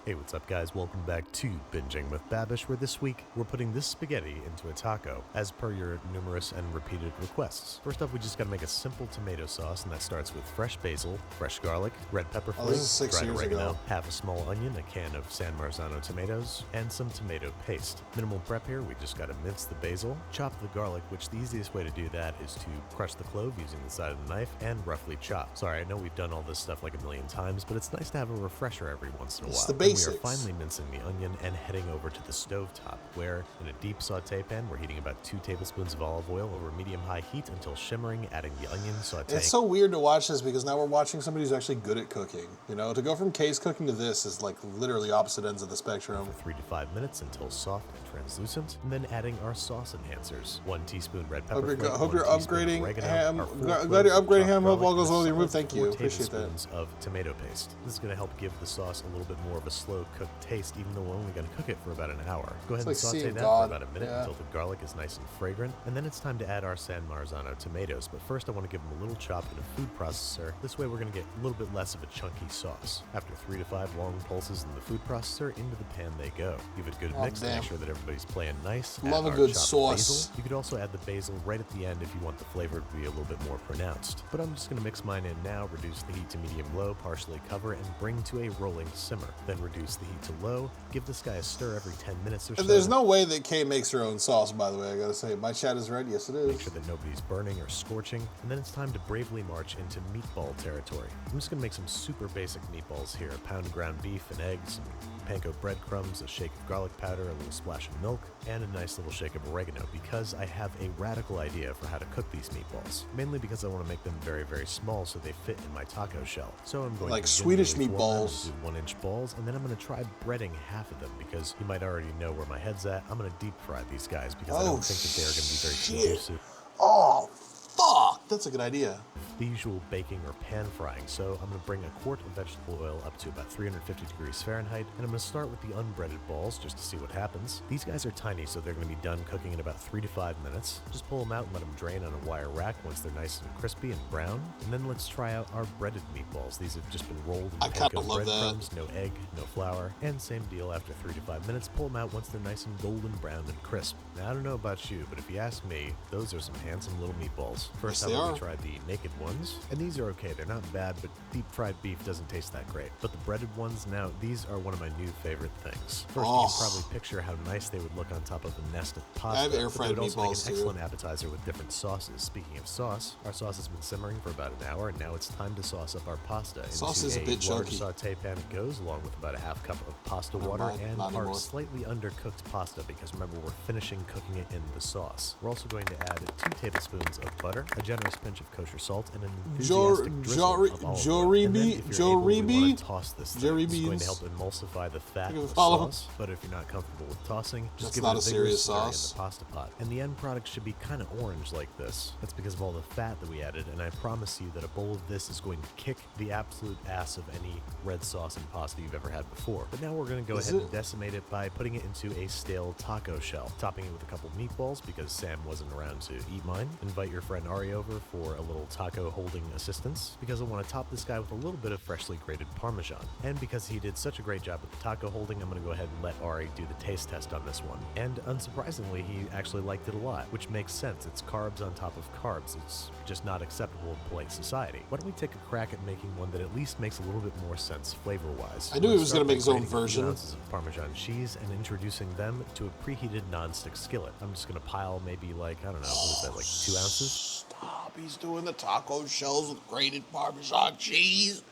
Hey, what's up guys? Welcome back to Binging with Babish, where this week we're putting this spaghetti into a taco, as per your numerous and repeated requests. First up, we just gotta make a simple tomato sauce, and that starts with fresh basil, fresh garlic, red pepper Oh, this flakes, is 6 dried years oregano, ago. half a small onion, a can of San Marzano tomatoes, and some tomato paste. Minimal prep here, we just gotta mince the basil, chop the garlic, which the easiest way to do that is to crush the clove using the side of the knife, and roughly chop. Sorry, I know we've done all this stuff like a million times, but it's nice to have a refresher every once in a while. It's the And we are basics. finally mincing the onion and heading over to the stovetop, where in a deep saute pan we're heating about 2 tablespoons of olive oil over medium-high heat until shimmering, adding the onion, sauteing. It's so weird to watch this because now we're watching somebody who's actually good at cooking. You know, to go from case cooking to this is like literally opposite ends of the spectrum. For 3 to 5 minutes until soft and translucent, and then adding our sauce enhancers. 1 teaspoon red pepper flake, Hope 1 you're teaspoon upgrading oregano, ham. our 4 Glad you're cloves of upgrading chopped ham. Hope all garlic, goes and well with a your move. solid Thank you. 4 Appreciate that. tablespoons of tomato paste. This is going to help give the sauce a little bit more of a slow cooked taste, even though we're only going to cook it for about an hour. Go ahead It's and like saute seeing that God. for about a minute Yeah. until the garlic is nice and fragrant, and then it's time to add our San Marzano tomatoes. But first I want to give them a little chop in a food processor. This way we're going to get a little bit less of a chunky sauce. After 3 to 5 long pulses in the food processor, into the pan they go. Give it a good Oh, mix to damn. make sure that everybody's playing nice. Love Add a our good chopped sauce. basil. You could also add the basil right at the end if you want the flavor to be a little bit more pronounced. But I'm just going to mix mine in now, reduce the heat to medium-low, partially cover, and bring to a rolling simmer. Then reduce the heat to low, give this guy a stir every 10 minutes or so. And there's no way that Kay makes her own sauce, by the way, I gotta say. My chat is red. Yes, it is. Make sure that nobody's burning or scorching, and then it's time to bravely march into meatball territory. I'm just gonna make some super basic meatballs here. A pound of ground beef, an egg, some panko breadcrumbs, a shake of garlic powder, a little splash of milk, and a nice little shake of oregano, because I have a radical idea for how to cook these meatballs. Mainly because I want to make them very, very small so they fit in my taco shell. So I'm going Like to Swedish gingerly form them meatballs. into 1-inch balls, and then I'm going to try breading half of them, because you might already know where my head's at. I'm going to deep fry these guys because I don't think that they are going to be very conducive. Oh, fuck! That's a good idea. The usual baking or pan frying, so I'm going to bring a quart of vegetable oil up to about 350 degrees Fahrenheit, and I'm going to start with the unbreaded balls just to see what happens. These guys are tiny, so they're going to be done cooking in about 3 to 5 minutes. Just pull them out and let them drain on a wire rack once they're nice and crispy and brown. And then let's try out our breaded meatballs. These have just been rolled in I kinda panko love that. breadcrumbs, no egg, no flour, and same deal after 3 to 5 minutes. Pull them out once they're nice and golden brown and crisp. Now, I don't know about you, but if you ask me, those are some handsome little meatballs. First, Yes, I'm they going are. to try the naked ones, and these are okay. They're not bad, but deep fried beef doesn't taste that great. But the breaded ones, now, these are one of my new favorite things. First, you Oh. can probably picture how nice they would look on top of a nest of pasta. I have air but they fried would also make meatballs, an too. excellent appetizer with different sauces. Speaking of sauce, our sauce has been simmering for about an hour, and now it's time to sauce up our pasta. Sauce Into is a bit large chunky. saute pan it goes, along with about a half cup of pasta Not water mine, and not our anymore. slightly undercooked pasta, because remember, we're finishing cooking it in the sauce. We're also going to add 2 tablespoons of butter, a generous pinch of kosher salt, and an enthusiastic drizzle of olive oil. And then, if you're able, we want to toss this thing. Jerry This is going beans. to help emulsify the fat Give it of a the follow. sauce. But if you're not comfortable with tossing, just That's give not it a a serious vigorous stir in sauce. the pasta pot. And the end product should be kind of orange like this. That's because of all the fat that we added, and I promise you that a bowl of this is going to kick the absolute ass of any red sauce and pasta you've ever had before. But now we're going to go Is ahead it? and decimate it by putting it into a stale taco shell, topping it with a couple meatballs because Sam wasn't around to eat mine. Invite your friend Ari over for a little taco holding assistance, because I want to top this guy with a little bit of freshly grated Parmesan. And because he did such a great job with the taco holding, I'm going to go ahead and let Ari do the taste test on this one. And unsurprisingly, he actually liked it a lot, which makes sense. It's carbs on top of carbs. It's just not acceptable in polite society. Why don't we take a crack at making one that at least makes a little bit more sense flavor-wise? I knew he Let's was start gonna make by his own grating a few version. ounces of Parmesan cheese and introducing them to a preheated non-stick skillet. I'm just going to pile maybe like, I don't know, what is that, like 2 ounces? Stop. He's doing the taco shells with grated Parmesan cheese.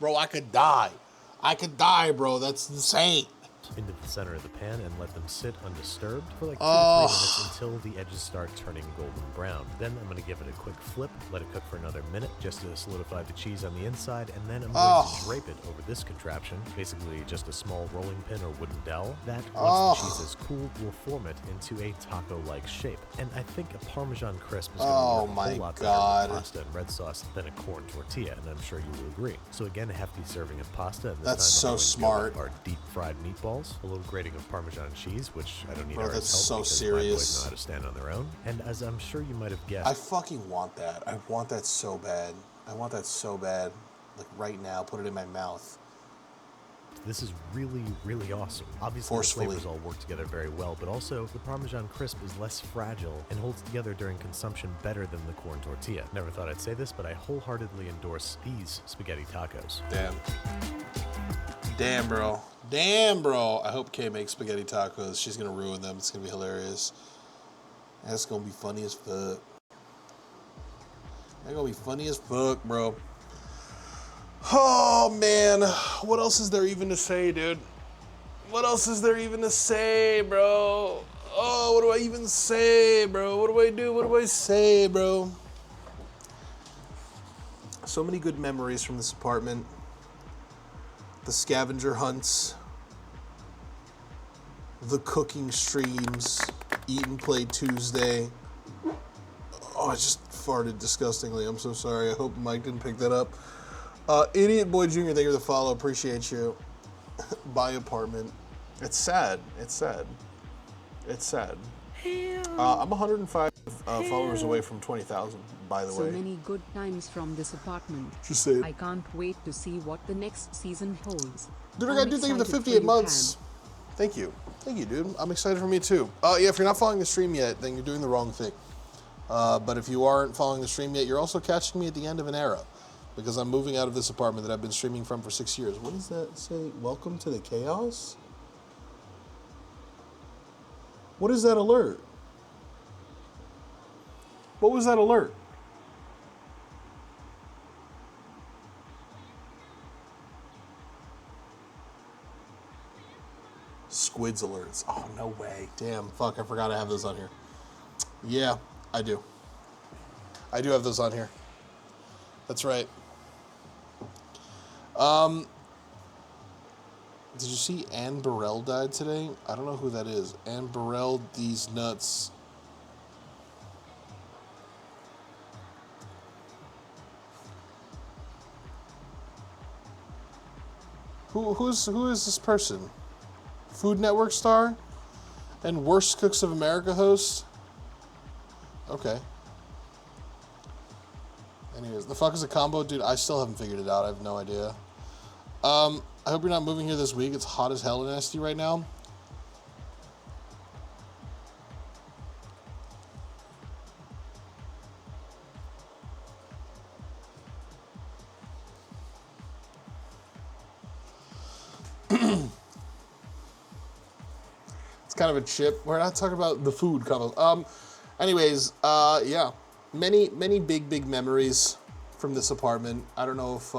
Bro, I could die. I could die, bro. That's insane. Into the center of the pan and let them sit undisturbed for like 2 Oh. to 3 minutes until the edges start turning golden brown. Then I'm going to give it a quick flip, let it cook for another minute just to solidify the cheese on the inside, and then I'm going to drape it over this contraption, basically just a small rolling pin or wooden dowel. That, once the cheese is cooled, will form it into a taco-like shape. And I think a Parmesan crisp is going to Oh work a my whole lot God. better with pasta and red sauce than a corn tortilla, and I'm sure you will agree. So again, a hefty serving of pasta, and this That's time I'm so going to go with smart. our deep-fried meatballs, a little grating of Parmesan cheese, which I don't need Bro, Ari's that's help so because serious. my boys know how to stand on their own. And as I'm sure you might have guessed, I fucking want that. I want that so bad. I want that so bad. Like right now, put it in my mouth. This is really, really awesome. Obviously, Forcefully. the flavors all work together very well, but also the Parmesan crisp is less fragile and holds together during consumption better than the corn tortilla. Never thought I'd say this, but I wholeheartedly endorse these spaghetti tacos. Damn. Damn, bro. Damn, bro. I hope Kay makes spaghetti tacos. She's going to ruin them. It's going to be hilarious. That's going to be funny as fuck. That's going to be funny as fuck, bro. Oh, man. What else is there even to say, dude? What else is there even to say, bro? Oh, what do I even say, bro? What do I do? What do I say, bro? So many good memories from this apartment. The scavenger hunts. The cooking streams. Eat and Play Tuesday. Oh, I just farted disgustingly. I'm so sorry. I hope Mike didn't pick that up. Idiot Boy Jr., thank you for the follow. Appreciate you. Buy apartment. It's sad. It's sad. It's sad. I'm 105 followers away from 20,000, by the So way. many good times from this apartment. Just say it. I can't wait to see what the next season holds. Dude, I gotta do thank you for the 58 months. Thank you. Thank you, dude. I'm excited for me too. Yeah, if you're not following the stream yet, then you're doing the wrong thing. But if you aren't following the stream yet, you're also catching me at the end of an era. Because I'm moving out of this apartment that I've been streaming from for 6 years. What does that say? Welcome to the chaos? What is that alert? What was that alert? Squids alerts. Oh, no way. Damn, fuck, I forgot I have those on here. Yeah, I do. I do have those on here. That's right. Did you see Anne Burrell died today? I don't know who that is. Anne Burrell, these nuts. Who is this person? Food Network star? And Worst Cooks of America host? Okay. Anyways, the fuck is a combo? Dude, I still haven't figured it out. I have no idea. I hope you're not moving here this week. It's hot as hell in Nasty right now. It's kind of a chip. We're not talking about the food combos. Anyways, yeah. Many big memories from this apartment. I don't know if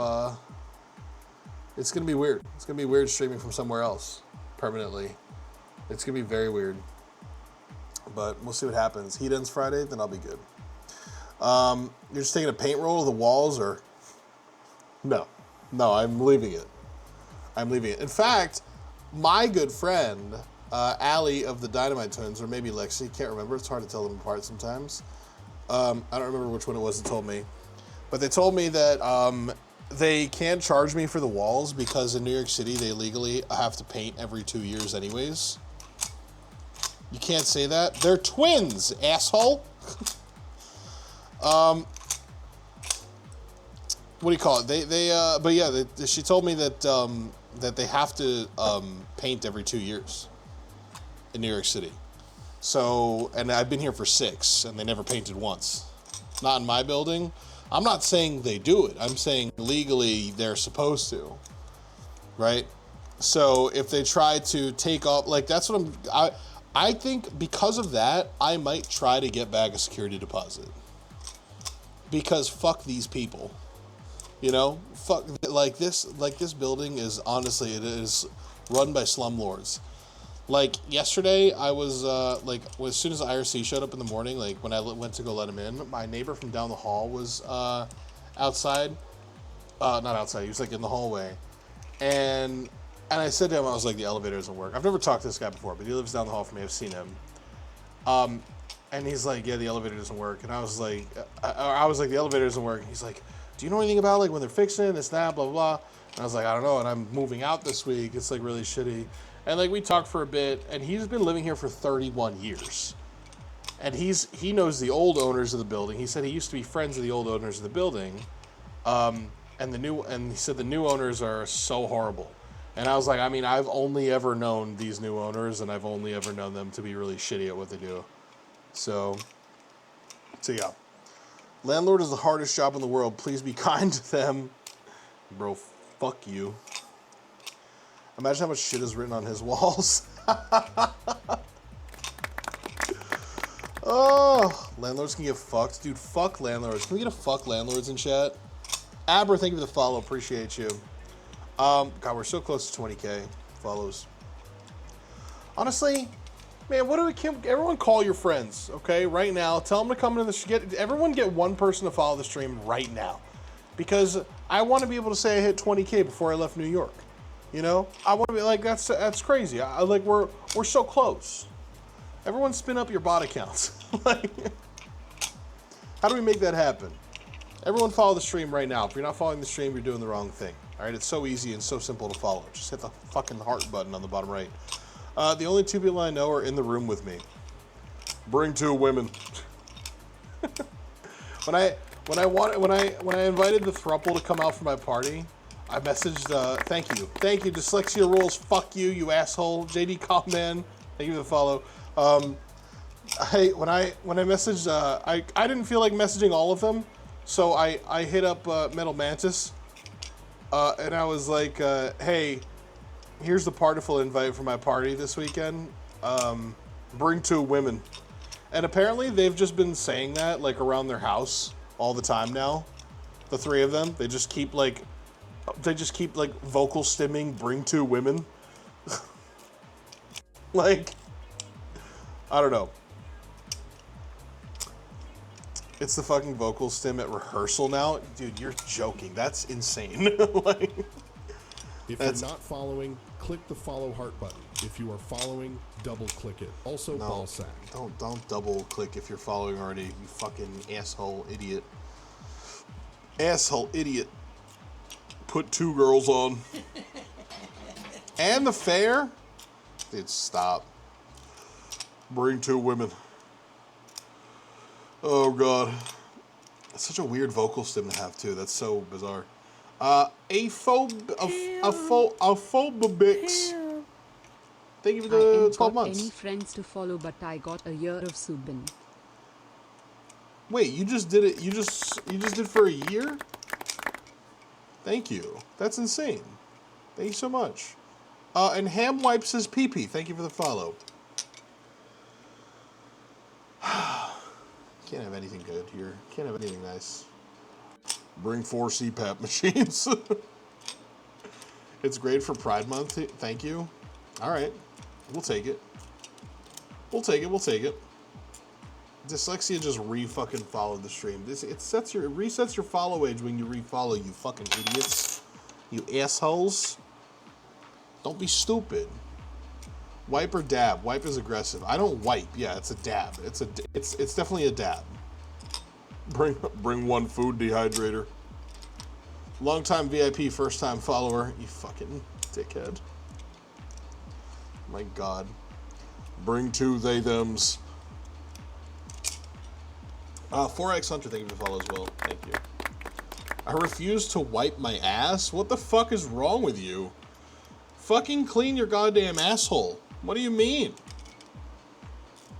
it's gonna be weird. It's gonna be weird streaming from somewhere else permanently. It's gonna be very weird. But we'll see what happens. Heat ends Friday, then I'll be good. You're just taking a paint roll of the walls, or no, I'm leaving it. I'm leaving it. In fact, my good friend Allie of the Dynamite Twins, or maybe Lexi, can't remember. It's hard to tell them apart sometimes. I don't remember which one it was that told me, but they told me that they can't charge me for the walls because in New York City they legally have to paint every 2 years anyways. You can't say that. They're twins, asshole. What do you call it? But yeah, she told me that that they have to paint every 2 years in New York City. So, and I've been here for 6, and they never painted once. Not in my building. I'm not saying they do it. I'm saying legally they're supposed to, right? So if they try to take off, like that's what I think because of that, I might try to get back a security deposit. Because fuck these people, you know? Fuck, like this building is honestly, it is run by slumlords. Like yesterday, I was like, as soon as IRC showed up in the morning, like when I went to go let him in, my neighbor from down the hall was outside. Not outside, he was like in the hallway. And I said to him, I was like, the elevator doesn't work. I've never talked to this guy before, but he lives down the hall from me. I've seen him. And he's like, yeah, the elevator doesn't work. And I was like, the elevator doesn't work. And he's like, do you know anything about like when they're fixing this, that, blah, blah, blah. And I was like, I don't know. And I'm moving out this week. It's like really shitty. And like we talked for a bit, and he's been living here for 31 years. And he knows the old owners of the building. He said he used to be friends with the old owners of the building. And he said the new owners are so horrible. And I was like, I mean, I've only ever known these new owners, and I've only ever known them to be really shitty at what they do. So yeah. Landlord is the hardest job in the world. Please be kind to them. Bro, fuck you. Imagine how much shit is written on his walls. Oh, landlords can get fucked. Dude, fuck landlords. Can we get a fuck landlords in chat? Aber, thank you for the follow. Appreciate you. God, we're so close to 20K follows. Honestly, man, everyone call your friends, okay? Right now. Tell them to come into the everyone get one person to follow the stream right now. Because I want to be able to say I hit 20K before I left New York. You know? I want to be like, that's crazy. Like we're so close. Everyone spin up your bot accounts. Like, how do we make that happen? Everyone follow the stream right now. If you're not following the stream, you're doing the wrong thing. All right, it's so easy and so simple to follow. Just hit the fucking heart button on the bottom right. The only two people I know are in the room with me. Bring 2 women. When I invited the throuple to come out for my party, I messaged thank you, dyslexia rules. Fuck you, you asshole. JD Kaufman, thank you for the follow. When I messaged, I didn't feel like messaging all of them, so I hit up Metal Mantis. And I was like, hey, here's the partiful invite for my party this weekend. Bring 2 women. And apparently they've just been saying that like around their house all the time now. The 3 of them. They just keep like vocal stimming, bring 2 women. Like, I don't know. It's the fucking vocal stim at rehearsal now. Dude, you're joking. That's insane. Like, if you're not following, click the follow heart button. If you are following, double click it. Also, ball sack. Don't double click if you're following already, you fucking asshole idiot. Asshole idiot. Put 2 girls on. And the fair? Dude, stop. Bring 2 women. Oh god. That's such a weird vocal stim to have too. That's so bizarre. Aphobabix. Thank you for the 12 months. Any friends to follow, but I got a year of Subin. Wait, you just did it? You just did for a year? Thank you. That's insane. Thank you so much. And Ham wipes his pee-pee. Thank you for the follow. Can't have anything good here. Can't have anything nice. Bring 4 CPAP machines. It's great for Pride Month. Thank you. All right. We'll take it. We'll take it. Dyslexia just re-fucking followed the stream. It resets your follow age when you re-follow, you fucking idiots. You assholes. Don't be stupid. Wipe or dab? Wipe is aggressive. I don't wipe. Yeah, it's a dab. It's definitely a dab. Bring 1 food dehydrator. Long-time VIP, first-time follower. You fucking dickhead. My god. Bring 2 they thems. 4X Hunter, thank you for the follow as well. Thank you. I refuse to wipe my ass? What the fuck is wrong with you? Fucking clean your goddamn asshole. What do you mean?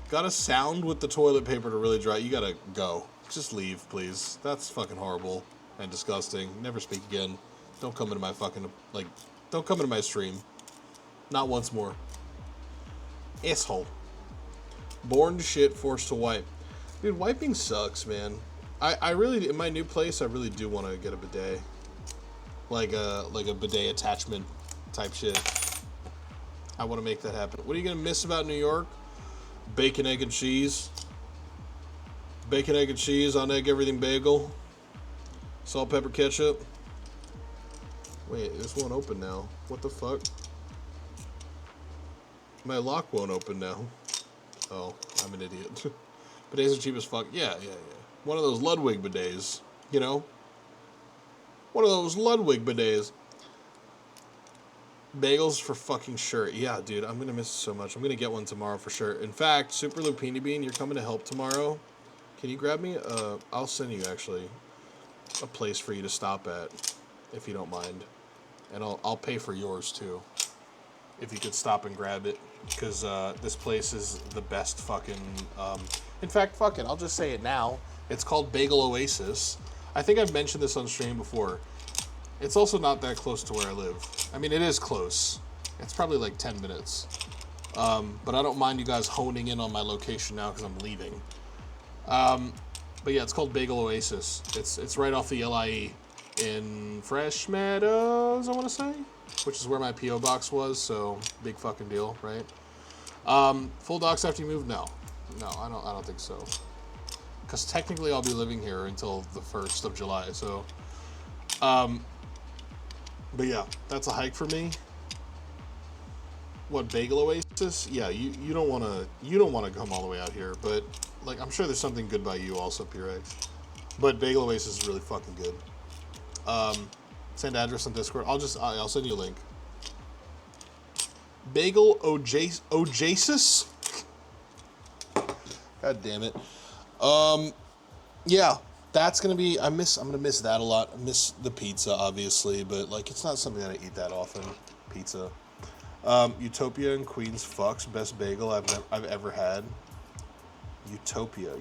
Gotta sound with the toilet paper to really dry. You gotta go. Just leave, please. That's fucking horrible and disgusting. Never speak again. Don't come into my fucking, don't come into my stream. Not once more. Asshole. Born to shit, forced to wipe. Dude, wiping sucks, man. I really, in my new place, I really do want to get a bidet. Like a bidet attachment type shit. I want to make that happen. What are you going to miss about New York? Bacon, egg, and cheese. Bacon, egg, and cheese on egg everything bagel. Salt, pepper, ketchup. Wait, this won't open now. What the fuck? My lock won't open now. Oh, I'm an idiot. Bidets are cheap as fuck. Yeah. One of those Ludwig bidets, you know? One of those Ludwig bidets. Bagels for fucking sure. Yeah, dude, I'm gonna miss it so much. I'm gonna get one tomorrow for sure. In fact, Super Lupini Bean, you're coming to help tomorrow. Can you grab me? I'll send you, actually. a place for you to stop at, if you don't mind. And I'll pay for yours too, if you could stop and grab it, because this place is the best fucking. In fact, fuck it, I'll just say it now. It's called Bagel Oasis. I think I've mentioned this on stream before. It's also not that close to where I live. I mean, it is close. It's probably like 10 minutes. But I don't mind you guys honing in on my location now because I'm leaving. But yeah, it's called Bagel Oasis. It's right off the LIE in Fresh Meadows, I want to say, which is where my PO box was. So big fucking deal, right? Full docs after you move? No, I don't think so. Because technically I'll be living here until the 1st of July. So, but yeah, that's a hike for me. What, Bagel Oasis? Yeah, you don't wanna come all the way out here, but like I'm sure there's something good by you also, P-Rex. But Bagel Oasis is really fucking good. Send address on Discord. I'll send you a link. Bagel Oasis? God damn it. Yeah, that's gonna be. I'm gonna miss that a lot. I miss the pizza, obviously, but like it's not something that I eat that often. Pizza. Utopia in Queens fucks best bagel I've ever had. Utopia.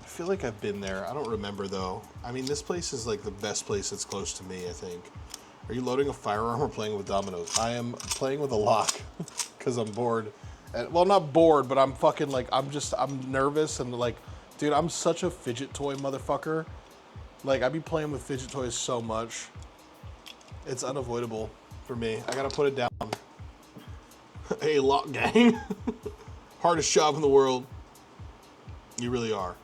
I feel like I've been there. I don't remember though. I mean, this place is like the best place that's close to me, I think. Are you loading a firearm or playing with dominoes? I am playing with a lock because I'm bored. Well, not bored, but I'm fucking like, I'm nervous and like, dude, I'm such a fidget toy motherfucker. Like, I be playing with fidget toys so much. It's unavoidable for me. I gotta put it down. Hey, lock gang. Hardest job in the world. You really are.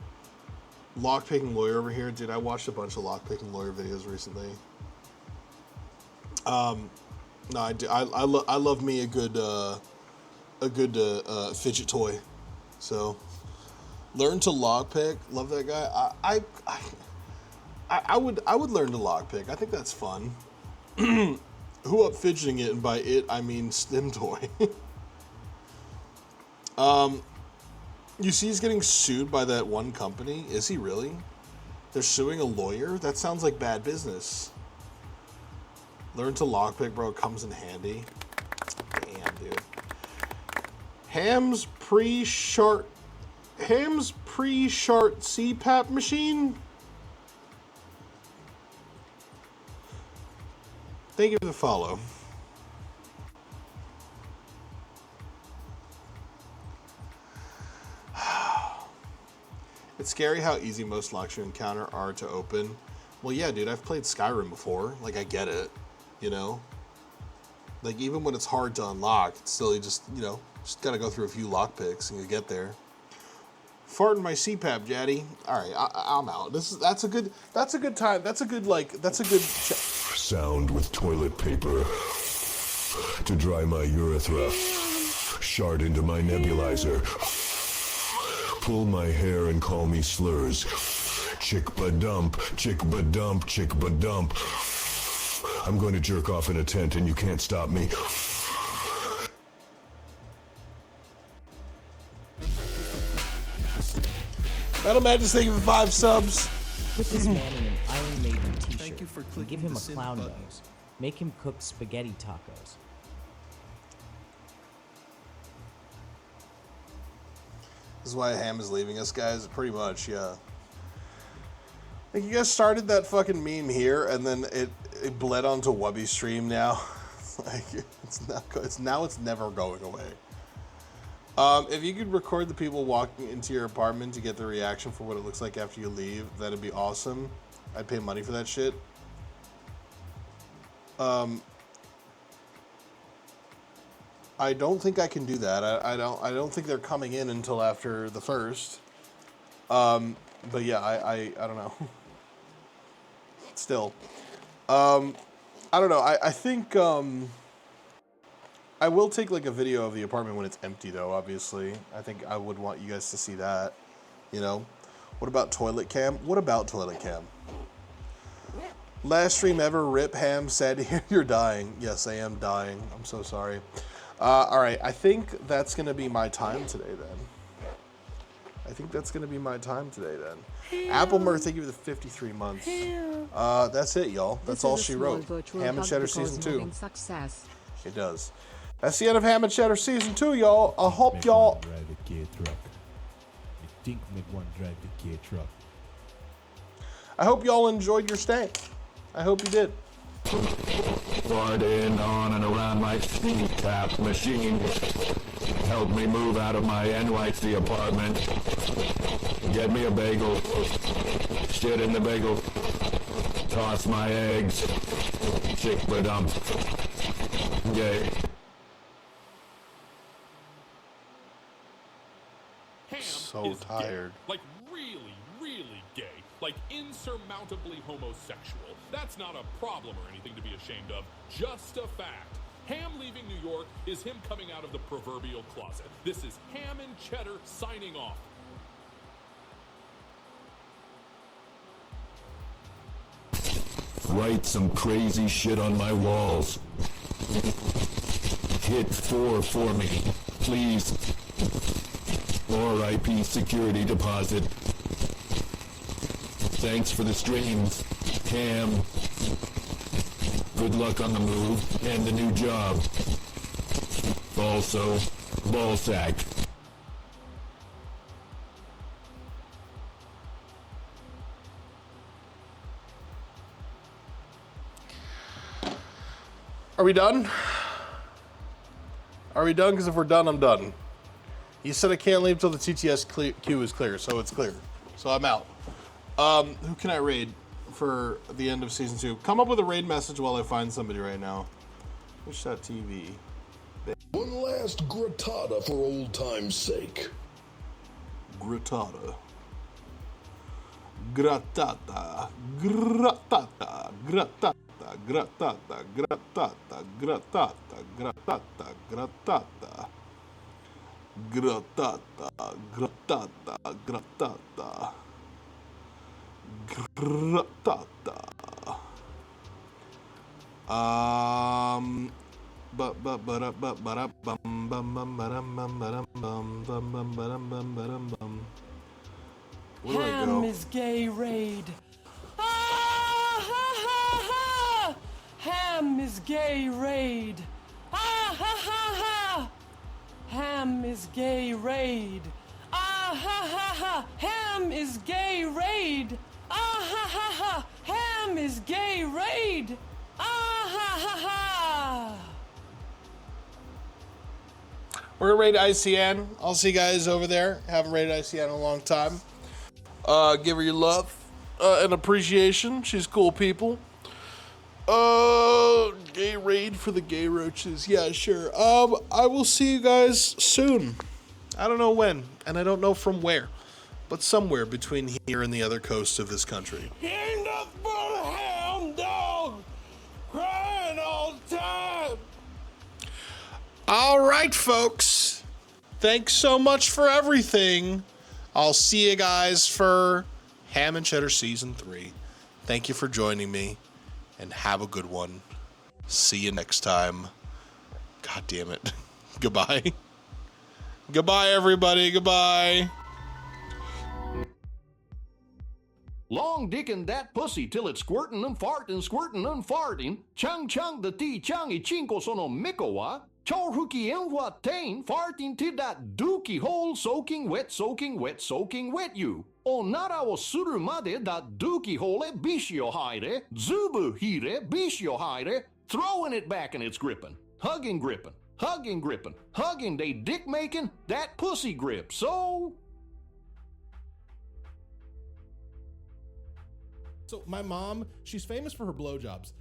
Lockpicking lawyer over here. Dude, I watched a bunch of lockpicking lawyer videos recently. No, I do. I love me a good fidget toy. So learn to lockpick. Love that guy. I would learn to lockpick. I think that's fun. Who up fidgeting it, and by it I mean Stim Toy. You see he's getting sued by that one company. Is he really? They're suing a lawyer? That sounds like bad business. Learn to lockpick, bro. It comes in handy. Damn, dude. Ham's pre-shart CPAP machine? Thank you for the follow. It's scary how easy most locks you encounter are to open. Well, yeah, dude, I've played Skyrim before. Like, I get it, you know? Like, even when it's hard to unlock, it's still, you just gotta go through a few lockpicks and you get there. Fart in my CPAP, Daddy. All right, I'm out. That's a good time. That's a good Sound with toilet paper to dry my urethra. Shard into my nebulizer. Pull my hair and call me slurs. Chick-ba-dump, chick-ba-dump, chick-ba-dump. I'm going to jerk off in a tent and you can't stop me. Metal Madness, thank you for 5 subs. Put this man in an Iron Maiden t-shirt and give him a clown nose. Make him cook spaghetti tacos. This is why Ham is leaving us, guys. Pretty much, yeah. Like, you guys started that fucking meme here, and then it bled onto Wubby's stream now. Like, it's never going away. If you could record the people walking into your apartment to get the reaction for what it looks like after you leave, that'd be awesome. I'd pay money for that shit. I don't think I can do that. I don't think they're coming in until after the 1st. But yeah, I don't know. Still, I don't know. I think I will take like a video of the apartment when it's empty, though. Obviously, I think I would want you guys to see that. You know, what about toilet cam? What about toilet cam? Last stream ever. Rip Ham said you're dying. Yes, I am dying. I'm so sorry. All right, I think that's gonna be my time today then. I think that's going to be my time today then. Applemer, thank you for the 53 months. That's it, y'all. That's all she wrote. Ham and Cheddar Season 2. Success. It does. That's the end of Ham and Cheddar Season 2, y'all. I hope y'all... drive the K truck. You think make one drive the K truck. I hope y'all enjoyed your stay. I hope you did. Farting on and around my CPAP machine. Help me move out of my NYC apartment. Get me a bagel. Shit in the bagel. Toss my eggs. Chick ba-dump. Yay. So tired. Like really, really gay. Like insurmountably homosexual. That's not a problem or anything to be ashamed of. Just a fact. Ham leaving New York is him coming out of the proverbial closet. This is Ham and Cheddar signing off. Write some crazy shit on my walls. Hit 4 for me, please. RIP security deposit. Thanks for the streams, Ham. Good luck on the move and the new job. Also, ballsack. Are we done? Are we done? Because if we're done, I'm done. You said I can't leave till the TTS queue is clear, so it's clear. So I'm out. Who can I raid for the end of Season 2? Come up with a raid message while I find somebody right now. Twitch.tv. One last gratada for old time's sake. Gratada. Gratata. Gratata. Gratata. Gratata. Gratata. Gratata. Gratata. Gratata. Gratata. Gratata. Gratata. Gratata. Where do I Ham go? is gay raid. Ah, ha, ha, ha. Ham is gay raid. Ah, ha, ha, ha. Ham is gay raid. Ah, ha, ha, ha. Ham is gay raid. Ah, ha, ha, ha. Ham is gay raid. Ah, ha, ha, ha. We're gonna raid ICN. I'll see you guys over there. Haven't raided ICN in a long time. Give her your love and appreciation. She's cool people. Gay raid for the gay roaches. Yeah, sure. I will see you guys soon. I don't know when, and I don't know from where, but somewhere between here and the other coast of this country. Ain't nothing but a hound dog crying all the time. All right, folks. Thanks so much for everything. I'll see you guys for Ham and Cheddar Season 3. Thank you for joining me, and have a good one. See you next time. God damn it. Goodbye. Goodbye, everybody. Goodbye. Long dickin' that pussy till it's squirtin' and fartin', squirtin' and farting. Chang chang the ti chang I cinco sono miko wa. Chorhuki en what tain, farting to that dookie hole, soaking wet, soaking wet, soaking wet you. Onara wo suru made that dookie hole bishio haire, zubu hire, bishio haire, throwing it back and it's gripping, hugging gripping, hugging gripping, hugging they dick making, that pussy grip, so... So my mom, she's famous for her blowjobs.